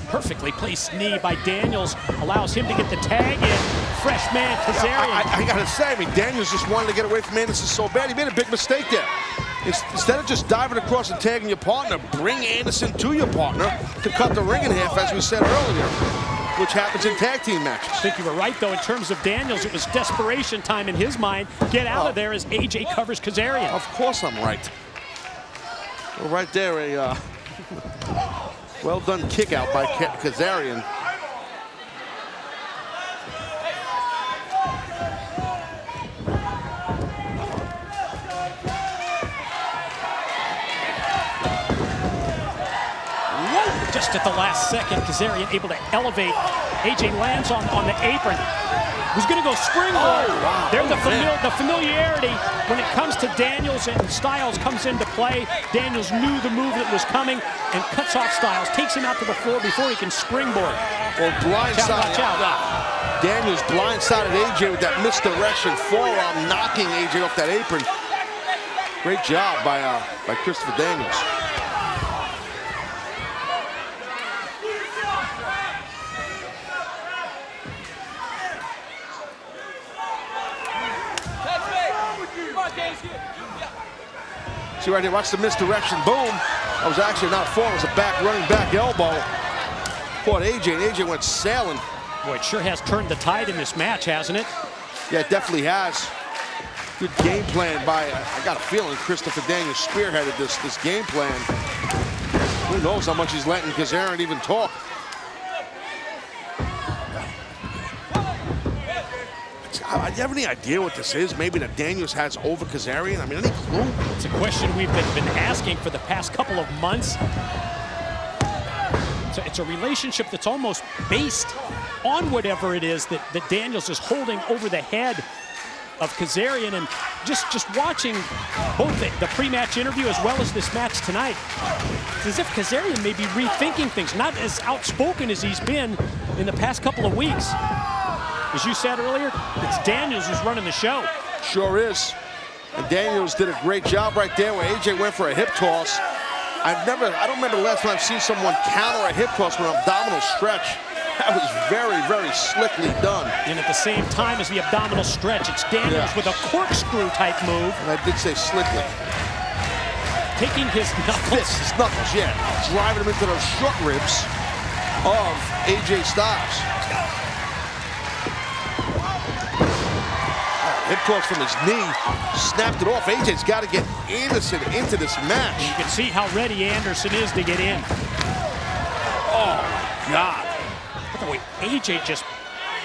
Perfectly placed knee by Daniels allows him to get the tag in. Fresh man Kazarian. I gotta say, Daniels just wanted to get away from Anderson so bad. He made a big mistake there. Instead of just diving across and tagging your partner, bring Anderson to your partner to cut the ring in half, as we said earlier, which happens in tag team matches. I think you were right, though, in terms of Daniels. It was desperation time in his mind. Get out of there as AJ covers Kazarian. Of course I'm right. Well, right there, a well-done kick out by Kazarian. Just at the last second, Kazarian able to elevate. AJ lands on the apron. Was going to go springboard. Oh, wow. There, the familiarity when it comes to Daniels and Styles comes into play. Daniels knew the move that was coming and cuts off Styles, takes him out to the floor before he can springboard. Well, blindside. Watch out. Daniels blindsided AJ with that misdirection forearm, knocking AJ off that apron. Great job by Christopher Daniels. See right here, watch the misdirection, boom. That was actually not forward, it was a running back elbow. Caught AJ, and AJ went sailing. Boy, it sure has turned the tide in this match, hasn't it? Yeah, it definitely has. Good game plan by, I got a feeling Christopher Daniels spearheaded this game plan. Who knows how much he's letting Kazarian even talk. Do you have any idea what this is? Maybe that Daniels has over Kazarian? I mean, any clue? It's a question we've been asking for the past couple of months. So it's a relationship that's almost based on whatever it is that Daniels is holding over the head of Kazarian. And just watching both the pre-match interview as well as this match tonight, it's as if Kazarian may be rethinking things, not as outspoken as he's been in the past couple of weeks. As you said earlier, it's Daniels who's running the show. Sure is. And Daniels did a great job right there where AJ went for a hip toss. I don't remember the last time I've seen someone counter a hip toss with an abdominal stretch. That was very, very slickly done. And at the same time as the abdominal stretch, it's Daniels with a corkscrew type move. And I did say slickly. Taking his knuckles. His knuckles, yeah. Driving him into those short ribs of AJ Styles. Hip toss from his knee, snapped it off. AJ's got to get Anderson into this match. You can see how ready Anderson is to get in. Oh, my God. Look at the way AJ just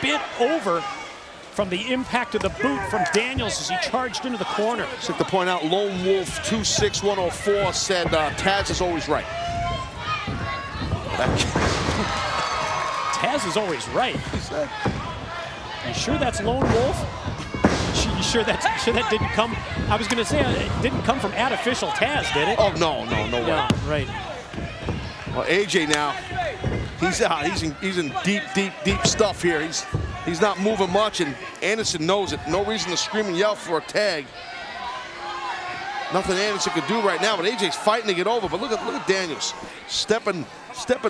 bent over from the impact of the boot from Daniels as he charged into the corner. Just like to point out, Lone Wolf 26104 said Taz is always right. Taz is always right. You sure that's Lone Wolf? You sure that didn't come? I was going to say it didn't come from artificial Taz, did it? Oh no way. Yeah, right. Well, AJ now, he's in deep stuff here. He's not moving much, and Anderson knows it. No reason to scream and yell for a tag. Nothing Anderson could do right now, but AJ's fighting to get over. But look at Daniels stepping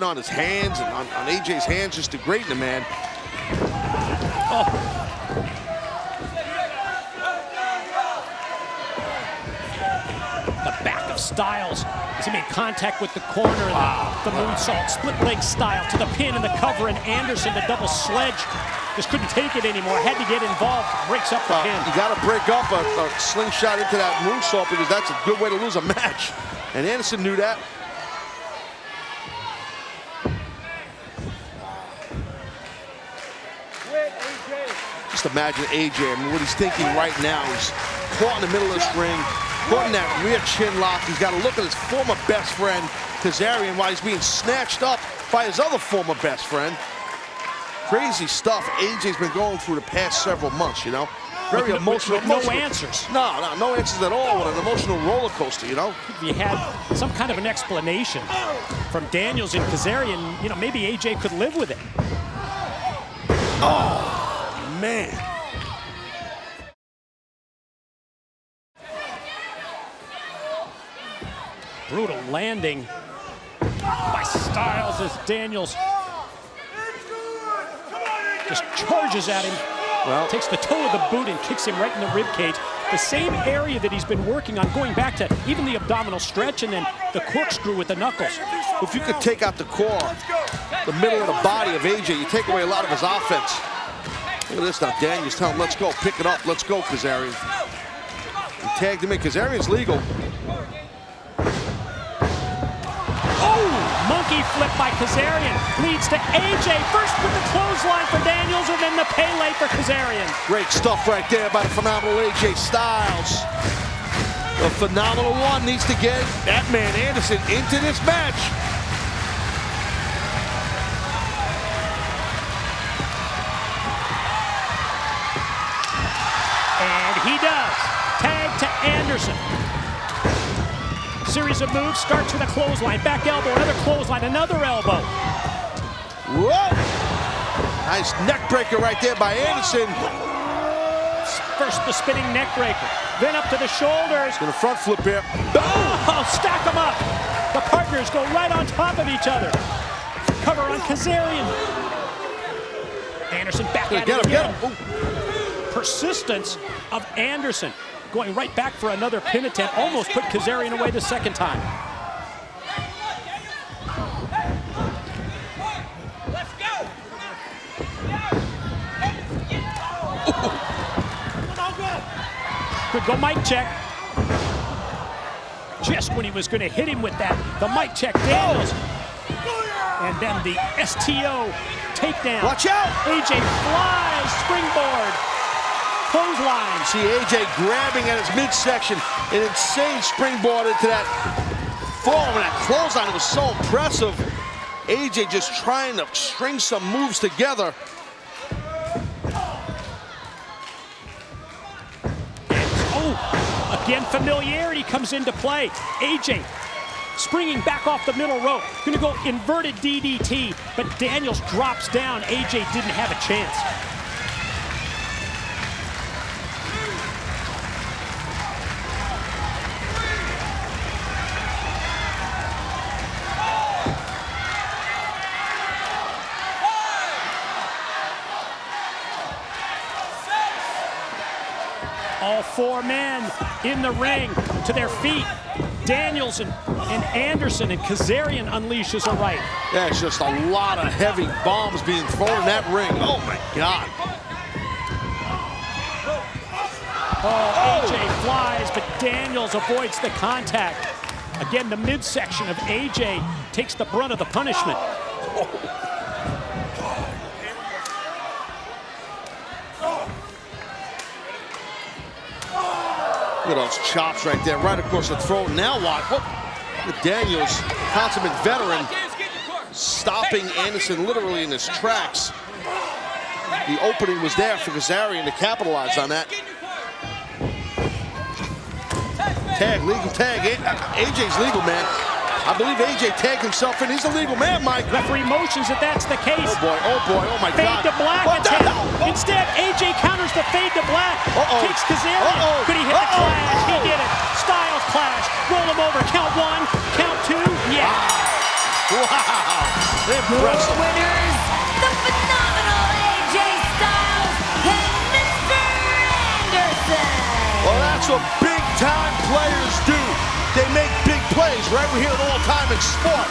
on his hands and on AJ's hands, just degrading the man. Oh. Styles as he made contact with the corner and the moonsault, split leg style to the pin and the cover, and Anderson, the double sledge, just couldn't take it anymore, had to get involved, breaks up the pin. You got to break up a slingshot into that moonsault because that's a good way to lose a match, and Anderson knew that. Just imagine AJ, I mean, what he's thinking right now. He's caught in the middle of this ring, caught in that rear chin lock. He's got to look at his former best friend, Kazarian, while he's being snatched up by his other former best friend. Crazy stuff AJ's been going through the past several months, you know? Very emotional. No answers. No answers at all. What an emotional roller coaster, you know? If you had some kind of an explanation from Daniels and Kazarian, you know, maybe AJ could live with it. Oh, man. Brutal landing by Styles as Daniels just charges at him. Well, takes the toe of the boot and kicks him right in the rib cage. The same area that he's been working on, going back to even the abdominal stretch and then the corkscrew with the knuckles. If you could take out the core, the middle of the body of AJ, you take away a lot of his offense. Look at this now. Daniels telling him, let's go, pick it up, let's go, Kazarian. He tagged him in. Kazarian's legal. Monkey flip by Kazarian leads to AJ. First with the clothesline for Daniels and then the Pele for Kazarian. Great stuff right there by the phenomenal AJ Styles. The phenomenal one needs to get that man Anderson into this match. And he does. Tag to Anderson. Series of moves, starts with a clothesline, back elbow, another clothesline, another elbow. Whoa! Nice neck breaker right there by Anderson. First the spinning neck breaker, then up to the shoulders. Gonna front flip here. Oh, stack them up. The partners go right on top of each other. Cover on Kazarian. Anderson back at it again. Persistence of Anderson. Going right back for another pin attempt, almost put Kazarian away the second time. Let's go. Good go mic check. Just when he was going to hit him with that, the mic check, Daniels. And then the STO takedown. Watch out! AJ flies, springboard. clothesline. See AJ grabbing at his midsection, an insane springboard into that forearm, and that clothesline. It was so impressive. AJ just trying to string some moves together. Oh, again, familiarity comes into play. AJ springing back off the middle rope. Gonna go inverted DDT, but Daniels drops down. AJ didn't have a chance. All four men in the ring to their feet. Daniels and Anderson, and Kazarian unleashes a right. Yeah, it's just a lot of heavy bombs being thrown in that ring. Oh my God. Oh, AJ flies, but Daniels avoids the contact. Again, the midsection of AJ takes the brunt of the punishment. Look at those chops right there, right across the throat. Now what? Daniels, consummate veteran, stopping Anderson literally in his tracks. The opening was there for Kazarian to capitalize on that. Tag, legal tag. AJ's legal, man. I believe AJ tagged himself in. He's a legal man, Mike. Referee motions that that's the case. Oh boy, oh my fade God. Fade to black attempt. Instead, AJ counters the fade to black. Takes Kazarian. Could he hit the clash? He did it. Styles clash. Roll him over. Count one, count two. Yeah. Wow. Impressive. Winners, the phenomenal AJ Styles and Mr. Anderson. Well, that's what big-time players do. They make big plays right here all the time in sport.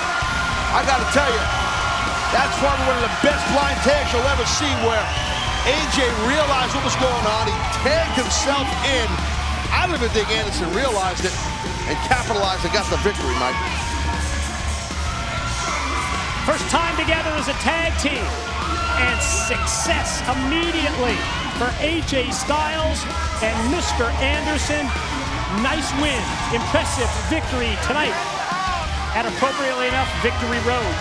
I got to tell you, that's probably one of the best blind tags you'll ever see, where AJ realized what was going on. He tagged himself in. I don't even think Anderson realized it and capitalized and got the victory, Mike. First time together as a tag team, and success immediately for AJ Styles and Mr. Anderson. Nice win, impressive victory tonight at, appropriately enough, Victory Road.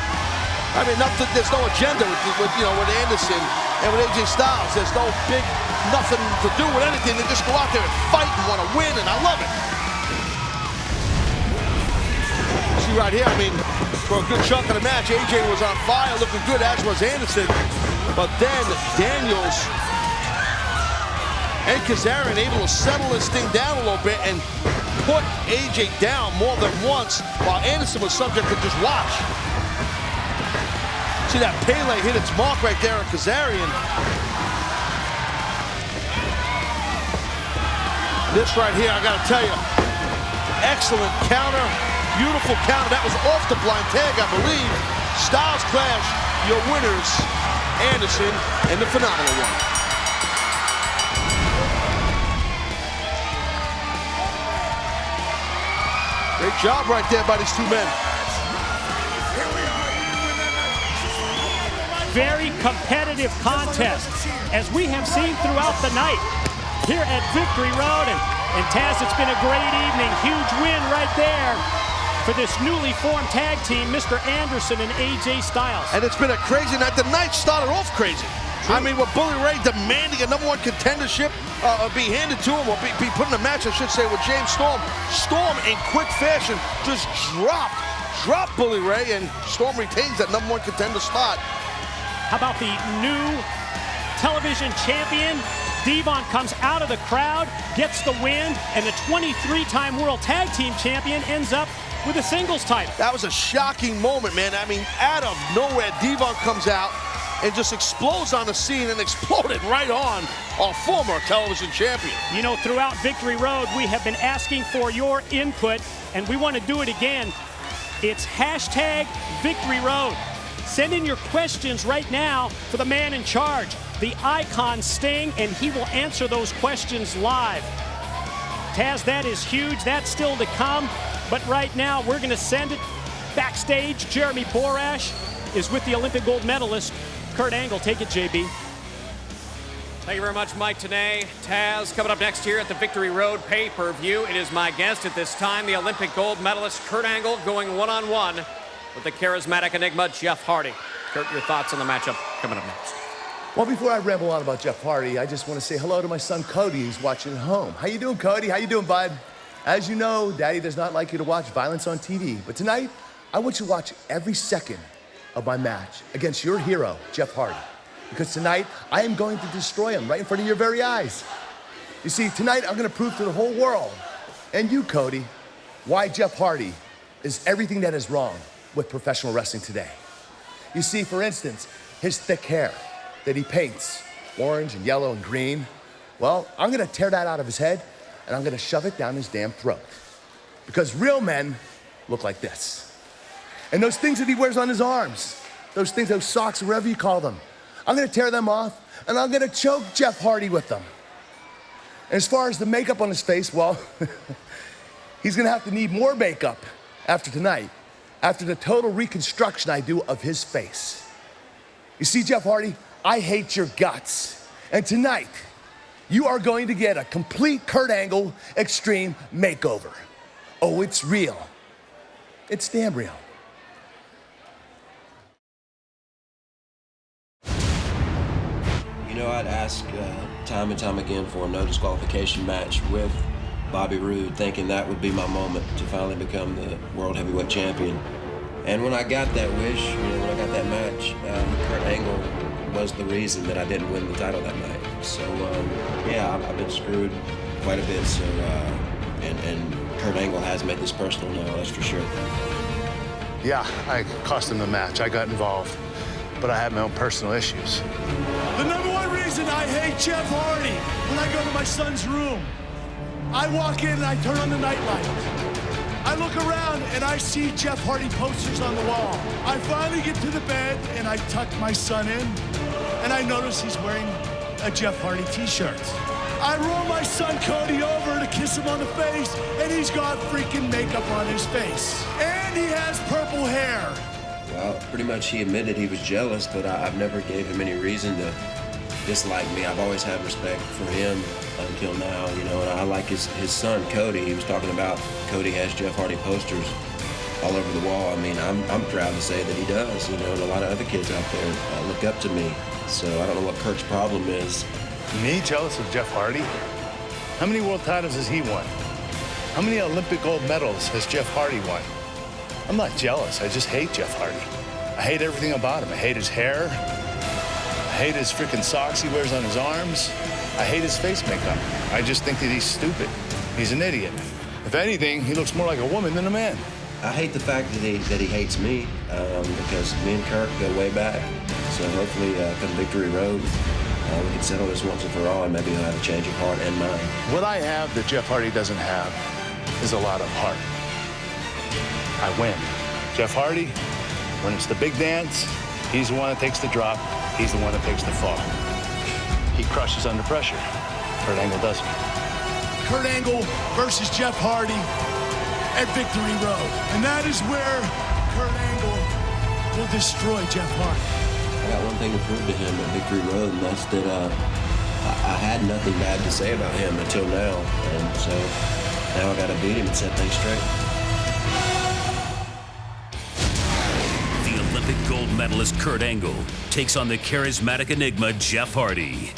I mean, there's no agenda with Anderson and with AJ Styles. There's no nothing to do with anything. They just go out there and fight and want to win, and I love it. See right here, I mean, for a good chunk of the match, AJ was on fire, looking good, as was Anderson. But then Daniels and Kazarian able to settle this thing down a little bit and put AJ down more than once, while Anderson was subject to just watch. See that Pele hit its mark right there on Kazarian. This right here, I gotta tell you, excellent counter, beautiful counter. That was off the blind tag, I believe. Styles clash, your winners, Anderson and the phenomenal one. Great job right there by these two men. Very competitive contest, as we have seen throughout the night here at Victory Road. And Taz, it's been a great evening. Huge win right there for this newly formed tag team, Mr. Anderson and AJ Styles. And it's been a crazy night. The night started off crazy. True. I mean, with Bully Ray demanding a #1 contendership be handed to him, or be put in a match, I should say, with James Storm. Storm, in quick fashion, just dropped Bully Ray, and Storm retains that #1 contender spot. How about the new television champion? Devon comes out of the crowd, gets the win, and the 23-time World Tag Team Champion ends up with a singles title. That was a shocking moment, man. I mean, out of nowhere, Devon comes out and just explodes on the scene, and exploded right on our former television champion. You know, throughout Victory Road, we have been asking for your input, and we want to do it again. It's hashtag Victory Road. Send in your questions right now for the man in charge, the Icon Sting, and he will answer those questions live. Taz, that is huge. That's still to come. But right now, we're going to send it backstage. Jeremy Borash is with the Olympic gold medalist, Kurt Angle. Take it, JB. Thank you very much, Mike Tenay. Taz, coming up next here at the Victory Road pay-per-view. It is my guest at this time, the Olympic gold medalist Kurt Angle, going one-on-one with the charismatic enigma Jeff Hardy. Kurt, your thoughts on the matchup coming up next. Well, before I ramble on about Jeff Hardy, I just want to say hello to my son Cody, who's watching at home. How you doing, Cody? How you doing, bud? As you know, Daddy does not like you to watch violence on TV, but tonight, I want you to watch every second of my match against your hero, Jeff Hardy. Because tonight, I am going to destroy him right in front of your very eyes. You see, tonight, I'm going to prove to the whole world, and you, Cody, why Jeff Hardy is everything that is wrong with professional wrestling today. You see, for instance, his thick hair that he paints orange and yellow and green. Well, I'm going to tear that out of his head, and I'm going to shove it down his damn throat. Because real men look like this. And those things that he wears on his arms, those things, those socks, whatever you call them, I'm gonna tear them off, and I'm gonna choke Jeff Hardy with them. And as far as the makeup on his face, well, he's gonna have to need more makeup after tonight, after the total reconstruction I do of his face. You see, Jeff Hardy, I hate your guts. And tonight, you are going to get a complete Kurt Angle extreme makeover. Oh, it's real. It's damn real. You know, I'd ask time and time again for a no disqualification match with Bobby Roode, thinking that would be my moment to finally become the World Heavyweight Champion. And when I got that wish, when I got that match, Kurt Angle was the reason that I didn't win the title that night. So, yeah, I've been screwed quite a bit. So, and Kurt Angle has made this personal now, that's for sure. Yeah, I cost him the match. I got involved, but I had my own personal issues. The number one reason I hate Jeff Hardy, when I go to my son's room, I walk in and I turn on the nightlight. I look around and I see Jeff Hardy posters on the wall. I finally get to the bed and I tuck my son in, and I notice he's wearing a Jeff Hardy t-shirt. I roll my son Cody over to kiss him on the face, and he's got freaking makeup on his face. And he has purple hair. Well, pretty much he admitted he was jealous, but I've never gave him any reason to dislike me. I've always had respect for him until now, and I like his son, Cody. He was talking about Cody has Jeff Hardy posters all over the wall. I mean, I'm proud to say that he does, and a lot of other kids out there look up to me. So I don't know what Kurt's problem is. Me jealous of Jeff Hardy? How many world titles has he won? How many Olympic gold medals has Jeff Hardy won? I'm not jealous, I just hate Jeff Hardy. I hate everything about him. I hate his hair. I hate his freaking socks he wears on his arms. I hate his face makeup. I just think that he's stupid. He's an idiot. If anything, he looks more like a woman than a man. I hate the fact that he hates me, because me and Kurt go way back. So hopefully, come Victory Road, we can settle this once and for all, and maybe he'll have a change of heart and mind. What I have that Jeff Hardy doesn't have is a lot of heart. I win. Jeff Hardy, when it's the big dance, he's the one that takes the drop. He's the one that takes the fall. He crushes under pressure. Kurt Angle doesn't. Kurt Angle versus Jeff Hardy at Victory Road. And that is where Kurt Angle will destroy Jeff Hardy. I got one thing to prove to him at Victory Road, and that's that I had nothing bad to say about him until now. And so now I got to beat him and set things straight. The Olympic gold medalist Kurt Angle takes on the charismatic enigma Jeff Hardy.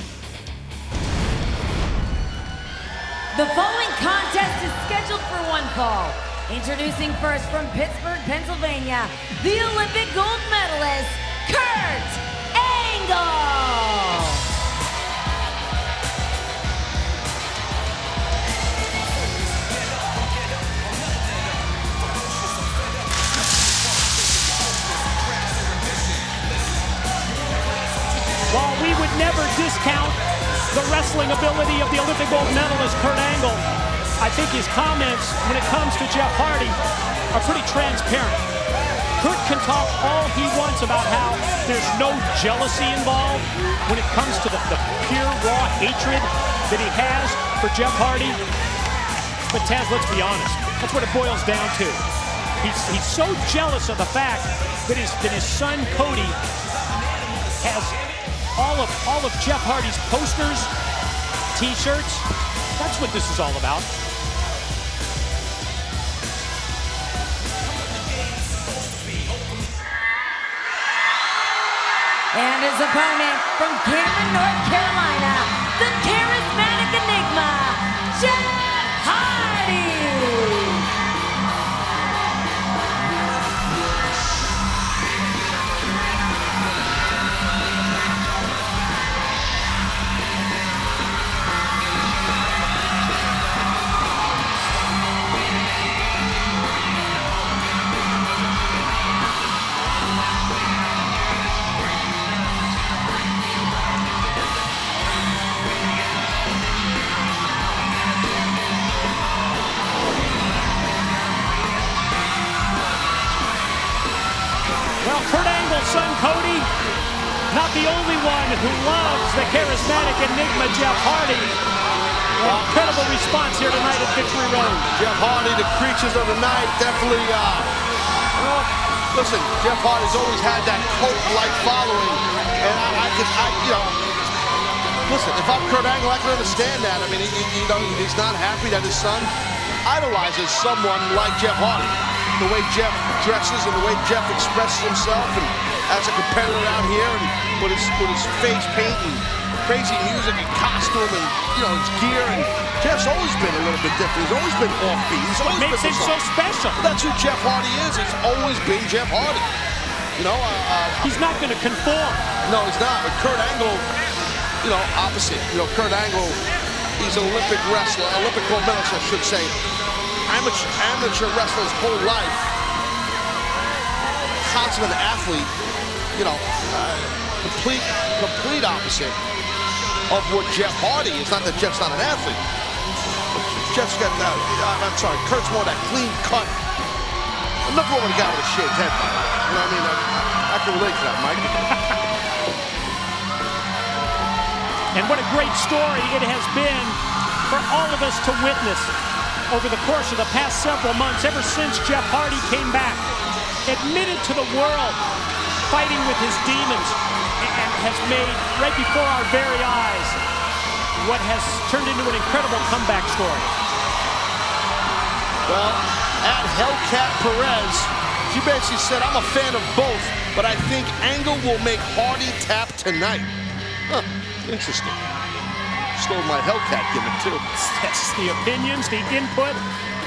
The following contest is scheduled for one fall. Introducing first from Pittsburgh, Pennsylvania, the Olympic gold medalist, Kurt Angle. While we would never discount the wrestling ability of the Olympic gold medalist Kurt Angle, I think his comments when it comes to Jeff Hardy are pretty transparent. Kurt can talk all he wants about how there's no jealousy involved when it comes to the pure, raw hatred that he has for Jeff Hardy. But Taz, let's be honest, that's what it boils down to. He's so jealous of the fact that his son Cody has all of Jeff Hardy's posters, t-shirts. That's what this is all about. And his opponent from Cameron, North Carolina, the charismatic enigma, Jeff Hardy. Kurt Angle's son, Cody, not the only one who loves the charismatic enigma, Jeff Hardy. Incredible response here tonight at Victory Road. Jeff Hardy, the creatures of the night, definitely, listen, Jeff Hardy's always had that cult-like following, and listen, if I'm Kurt Angle, I can understand that. I mean, he's not happy that his son idolizes someone like Jeff Hardy. The way Jeff dresses and the way Jeff expresses himself, and as a competitor out here, and with his face paint and crazy music and costume and his gear, and Jeff's always been a little bit different. He's always been offbeat. He's always what makes him so special? That's who Jeff Hardy is. He's always been Jeff Hardy. He's not going to conform. No, he's not. But Kurt Angle, opposite. Kurt Angle, he's an Olympic wrestler, Olympic gold medalist, I should say. Amateur wrestler's whole life, consummate athlete, complete opposite of what Jeff Hardy is. Not that Jeff's not an athlete. Jeff's got that, I'm sorry, Kurt's more that clean cut. Look what we got with a shaved head, by the way. You know what I mean? I can relate to that, Mike. And what a great story it has been for all of us to witness over the course of the past several months, ever since Jeff Hardy came back, admitted to the world, fighting with his demons, and has made, right before our very eyes, what has turned into an incredible comeback story. Well, at Hellcat Perez, she basically said, I'm a fan of both, but I think Angle will make Hardy tap tonight. Huh, interesting. Stole my Hellcat gimmick, too. That's the opinions, the input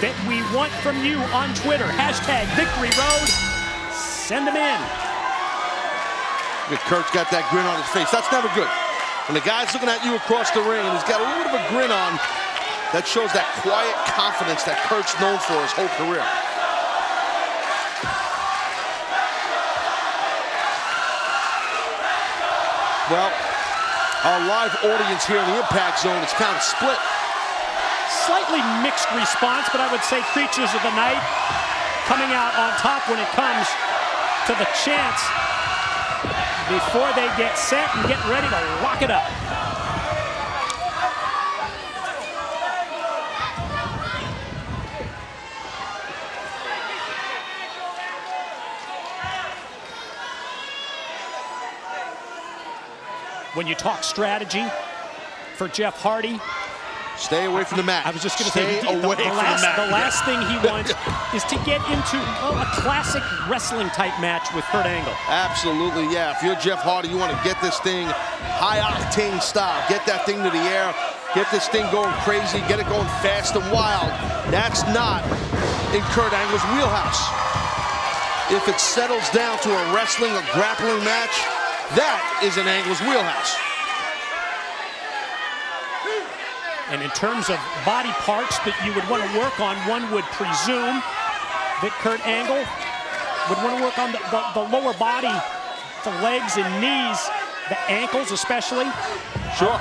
that we want from you on Twitter. Hashtag Victory Road. Send them in. Kurt's got that grin on his face. That's never good. When the guy's looking at you across the ring and he's got a little bit of a grin on, that shows that quiet confidence that Kurt's known for his whole career. Well, our live audience here in the Impact Zone is kind of split. Slightly mixed response, but I would say creatures of the night coming out on top when it comes to the chance before they get set and get ready to lock it up. When you talk strategy for Jeff Hardy, stay away from the mat. I was just going to say, the last thing he wants is to get into a classic wrestling type match with Kurt Angle. Absolutely, yeah. If you're Jeff Hardy, you want to get this thing high octane style. Get that thing to the air. Get this thing going crazy. Get it going fast and wild. That's not in Kurt Angle's wheelhouse. If it settles down to a wrestling or grappling match, that is in Angle's wheelhouse. And in terms of body parts that you would want to work on, one would presume that Kurt Angle would want to work on the lower body, the legs and knees, the ankles especially,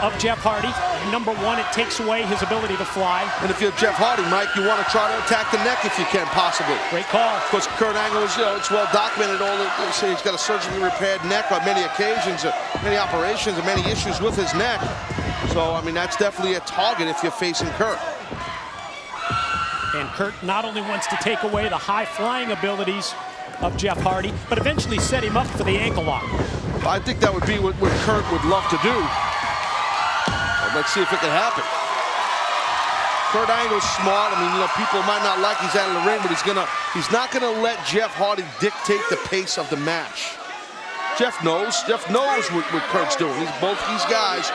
of Jeff Hardy. Number one, it takes away his ability to fly. And if you're Jeff Hardy, Mike, you want to try to attack the neck if you can, possibly. Great call. Because Kurt Angle is, it's well documented. He's got a surgically repaired neck on many occasions, many operations, and many issues with his neck. So, I mean, that's definitely a target if you're facing Kurt. And Kurt not only wants to take away the high-flying abilities of Jeff Hardy, but eventually set him up for the ankle lock. I think that would be what Kurt would love to do. Well, let's see if it can happen. Kurt Angle's smart. I mean, you know, people might not like he's out of the ring, but he's not gonna let Jeff Hardy dictate the pace of the match. Jeff knows what Kurt's doing. Both these guys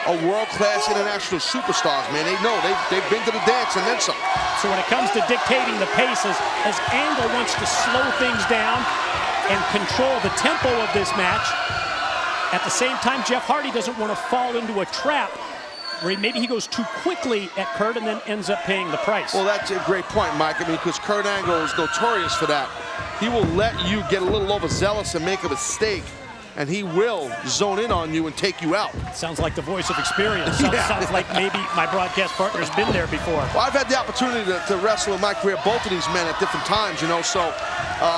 are world-class international superstars, man. They know, they've been to the dance and then some. So when it comes to dictating the pace, as Angle wants to slow things down and control the tempo of this match, at the same time, Jeff Hardy doesn't want to fall into a trap where maybe he goes too quickly at Kurt and then ends up paying the price. Well, that's a great point, Mike. I mean, because Kurt Angle is notorious for that. He will let you get a little overzealous and make a mistake, and he will zone in on you and take you out. Sounds like the voice of experience. Sounds like maybe my broadcast partner's been there before. Well, I've had the opportunity to wrestle in my career both of these men at different times, you know, so,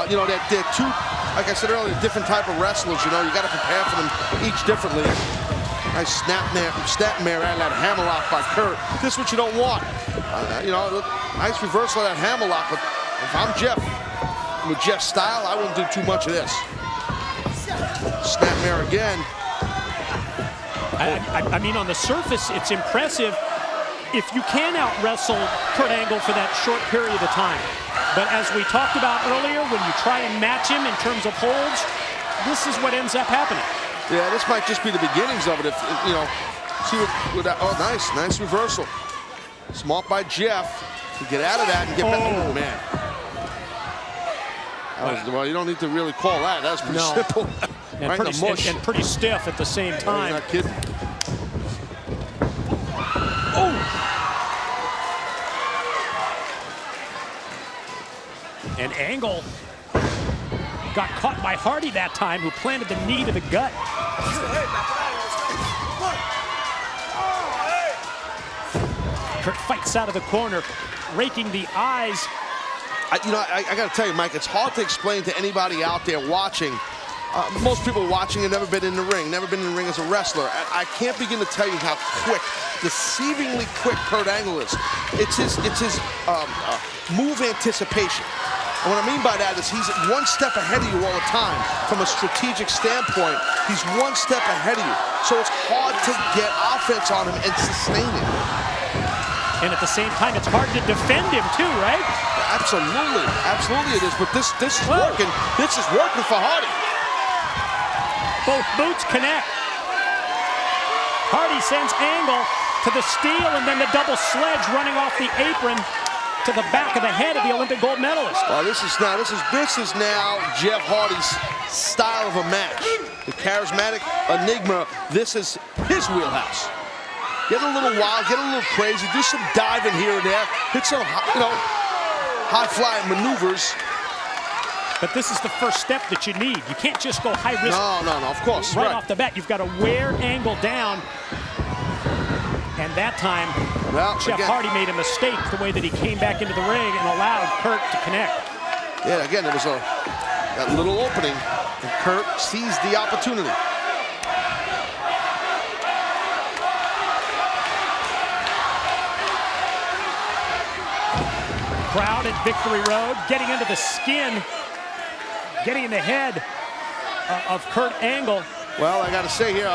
you know, they're two, like I said earlier, different type of wrestlers, you know. You got to prepare for them each differently. Nice snapmare out of that hammerlock by Kurt. This is what you don't want. You know, nice reversal of that hammerlock, but if I'm Jeff, with Jeff's style, I wouldn't do too much of this. Snapmare again. I mean, on the surface, it's impressive if you can out-wrestle Kurt Angle for that short period of time. But as we talked about earlier, when you try and match him in terms of holds, this is what ends up happening. Yeah, this might just be the beginnings of it. If you know, see what that. Oh, nice reversal. Smart by Jeff to get out of that and get back. Oh man. Well, you don't need to really call that. That's pretty simple. And, right pretty in the mush. And pretty stiff at the same time. You're not kidding. Oh! And Angle got caught by Hardy that time, who planted the knee to the gut. Kurt fights out of the corner, raking the eyes. You know, I got to tell you, Mike, it's hard to explain to anybody out there watching. Most people watching have never been in the ring, never been in the ring as a wrestler. I can't begin to tell you how quick, deceivingly quick Kurt Angle is. It's his move anticipation. And what I mean by that is he's one step ahead of you all the time. From a strategic standpoint, he's one step ahead of you. So it's hard to get offense on him and sustain it. And at the same time, it's hard to defend him too, right? Absolutely, absolutely it is. But this is working. This is working for Hardy. Both boots connect. Hardy sends Angle to the steel and then the double sledge running off the apron to the back of the head of the Olympic gold medalist. Well, this is now Jeff Hardy's style of a match. The charismatic enigma. This is his wheelhouse. Get a little wild, get a little crazy, do some diving here and there, hit some, you know, high-flying maneuvers. But this is the first step that you need. You can't just go high risk. No, of course. Right off the bat, you've got to wear Angle down. And that time, Jeff Hardy made a mistake the way that he came back into the ring and allowed Kurt to connect. Yeah, again, there was that little opening, and Kurt seized the opportunity. Crowd at Victory Road, getting into the skin, getting in the head of Kurt Angle. Well, I got to say here,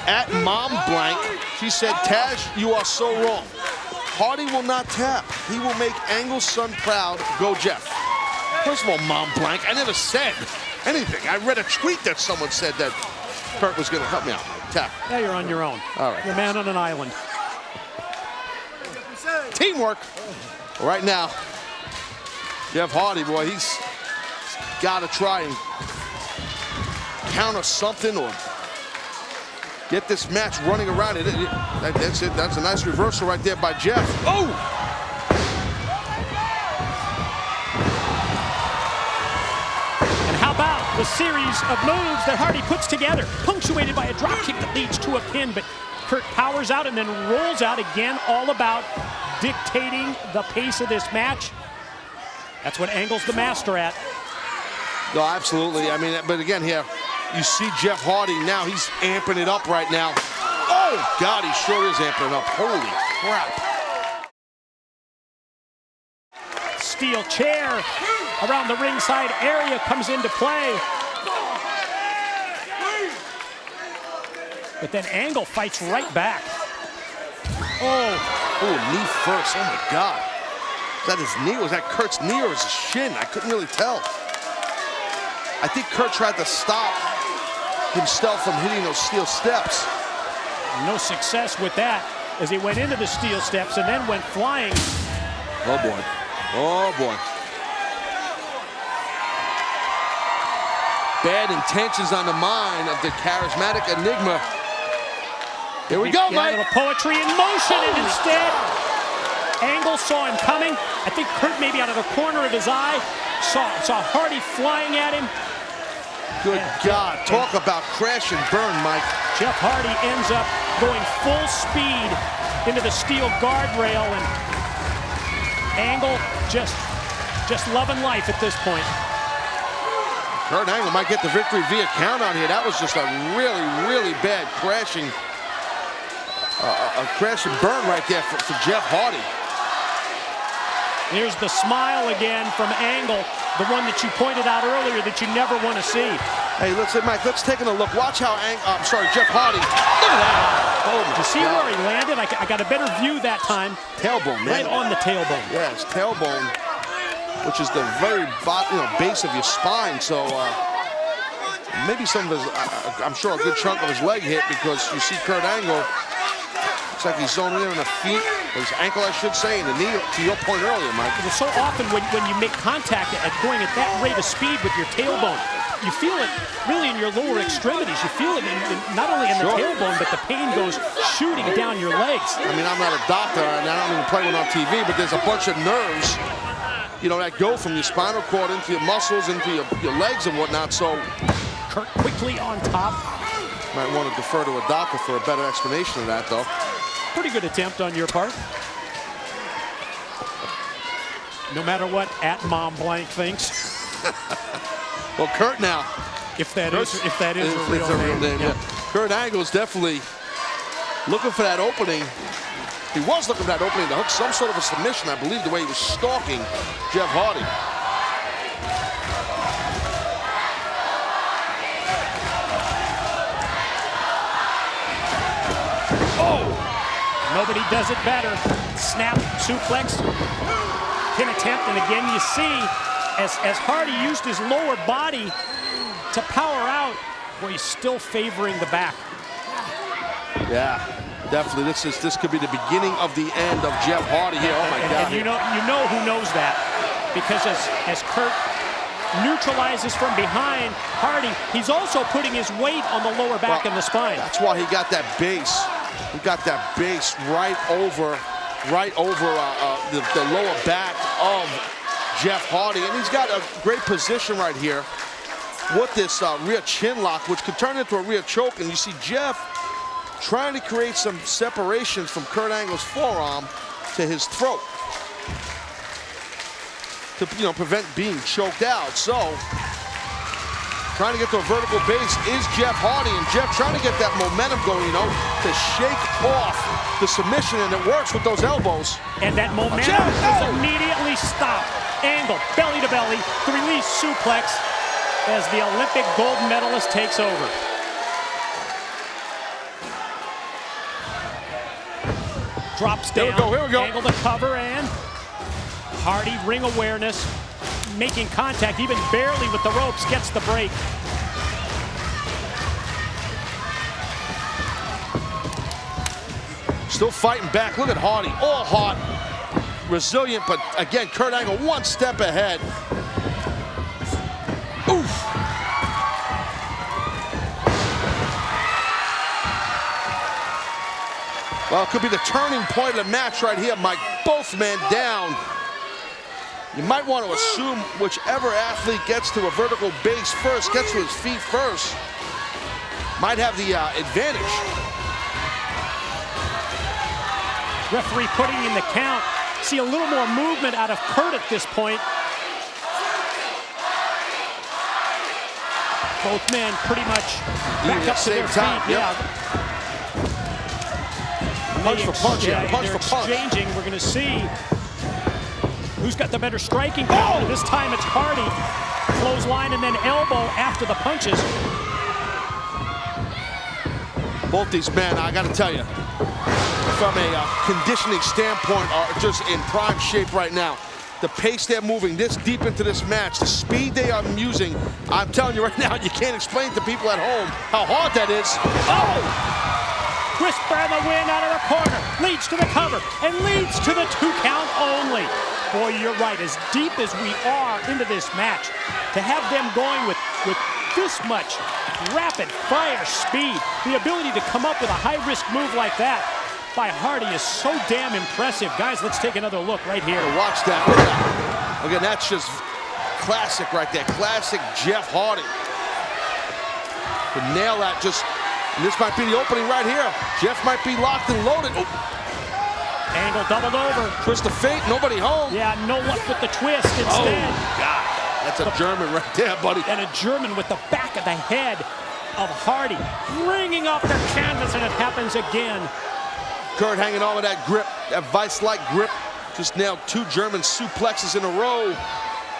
at Mom Blank, she said, Taz, you are so wrong. Hardy will not tap. He will make Angle's son proud. Go, Jeff. First of all, Mom Blank, I never said anything. I read a tweet that someone said that Kurt was going to help me out. Tap. Yeah, you're on your own. All right. You're a man on an island. Teamwork. Right now, Jeff Hardy, boy, he's got to try and counter something or get this match running around. That's it. That's a nice reversal right there by Jeff. Oh! And how about the series of moves that Hardy puts together, punctuated by a drop kick that leads to a pin, but Kurt powers out and then rolls out again, all about dictating the pace of this match. That's what Angle's the master at. No, absolutely. I mean, but again here, you see Jeff Hardy now, he's amping it up right now. Oh, God, he sure is amping it up. Holy crap. steel chair around the ringside area comes into play. But then Angle fights right back. Oh, knee first. Oh my God. Is that his knee? Was that Kurt's knee or his shin? I couldn't really tell. I think Kurt tried to stop himself from hitting those steel steps. No success with that as he went into the steel steps and then went flying. Oh boy. Oh boy. Bad intentions on the mind of the charismatic Enigma. Here we go, Mike. A little poetry in motion, and instead, Angle saw him coming. I think Kurt maybe out of the corner of his eye saw Hardy flying at him. Good God, talk about crash and burn, Mike. Jeff Hardy ends up going full speed into the steel guardrail, and Angle just loving life at this point. Kurt Angle might get the victory via count out here. That was just a really, really bad crashing. A crash and burn right there for Jeff Hardy. Here's the smile again from Angle, the one that you pointed out earlier that you never want to see. Hey, Mike, let's take a look. Watch how Jeff Hardy. Look at that. Oh, you see where he landed? I got a better view that time. Tailbone, man. Right on the tailbone. Yeah, it's tailbone, which is the very base of your spine. So maybe some of his, I'm sure a good chunk of his leg hit, because you see Kurt Angle. Looks like he's zoning in on the feet, his ankle, I should say, and the knee, to your point earlier, Mike. So often when you make contact at going at that rate of speed with your tailbone, you feel it really in your lower extremities. You feel it not only in the tailbone, but the pain goes shooting down your legs. I mean, I'm not a doctor, and I don't even play one on TV, but there's a bunch of nerves, that go from your spinal cord into your muscles, into your legs and whatnot. So Kurt quickly on top. Might want to defer to a doctor for a better explanation of that, though. Pretty good attempt on your part. No matter what @MomBlank thinks. Well, Kurt now. If that is a real name. Yeah. Kurt Angle is definitely looking for that opening. He was looking for that opening to hook some sort of a submission, I believe, the way he was stalking Jeff Hardy. Nobody does it better. Snap, suplex, pin attempt, and again you see as Hardy used his lower body to power out, boy, he's still favoring the back. Yeah, definitely. This could be the beginning of the end of Jeff Hardy here. Oh my God! And you know who knows that, because as Kurt neutralizes from behind Hardy, he's also putting his weight on the lower back and the spine. That's why he got that base. He got that base right over the lower back of Jeff Hardy, and he's got a great position right here with this rear chin lock, which could turn into a rear choke. And you see Jeff trying to create some separations from Kurt Angle's forearm to his throat to prevent being choked out. So trying to get to a vertical base is Jeff Hardy, and Jeff trying to get that momentum going, to shake off the submission, and it works with those elbows. And that momentum is immediately stopped. Angle, belly to belly, the release suplex as the Olympic gold medalist takes over. Drops down. Here we go. Angle to cover, and Hardy, ring awareness, making contact even barely with the ropes, gets the break. Still fighting back. Look at Hardy, all hot, resilient, but again, Kurt Angle one step ahead. Oof. Well, it could be the turning point of the match right here, Mike. Both men down. You might want to assume whichever athlete gets to a vertical base first, gets to his feet first, might have the advantage. Referee putting in the count. See a little more movement out of Kurt at this point. Both men pretty much back up to their feet. Yeah. Punch for punch, punch for punch. Exchanging. We're going to see Who's got the better striking power? This time it's Hardy. Clothesline and then elbow after the punches. Both these men, I gotta tell you, from a conditioning standpoint, are just in prime shape right now. The pace they're moving this deep into this match, the speed they are using, I'm telling you right now, you can't explain to people at home how hard that is. Oh! Whisper the win out of the corner, leads to the cover, and leads to the 2 count only. Boy, you're right, as deep as we are into this match, to have them going with this much rapid fire speed, the ability to come up with a high-risk move like that by Hardy is so damn impressive. Guys, let's take another look right here. Watch that, look at that. Again, that's just classic right there, classic Jeff Hardy. To nail that, just, and this might be the opening right here. Jeff might be locked and loaded. Oh. Angle doubled over. Twist of fate, nobody home. Yeah, no luck with the twist instead. Oh, God. That's a German right there, buddy. And a German with the back of the head of Hardy, ringing off their canvas, and it happens again. Kurt hanging on with that grip, that vice-like grip. Just nailed 2 German suplexes in a row.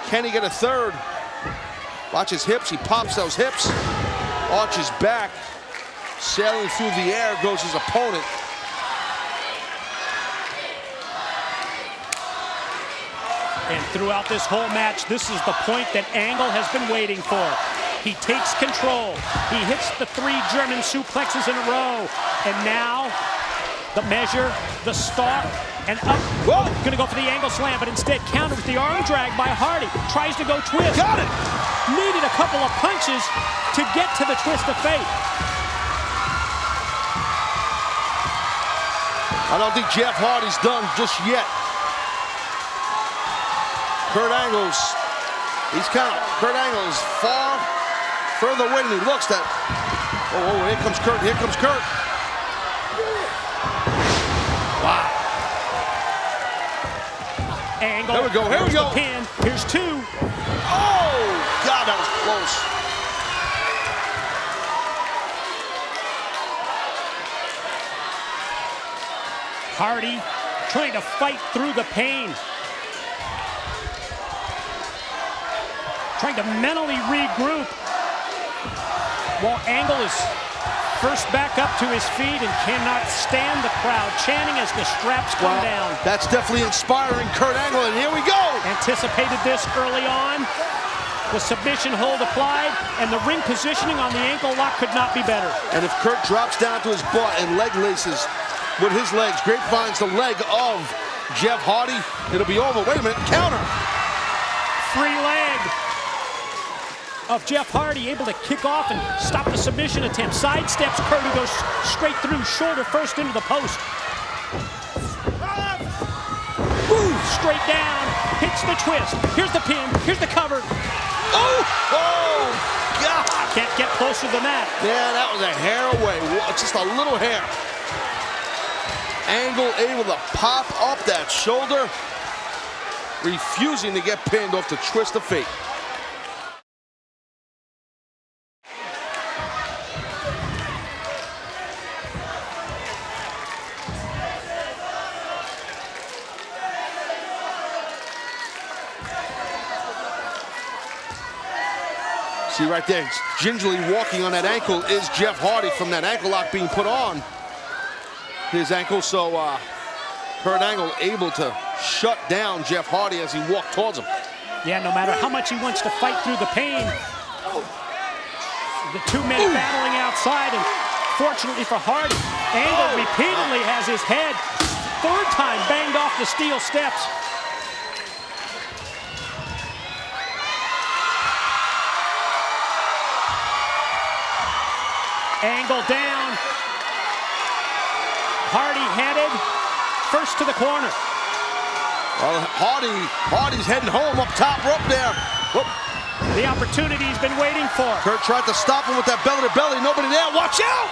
Can he get a third? Watch his hips, he pops those hips, arches back. Sailing through the air goes his opponent. And throughout this whole match, this is the point that Angle has been waiting for. He takes control. He hits the 3 German suplexes in a row. And now, the measure, the stalk, and up. Whoa! Gonna go for the Angle slam, but instead countered with the arm drag by Hardy. Tries to go twist. Got it! Needed a couple of punches to get to the twist of fate. I don't think Jeff Hardy's done just yet. Kurt Angle's far further away than he looks. That. Oh, here comes Kurt. Here comes Kurt. Wow. Angle. Here we go. Here we go. The pin. Here's 2. Oh, God, that was close. Hardy trying to fight through the pain. Trying to mentally regroup. While Angle is first back up to his feet and cannot stand the crowd chanting as the straps come down. That's definitely inspiring Kurt Angle, and here we go. Anticipated this early on. The submission hold applied, and the ring positioning on the ankle lock could not be better. And if Kurt drops down to his butt and leg laces with his legs, grapevines the leg of Jeff Hardy, it'll be over. Wait a minute, counter. Free leg of Jeff Hardy, able to kick off and stop the submission attempt. Sidesteps Kurt, who goes straight through, shoulder first into the post. Ooh, straight down, hits the twist. Here's the pin, here's the cover. Oh, God. Can't get closer than that. Yeah, that was a hair away, just a little hair. Angle able to pop up that shoulder, refusing to get pinned off the twist of fate. See right there, gingerly walking on that ankle is Jeff Hardy from that ankle lock being put on his ankle. So Kurt Angle able to shut down Jeff Hardy as he walked towards him. Yeah, no matter how much he wants to fight through the pain, the 2 men battling outside, and fortunately for Hardy, Angle repeatedly has his head, 3rd time banged off the steel steps. Angle down. Hardy headed first to the corner. Well, Hardy's heading home up top rope there. Whoop. The opportunity he's been waiting for. Kurt tried to stop him with that belly-to-belly. Nobody there. Watch out!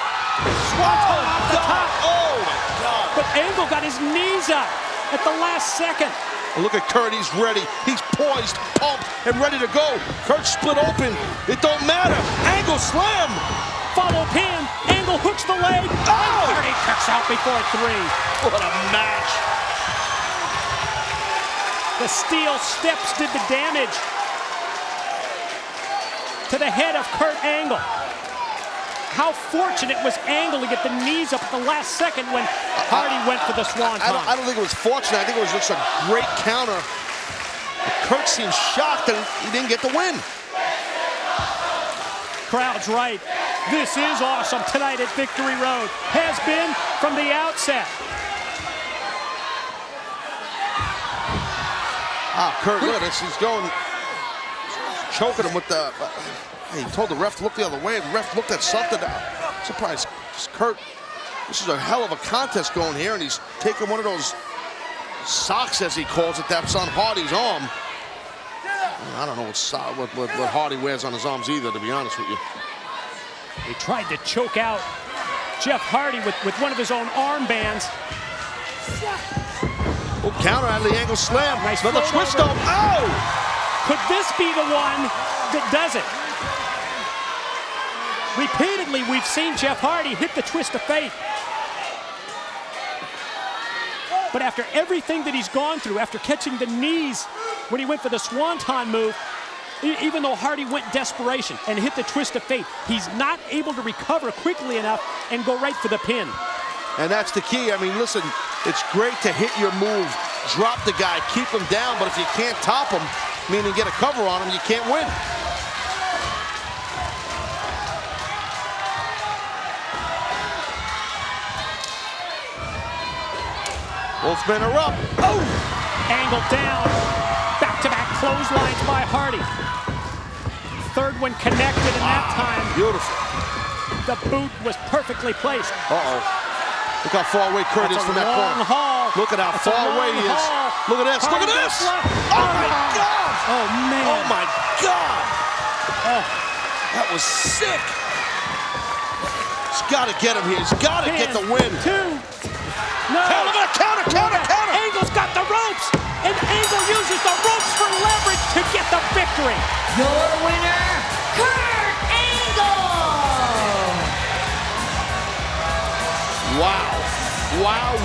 Swanton off the top. Oh, my God. But Angle got his knees up at the last second. Look at Kurt. He's ready. He's poised, pumped, and ready to go. Kurt split open. It don't matter. Angle slam. Follow pin. Angle hooks the leg. Oh! Hardy kicks out before 3. What a match. The steel steps did the damage to the head of Kurt Angle. How fortunate was Angle to get the knees up at the last second when Hardy went for the swanton. I don't think it was fortunate. I think it was just a great counter. Kurt seemed shocked that he didn't get the win. Crowd's right. This is awesome tonight at Victory Road. Has been from the outset. Kurt, look at this. He's going, choking him with the. He told the ref to look the other way. The ref looked at something. I'm surprised. Kurt, this is a hell of a contest going here, and he's taking one of those socks, as he calls it, that's on Hardy's arm. I don't know what Hardy wears on his arms either, to be honest with you. He tried to choke out Jeff Hardy with one of his own armbands. Oh, counter out of the angle slam. Nice another twist up. Oh! Could this be the one that does it? Repeatedly, we've seen Jeff Hardy hit the twist of fate. But after everything that he's gone through, after catching the knees when he went for the swanton move, even though Hardy went desperation and hit the twist of fate, he's not able to recover quickly enough and go right for the pin. And that's the key. I mean, listen, it's great to hit your move, drop the guy, keep him down, but if you can't top him, meaning get a cover on him, you can't win. Both men are up. Oh! Angle down. Back-to-back clotheslines by Hardy. Third one connected, and that time, beautiful. The boot was perfectly placed. Uh-oh. Look how far away Kurt is from that corner. Haul. Look at how far away he is. Look at this. Look at this. Oh, my God. Oh, man. Oh, my God. Oh, that was sick. He's got to get him here. He's got to get the win. No. Look at that counter. Angle's got the ropes, and Angle uses the ropes for leverage to get the victory. Your winner, Kurt Angle. Wow.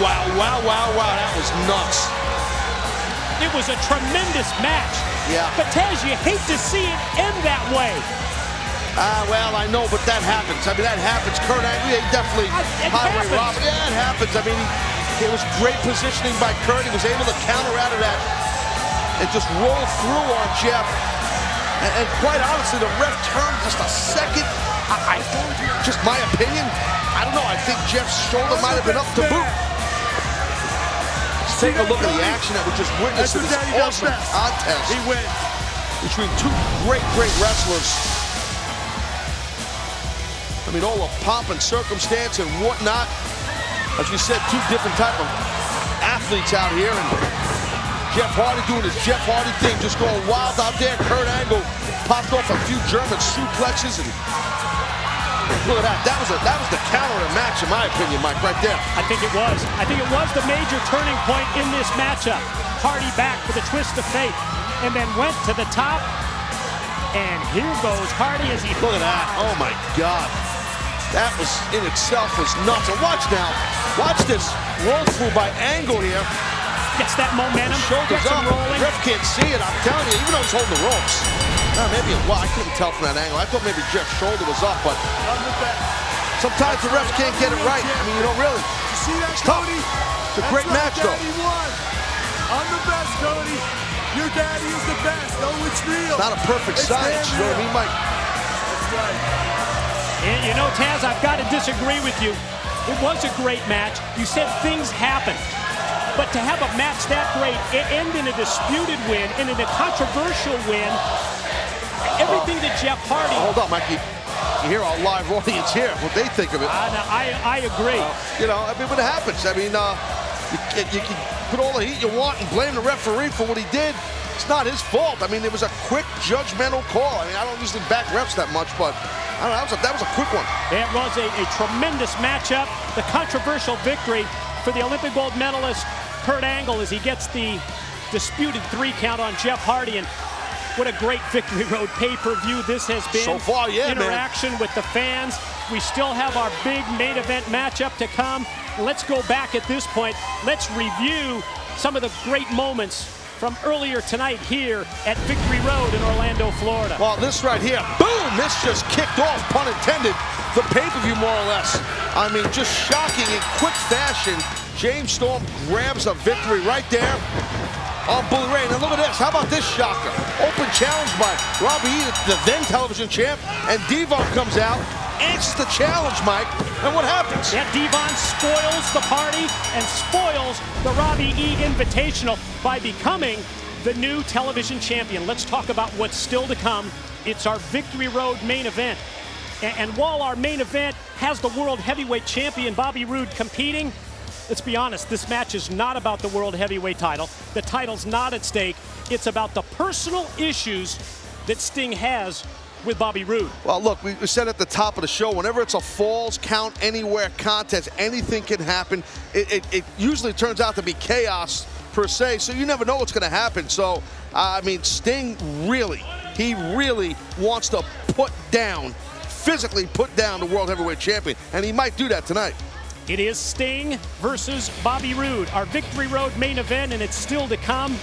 That was nuts. It was a tremendous match. Yeah. But Taz, you hate to see it end that way. Well, I know, but that happens. I mean, that happens. Kurt Angle, definitely. Happens. Robert. Yeah, it happens. I mean, it was great positioning by Kurt. He was able to counter out of that and just roll through on Jeff. And quite honestly, the ref turned just a second. Just my opinion, I don't know. I think Jeff's shoulder might have been up to boot. Let's take a look at the action that we just witnessed in this awesome contest. He wins. Between two great wrestlers. I mean, all the pomp and circumstance and whatnot. As you said, two different type of athletes out here. And Jeff Hardy doing his Jeff Hardy thing, just going wild out there. Kurt Angle popped off a few German suplexes. And look at that. That was the counter of the match, in my opinion, Mike, right there. I think it was. I think it was the major turning point in this matchup. Hardy back for the twist of fate. And then went to the top. And here goes Hardy as he... Look at that. Oh, my God. That was, in itself, was nuts. And watch now. Watch this roll through by Angle here. Gets that momentum. Shoulders gets up. rolling. Ref can't see it. I'm telling you, even though he's holding the ropes. Maybe it was. I couldn't tell from that angle. I thought maybe Jeff's shoulder was up, but sometimes the refs can't get it right. I mean, you don't really. You see that, it's tough. Cody? It's a great match, though. Daddy won. I'm the best, Cody. Your daddy is the best. Oh, it's real. It's not a perfect science. You know what I mean, Mike? That's right. And you know, Taz, I've got to disagree with you. It was a great match. You said things happened. But to have a match that great, end in a disputed win, and in a controversial win, everything that Jeff Hardy... Hold on, Mikey. You hear our live audience here, what they think of it. I agree. You know, I mean, what happens? I mean, you can put all the heat you want and blame the referee for what he did. It's not his fault. I mean, it was a quick, judgmental call. I mean, I don't usually back refs that much, but I don't know, that was a quick one. It was a tremendous matchup. The controversial victory for the Olympic gold medalist, Kurt Angle, as he gets the disputed 3 count on Jeff Hardy. And what a great Victory Road pay-per-view this has been. So far, yeah, interaction with the fans. We still have our big main event matchup to come. Let's go back at this point. Let's review some of the great moments from earlier tonight here at Victory Road in Orlando, Florida. Well, this right here, boom, this just kicked off, pun intended, the pay-per-view more or less. I mean, just shocking in quick fashion. James Storm grabs a victory right there on Bully Ray. Now look at this, how about this shocker? Open challenge by Robbie E, the then television champ, and Devon comes out, answers the challenge, Mike, and what happens? Yeah, Devon spoils the party and spoils the Robbie E Invitational by becoming the new television champion. Let's talk about what's still to come. It's our Victory Road main event. And while our main event has the World Heavyweight Champion Bobby Roode competing, let's be honest, this match is not about the World Heavyweight title. The title's not at stake. It's about the personal issues that Sting has with Bobby Roode. Well, look, we said at the top of the show, whenever it's a falls count anywhere contest, anything can happen. It usually turns out to be chaos per se, so you never know what's going to happen. So, I mean, Sting really wants to physically put down the World Heavyweight Champion, and he might do that tonight. It is Sting versus Bobby Roode, our Victory Road main event, and it's still to come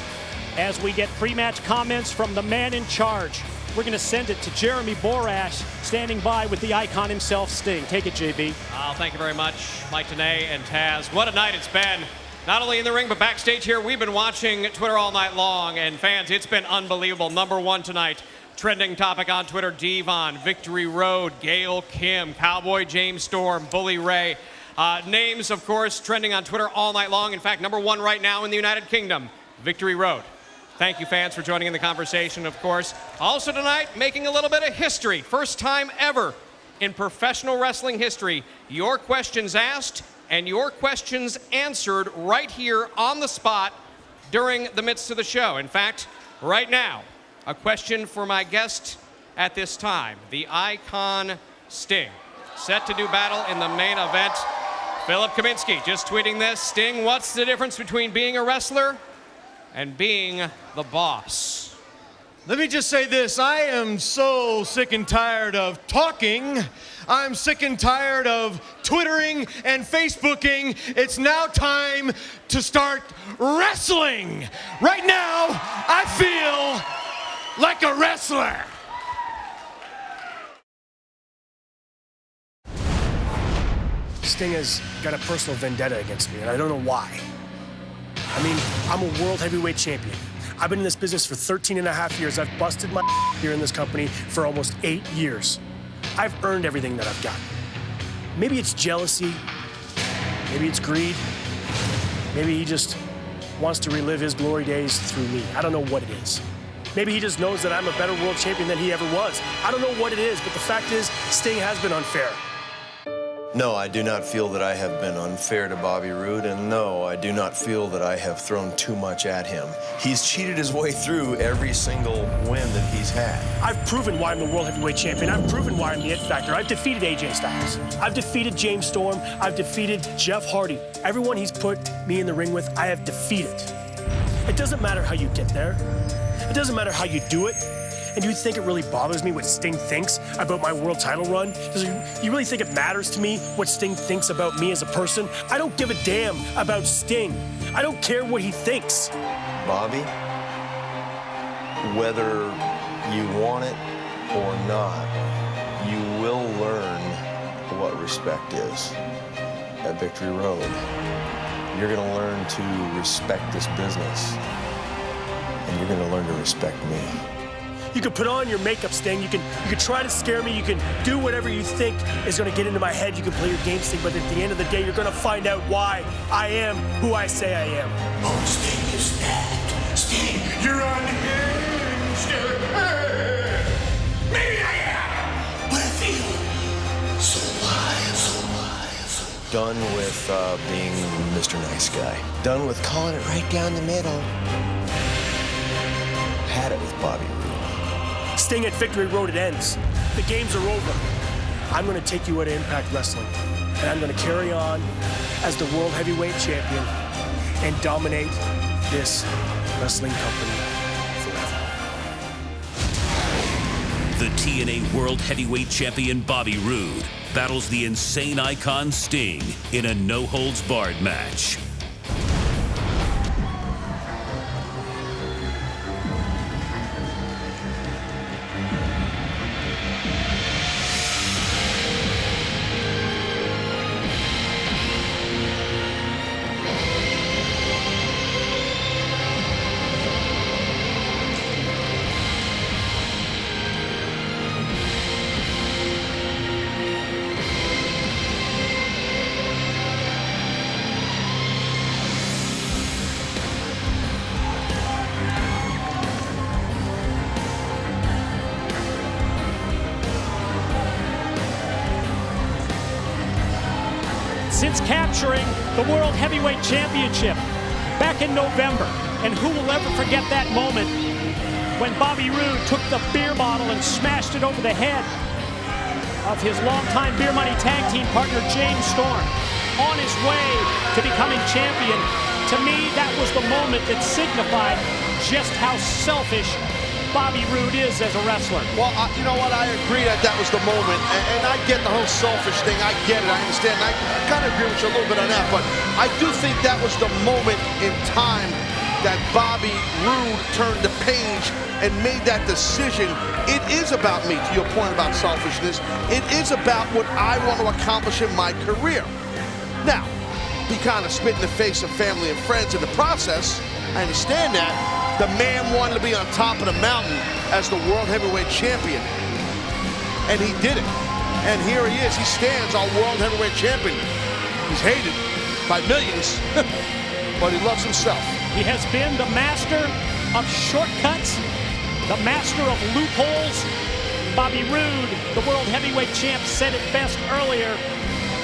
as we get pre-match comments from the man in charge. We're going to send it to Jeremy Borash, standing by with the icon himself, Sting. Take it, JB. Oh, thank you very much, Mike Tenay and Taz. What a night it's been. Not only in the ring, but backstage here. We've been watching Twitter all night long, and fans, it's been unbelievable. Number one tonight, trending topic on Twitter, Devon, Victory Road, Gail, Kim, Cowboy James Storm, Bully Ray. Names, of course, trending on Twitter all night long. In fact, number one right now in the United Kingdom, Victory Road. Thank you, fans, for joining in the conversation, of course. Also tonight, making a little bit of history. First time ever in professional wrestling history, your questions asked and your questions answered right here on the spot during the midst of the show. In fact, right now, a question for my guest at this time, the icon Sting. Set to do battle in the main event. Philip Kaminsky just tweeting this. Sting, what's the difference between being a wrestler and being the boss? Let me just say this. I am so sick and tired of talking. I'm sick and tired of Twittering and Facebooking. It's now time to start wrestling. Right now, I feel like a wrestler. Sting has got a personal vendetta against me, and I don't know why. I mean, I'm a world heavyweight champion. I've been in this business for 13 and a half years. I've busted my here in this company for almost 8 years. I've earned everything that I've got. Maybe it's jealousy, maybe it's greed, maybe he just wants to relive his glory days through me. I don't know what it is. Maybe he just knows that I'm a better world champion than he ever was. I don't know what it is, but the fact is, Sting has been unfair. No, I do not feel that I have been unfair to Bobby Roode, and no, I do not feel that I have thrown too much at him. He's cheated his way through every single win that he's had. I've proven why I'm the World Heavyweight Champion. I've proven why I'm the It Factor. I've defeated AJ Styles. I've defeated James Storm. I've defeated Jeff Hardy. Everyone he's put me in the ring with, I have defeated. It doesn't matter how you get there. It doesn't matter how you do it. And do you think it really bothers me what Sting thinks about my world title run? Does you really think it matters to me what Sting thinks about me as a person? I don't give a damn about Sting. I don't care what he thinks. Bobby, whether you want it or not, you will learn what respect is at Victory Road. You're gonna learn to respect this business, and you're gonna learn to respect me. You can put on your makeup, Sting. You can try to scare me. You can do whatever you think is going to get into my head. You can play your game, Sting, but at the end of the day, you're going to find out why I am who I say I am. Oh, Sting is that. Sting, you're unhinged. Maybe I am, but I feel so alive. Done with being Mr. Nice Guy. Done with calling it right down the middle. Had it with Bobby Roode. Sting, at Victory Road, it ends. The games are over. I'm going to take you out of Impact Wrestling, and I'm going to carry on as the World Heavyweight Champion and dominate this wrestling company forever. The TNA World Heavyweight Champion Bobby Roode battles the insane icon Sting in a no-holds-barred match. Since capturing the World Heavyweight Championship back in November, and who will ever forget that moment when Bobby Roode took the beer bottle and smashed it over the head of his longtime Beer Money tag team partner, James Storm, on his way to becoming champion. To me, that was the moment that signified just how selfish Bobby Roode is as a wrestler. Well, you know what? I agree that that was the moment, and I get the whole selfish thing. I get it. I understand. I kind of agree with you a little bit on that, but I do think that was the moment in time that Bobby Roode turned the page and made that decision. It is about me, to your point about selfishness. It is about what I want to accomplish in my career. Now, he kind of spit in the face of family and friends in the process. I understand that. The man wanted to be on top of the mountain as the World Heavyweight Champion. And he did it. And here he is. He stands, our World Heavyweight Champion. He's hated by millions, but he loves himself. He has been the master of shortcuts, the master of loopholes. Bobby Roode, the World Heavyweight Champ, said it best earlier.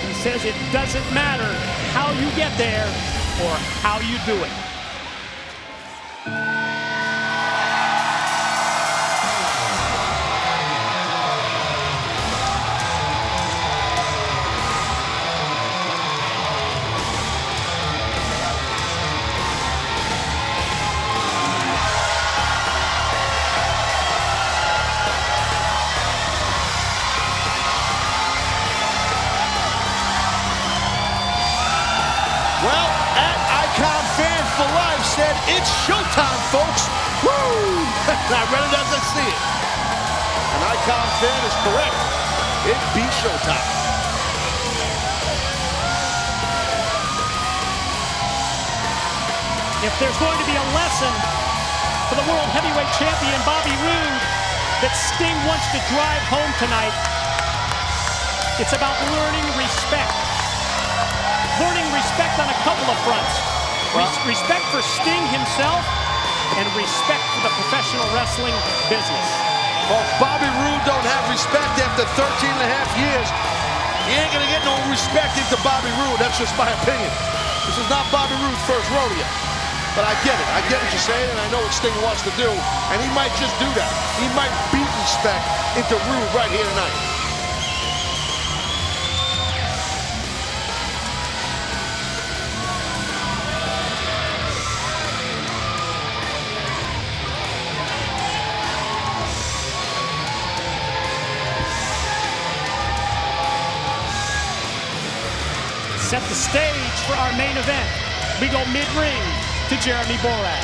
He says it doesn't matter how you get there or how you do it. Well, at Icon Fan for Life said, it's showtime, folks. Woo! I read it as I see it. An Icon Fan is correct. It be showtime. If there's going to be a lesson for the World Heavyweight Champion Bobby Roode that Sting wants to drive home tonight, it's about learning respect. Learning respect on a couple of fronts. Respect for Sting himself and respect for the professional wrestling business. Well, if Bobby Roode don't have respect after 13 and a half years, he ain't gonna get no respect into Bobby Roode. That's just my opinion. This is not Bobby Roode's first rodeo. But I get it. I get what you're saying, and I know what Sting wants to do. And he might just do that. He might beat respect into Roode right here tonight. Set the stage for our main event. We go mid-ring to Jeremy Borash.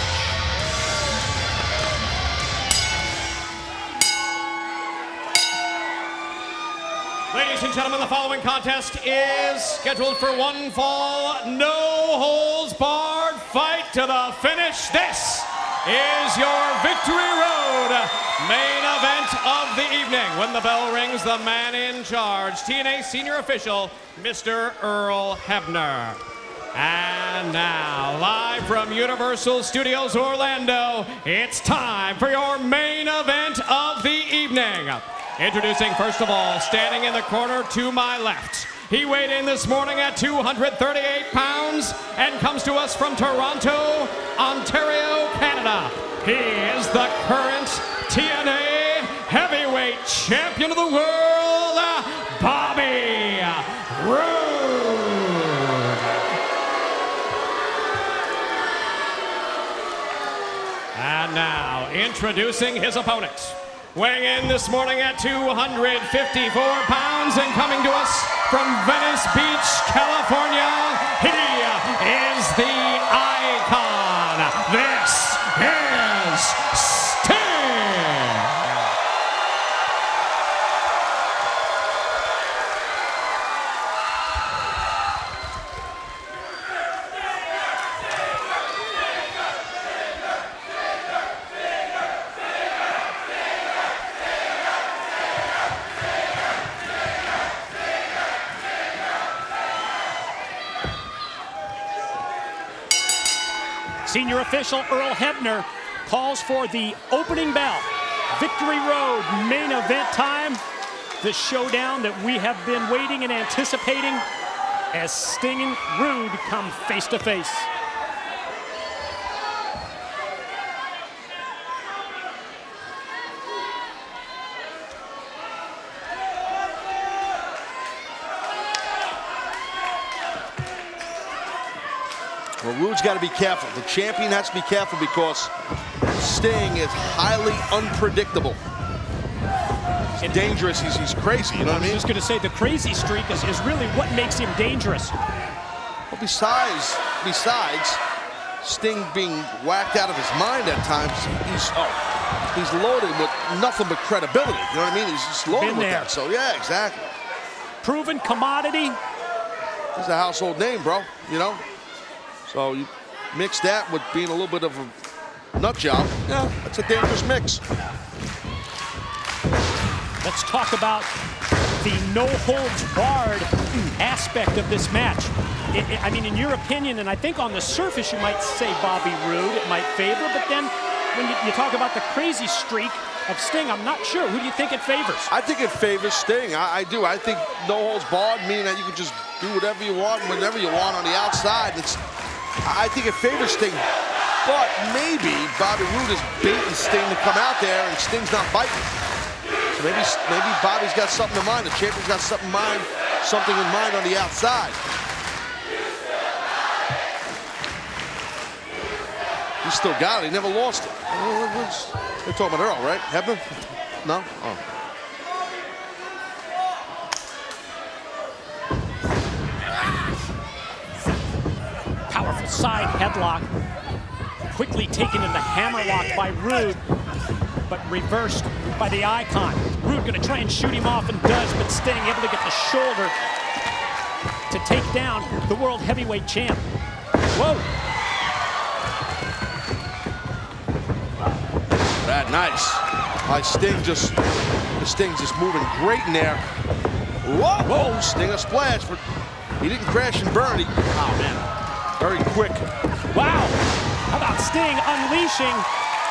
Ladies and gentlemen, the following contest is scheduled for one fall, no holds barred fight to the finish. This is your Victory Road main event of the evening. When the bell rings, the man in charge, TNA senior official, Mr. Earl Hebner. And now, live from Universal Studios Orlando, it's time for your main event of the evening. Introducing, first of all, standing in the corner to my left. He weighed in this morning at 238 pounds and comes to us from Toronto, Ontario, Canada. He is the current TNA Heavyweight Champion of the World, Bobby Roode. And now, introducing his opponent. Weighing in this morning at 254 pounds and coming to us from Venice Beach, California, he is the Icon. This is Sting. Senior official Earl Hebner calls for the opening bell. Victory Road main event time. The showdown that we have been waiting and anticipating as Sting and Roode come face to face. Well, Roode's got to be careful. The champion has to be careful because Sting is highly unpredictable. He's dangerous. He's crazy. You know what I mean? I was just going to say the crazy streak is really what makes him dangerous. Well, besides Sting being whacked out of his mind at times, he's loaded with nothing but credibility. You know what I mean? He's just loaded with that. So yeah, exactly. Proven commodity. He's a household name, bro. You know. So you mix that with being a little bit of a nut job. Yeah, that's a dangerous mix. Let's talk about the no-holds-barred aspect of this match. I mean, in your opinion, and I think on the surface you might say Bobby Roode, it might favor, but then when you talk about the crazy streak of Sting, I'm not sure. Who do you think it favors? I think it favors Sting. I do. I think no-holds-barred, meaning that you can just do whatever you want, whenever you want on the outside. I think it favors Sting, but maybe Bobby Roode is baiting Sting to come out there and Sting's not biting. So maybe Bobby's got something in mind. The champion's got something in mind on the outside. He's still got it. He never lost it. They're talking about Earl, right? Hebner? No? Oh. Powerful side headlock. Quickly taken in the hammerlock by Roode, but reversed by the Icon. Roode gonna try and shoot him off and does, but Sting able to get the shoulder to take down the World Heavyweight Champ. Whoa. That nice. Sting just moving great in there. Whoa, Sting a splash, but he didn't crash and burn. Oh man. Very quick. Wow. How about Sting unleashing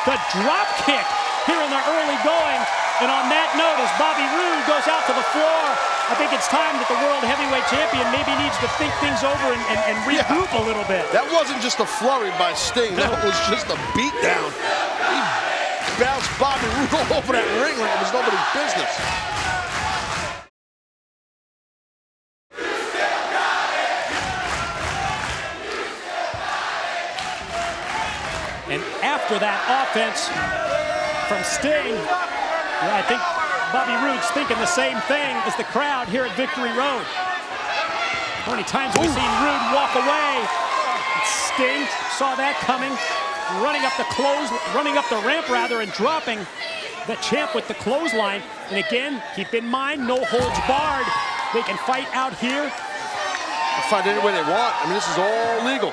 the drop kick here in the early going. And on that note, as Bobby Roode goes out to the floor, I think it's time that the World Heavyweight Champion maybe needs to think things over and regroup a little bit. That wasn't just a flurry by Sting. That was just a beatdown. He bounced Bobby Roode all over that ring like it was nobody's business. And after that offense from Sting, I think Bobby Roode's thinking the same thing as the crowd here at Victory Road. How many times have we seen Roode walk away? Sting saw that coming, running up the ramp and dropping the champ with the clothesline. And again, keep in mind, no holds barred. They can fight out here. They'll fight any way they want. I mean, this is all legal.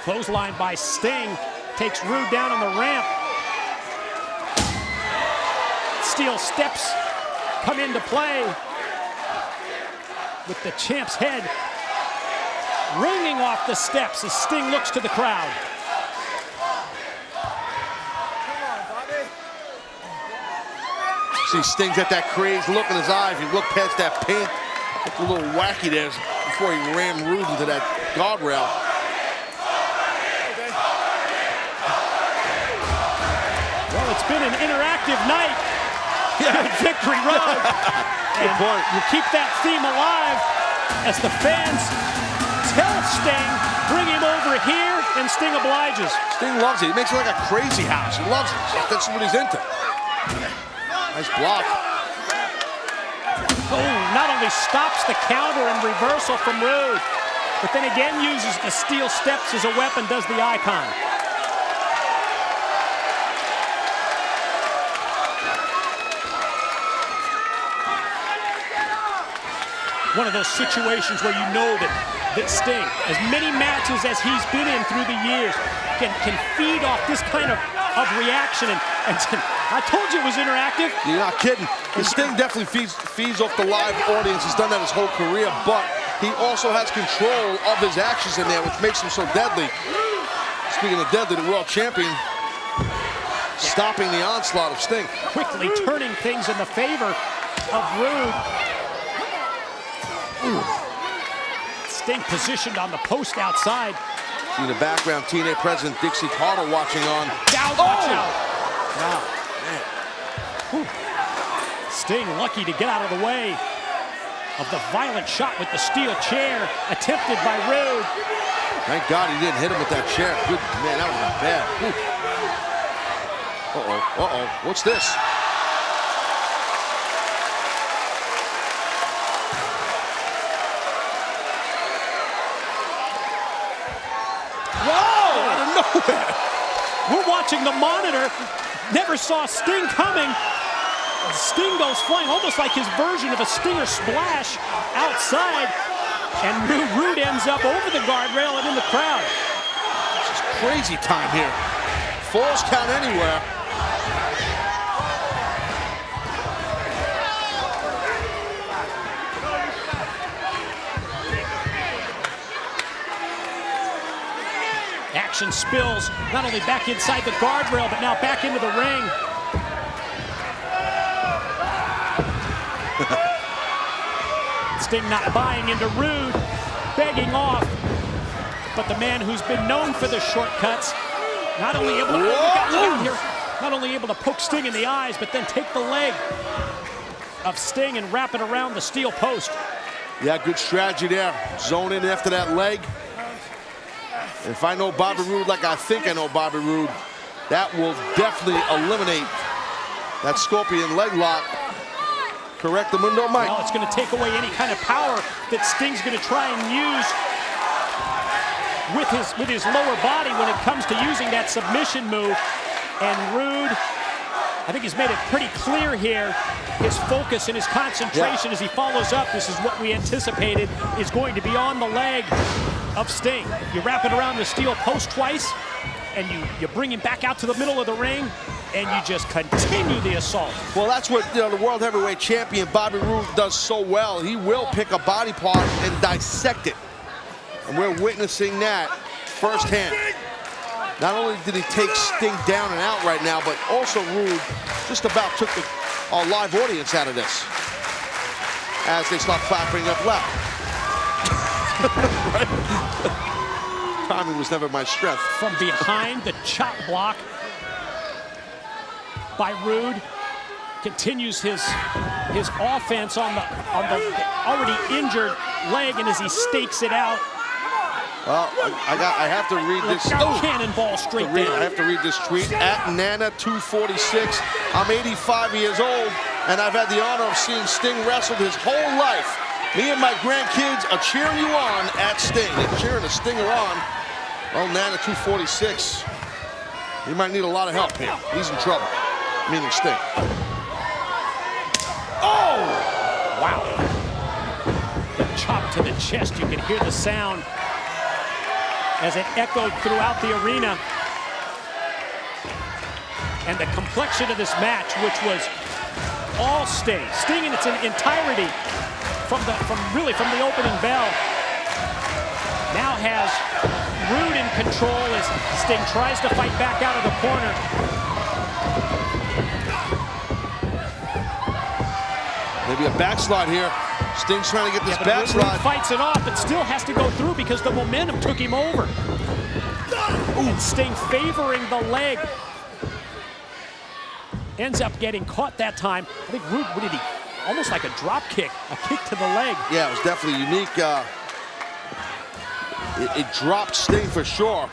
Clothesline by Sting takes Roode down on the ramp. Steel steps come into play with the champ's head ringing off the steps as Sting looks to the crowd. See, Sting's got that crazed look in his eye. If you look past that paint, looked a little wacky there before he ran Roode into that guardrail. Well, it's been an interactive night here at Victory Road. Good point. You keep that theme alive as the fans tell Sting, bring him over here, and Sting obliges. Sting loves it. He makes it like a crazy house. He loves it. That's what he's into. Nice block. Oh, not only stops the counter and reversal from Roode, but then again uses the steel steps as a weapon, does the Icon. One of those situations where you know that Sting, as many matches as he's been in through the years, can feed off this kind of reaction. And I told you it was interactive. You're not kidding. And Sting definitely feeds off the live audience. He's done that his whole career, but he also has control of his actions in there, which makes him so deadly. Speaking of deadly, the world champion stopping the onslaught of Sting. Quickly turning things in the favor of Roode. Sting positioned on the post outside. See in the background, TNA President Dixie Carter watching on. Down, watch out. Wow. Man. Sting lucky to get out of the way of the violent shot with the steel chair attempted by Roode. Thank God he didn't hit him with that chair. Good, man, that was bad. Uh-oh, what's this? Whoa! Out of nowhere. We're watching the monitor. Never saw Sting coming. Sting goes flying, almost like his version of a Stinger splash outside. And Roode ends up over the guardrail and in the crowd. This is crazy time here. Falls count anywhere. Action spills not only back inside the guardrail, but now back into the ring. Sting not buying into Roode, begging off. But the man who's been known for the shortcuts, not only able to look out here, not only able to poke Sting in the eyes, but then take the leg of Sting and wrap it around the steel post. Yeah, good strategy there. Zone in after that leg. If I know Bobby Roode like I think I know Bobby Roode, that will definitely eliminate that scorpion leg lock. Correct the mundo, Mike. Well, it's going to take away any kind of power that Sting's going to try and use with his lower body when it comes to using that submission move. And Roode, I think he's made it pretty clear here, his focus and his concentration as he follows up. This is what we anticipated is going to be on the leg of Sting. You wrap it around the steel post twice, and you bring him back out to the middle of the ring, and you just continue the assault. Well, that's what the World Heavyweight Champion Bobby Roode does so well. He will pick a body part and dissect it. And we're witnessing that firsthand. Not only did he take Sting down and out right now, but also Roode just about took our live audience out of this as they start clapping up loud. Right? Timing was never my strength. From behind, the chop block by Roode continues his offense on the already injured leg, and as he stakes it out. Well, I have to read this. Cannonball straight down. I have to read this tweet at Nana246. I'm 85 years old, and I've had the honor of seeing Sting wrestle his whole life. Me and my grandkids are cheering you on at Sting. They're cheering the Stinger on. Well, Nana246, he might need a lot of help here. He's in trouble, meaning Sting. Oh! Wow. The chop to the chest. You can hear the sound as it echoed throughout the arena. And the complexion of this match, which was all Sting. Sting in its entirety from the opening bell, now has Roode in control as Sting tries to fight back out of the corner. Maybe a backslide here. Sting's trying to get this backslide. Roode fights it off, but still has to go through because the momentum took him over. And Sting favoring the leg. Ends up getting caught that time. I think Roode, what did he? Almost like a drop kick, a kick to the leg. Yeah, it was definitely unique. It dropped Sting for sure.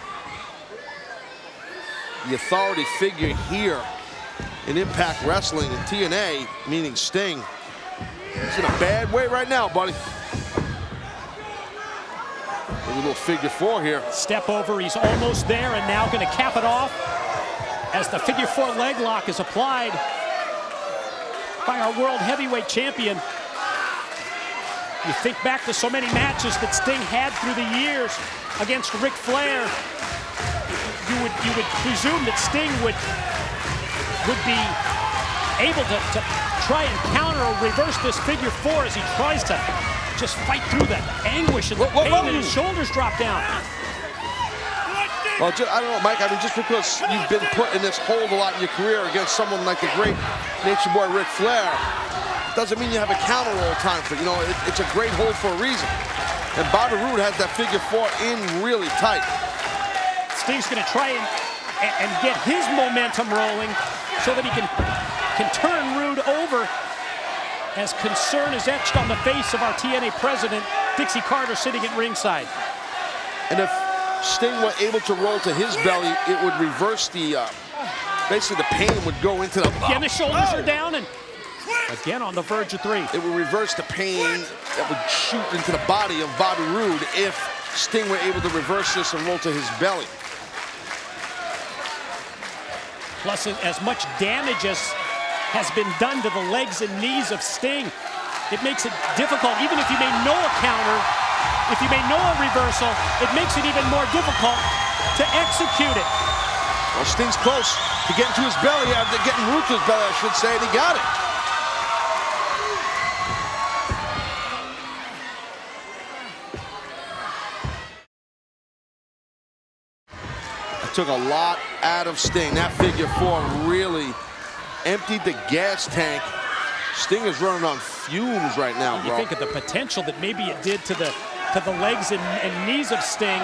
The authority figure here in Impact Wrestling and TNA, meaning Sting, he's in a bad way right now, buddy. Maybe a little figure four here. Step over, he's almost there, and now going to cap it off as the figure four leg lock is applied by our World Heavyweight Champion. You think back to so many matches that Sting had through the years against Ric Flair. You would presume that Sting would be able to try and counter or reverse this figure four as he tries to just fight through that anguish and the pain, and his shoulders drop down. Well, I don't know, Mike. I mean, just because you've been put in this hold a lot in your career against someone like the great Nature Boy Ric Flair, doesn't mean you have a counter all the time. You know, it's a great hold for a reason. And Bobby Roode has that figure 4 in really tight. Sting's going to try and get his momentum rolling so that he can turn Roode over, as concern is etched on the face of our TNA president, Dixie Carter, sitting at ringside. And if Sting were able to roll to his belly, it would reverse the, basically the pain would go into the... Again, the shoulders are down, and again on the verge of 3. It would reverse the pain that would shoot into the body of Bobby Roode if Sting were able to reverse this and roll to his belly. Plus, as much damage as has been done to the legs and knees of Sting, it makes it difficult. Even if you may know a counter, if you may know a reversal, it makes it even more difficult to execute it. Well, Sting's close to getting to his belly, getting Roode to his belly, I should say, and he got it. Took a lot out of Sting. That figure 4 really emptied the gas tank. Sting is running on fumes right now, bro. You think of the potential that maybe it did to the legs and knees of Sting,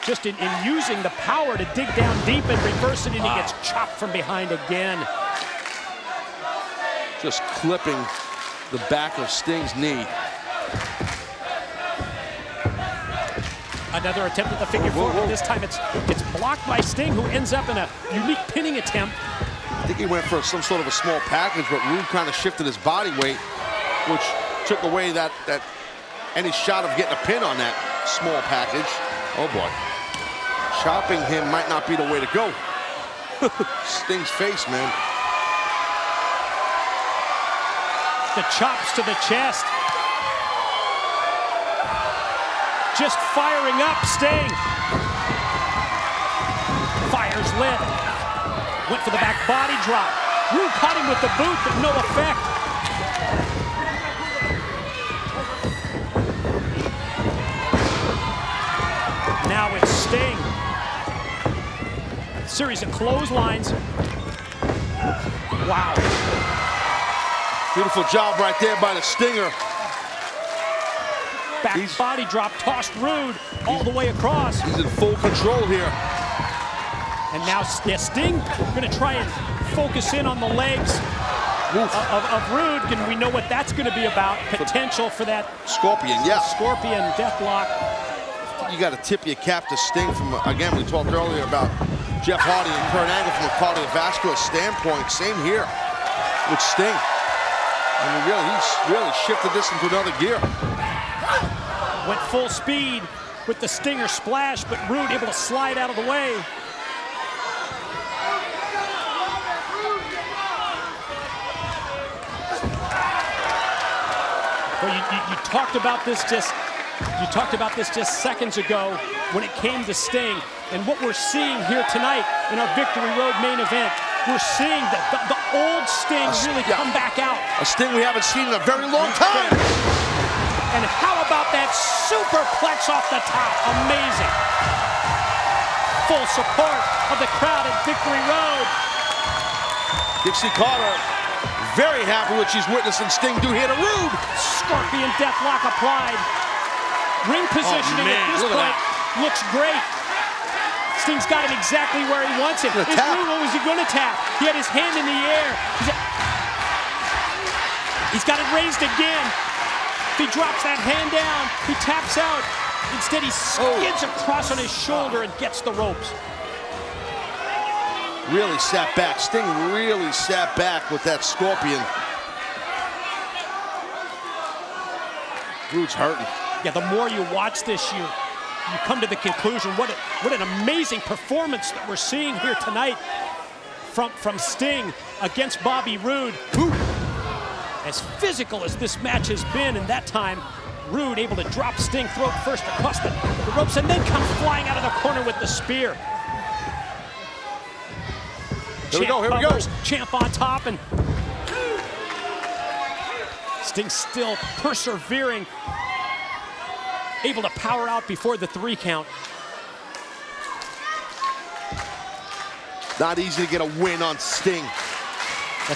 just in using the power to dig down deep and reverse it, and he gets chopped from behind again. Just clipping the back of Sting's knee. Another attempt at the figure 4, but this time it's blocked by Sting, who ends up in a unique pinning attempt. I think he went for some sort of a small package, but Roode kind of shifted his body weight, which took away that any shot of getting a pin on that small package. Oh boy. Chopping him might not be the way to go. Sting's face, man. The chops to the chest. Just firing up, Sting. Fires lit. Went for the back body drop. Roode caught him with the boot, but no effect. Now it's Sting. Series of clotheslines. Wow. Beautiful job right there by the Stinger. Back body drop, tossed Roode all the way across. He's in full control here. And now Sting going to try and focus in on the legs of Roode. And we know what that's going to be about. Potential for that Scorpion, yeah. Scorpion deathlock. You got to tip your cap to Sting from, again, we talked earlier about Jeff Hardy and Kurt Angle from a cardiovascular standpoint. Same here with Sting. I mean, he's really shifted this into another gear. Went full speed with the Stinger splash, but Roode able to slide out of the way. Well, you talked about this just seconds ago when it came to Sting, and what we're seeing here tonight in our Victory Road main event, we're seeing the old Sting really come back out. A Sting we haven't seen in a very long time. And how about that superplex off the top? Amazing. Full support of the crowd at Victory Road. Dixie Carter very happy what she's witnessing Sting do here to Roode. Scorpion deathlock applied. Ring positioning at this point looks great. Sting's got him exactly where he wants him. What was he going to tap? He had his hand in the air. He's got it raised again. He drops that hand down, he taps out. Instead, he skids across on his shoulder and gets the ropes. Really sat back. Sting really sat back with that Scorpion. Roode's hurting. Yeah, the more you watch this, you come to the conclusion, what an amazing performance that we're seeing here tonight from Sting against Bobby Roode. As physical as this match has been, and that time, Roode able to drop Sting throat first across the ropes and then come flying out of the corner with the spear. Here we go. Champ on top, and Sting still persevering, able to power out before the 3 count. Not easy to get a win on Sting.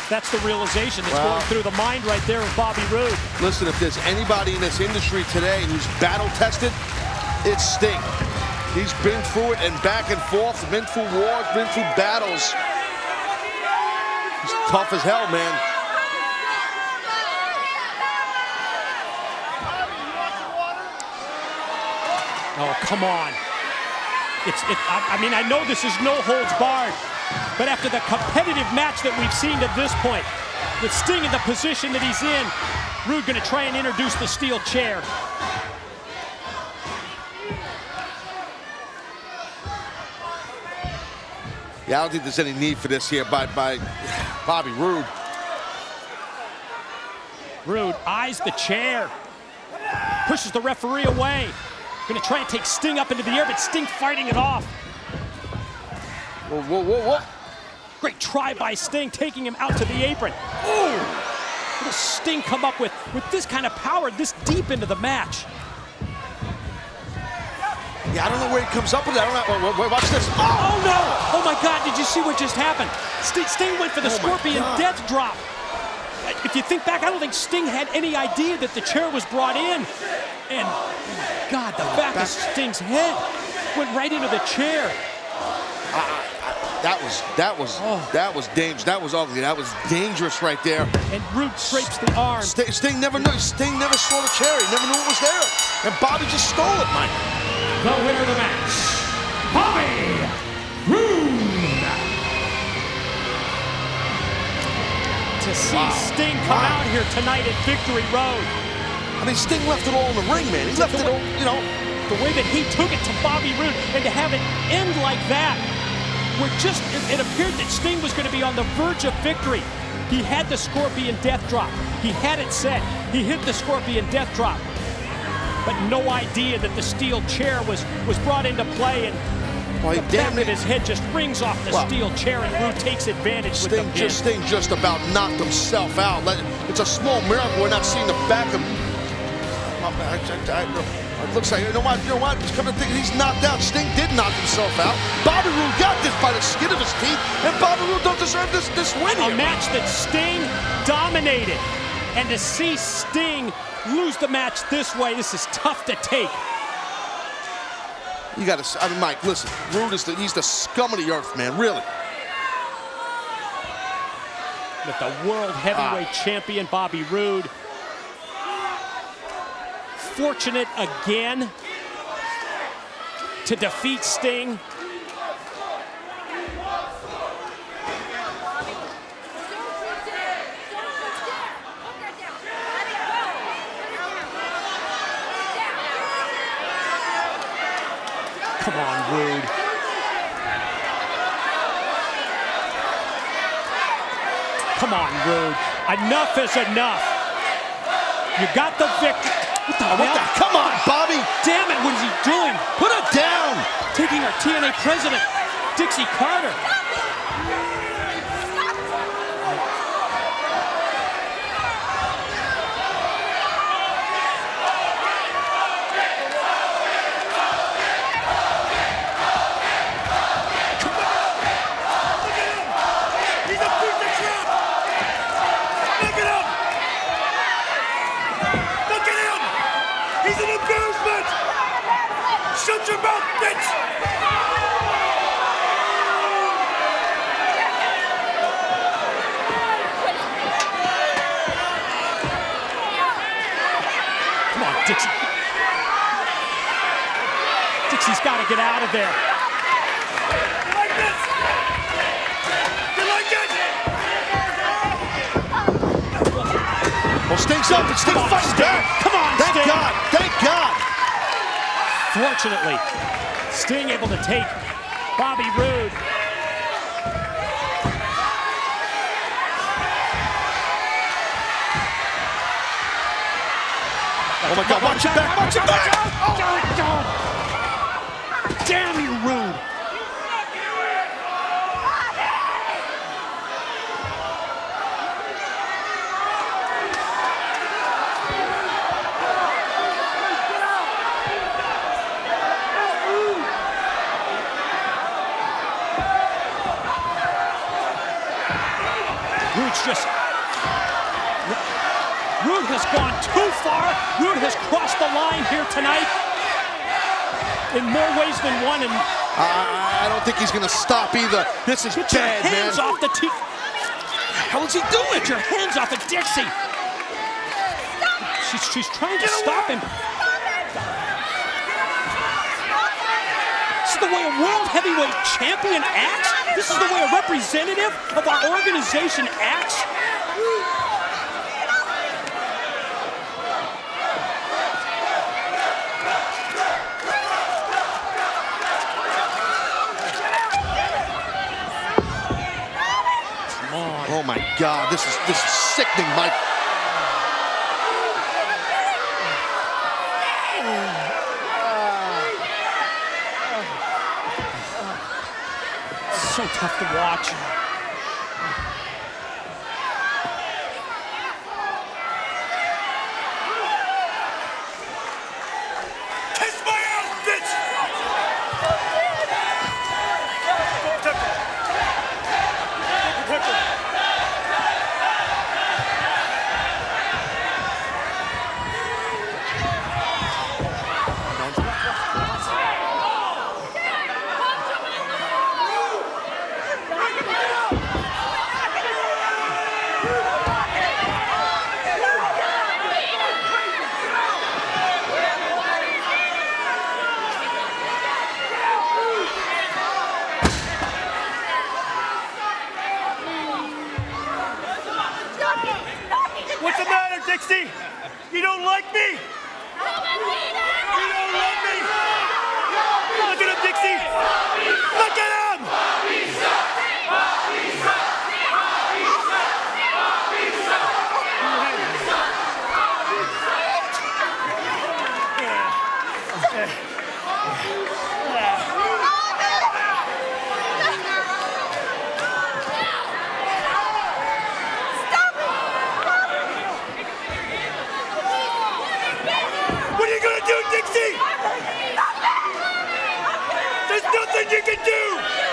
That's the realization that's going through the mind right there of Bobby Roode. Listen, if there's anybody in this industry today who's battle-tested, it's Sting. He's been through it and back and forth, been through wars, been through battles. He's tough as hell, man. Oh, come on. I mean, I know this is no holds barred, but after the competitive match that we've seen to this point, with Sting in the position that he's in, Roode going to try and introduce the steel chair. Yeah, I don't think there's any need for this here by Bobby Roode. Roode eyes the chair, pushes the referee away. Going to try and take Sting up into the air, but Sting fighting it off. Whoa, whoa, whoa, whoa. Great try by Sting, taking him out to the apron. Ooh! What does Sting come up with this kind of power this deep into the match? Yeah, I don't know where he comes up with that. I don't know. Watch this. Oh, no! Oh, my God, did you see what just happened? Sting went for the Scorpion Death Drop. If you think back, I don't think Sting had any idea that the chair was brought in. And, God, the back of Sting's head went right into the chair. That was dangerous. That was ugly. That was dangerous right there. And Roode scrapes the arm. Sting never knew. Sting never saw the chair. He never knew it was there. And Bobby just stole it, Mike. The winner of the match, Bobby Roode. To see Sting come out here tonight at Victory Road. I mean, Sting left it all in the ring, man. He left it all, you know. The way that he took it to Bobby Roode and to have it end like that, where just it appeared that Sting was going to be on the verge of victory. He had the Scorpion Death Drop. He had it set. He hit the Scorpion Death Drop. But no idea that the steel chair was brought into play, and the back of his head just rings off the steel chair, and Roode takes advantage with the pin. Sting just about knocked himself out. It's a small miracle we're not seeing the back of him. It looks like, you know what? Just come to think, he's knocked out. Sting did knock himself out. Bobby Roode got this by the skin of his teeth, and Bobby Roode don't deserve this win here. A match that Sting dominated, and to see Sting lose the match this way, this is tough to take. You got to, I mean, Mike, listen, Roode he's the scum of the earth, man, really. With the world heavyweight champion, Bobby Roode. Fortunate again to defeat Sting. Come on, Roode. Come on, Roode. Enough is enough. You got the victory. What the hell? Come on, Bobby. Damn it, what is he doing? Put it down. Taking our TNA president, Dixie Carter. Shut your mouth, bitch! Come on, Dixie. Dixie's got to get out of there. You like this? You like it? Well, Sting's up, and Sting fights back. Come on, Sting. Thank God, thank God. Fortunately, Sting able to take Bobby Roode. Oh my God, watch it back, watch it back! Oh. Damn you, Roode. Roode has gone too far. Roode has crossed the line here tonight in more ways than one. And I don't think he's going to stop either. This is get bad, your hands man. off the T. How is he doing? Get your hands off of Dixie. She's trying to stop him. This is the way a world heavyweight champion acts? This is the way a representative of our organization acts? Oh my God, this is sickening, Mike. So tough to watch. Kiss my ass, bitch! What's the matter, Dixie? You don't like me? You don't love me? Look at him, Dixie! Look at him! What are you gonna do, Dixie? There's nothing you can do!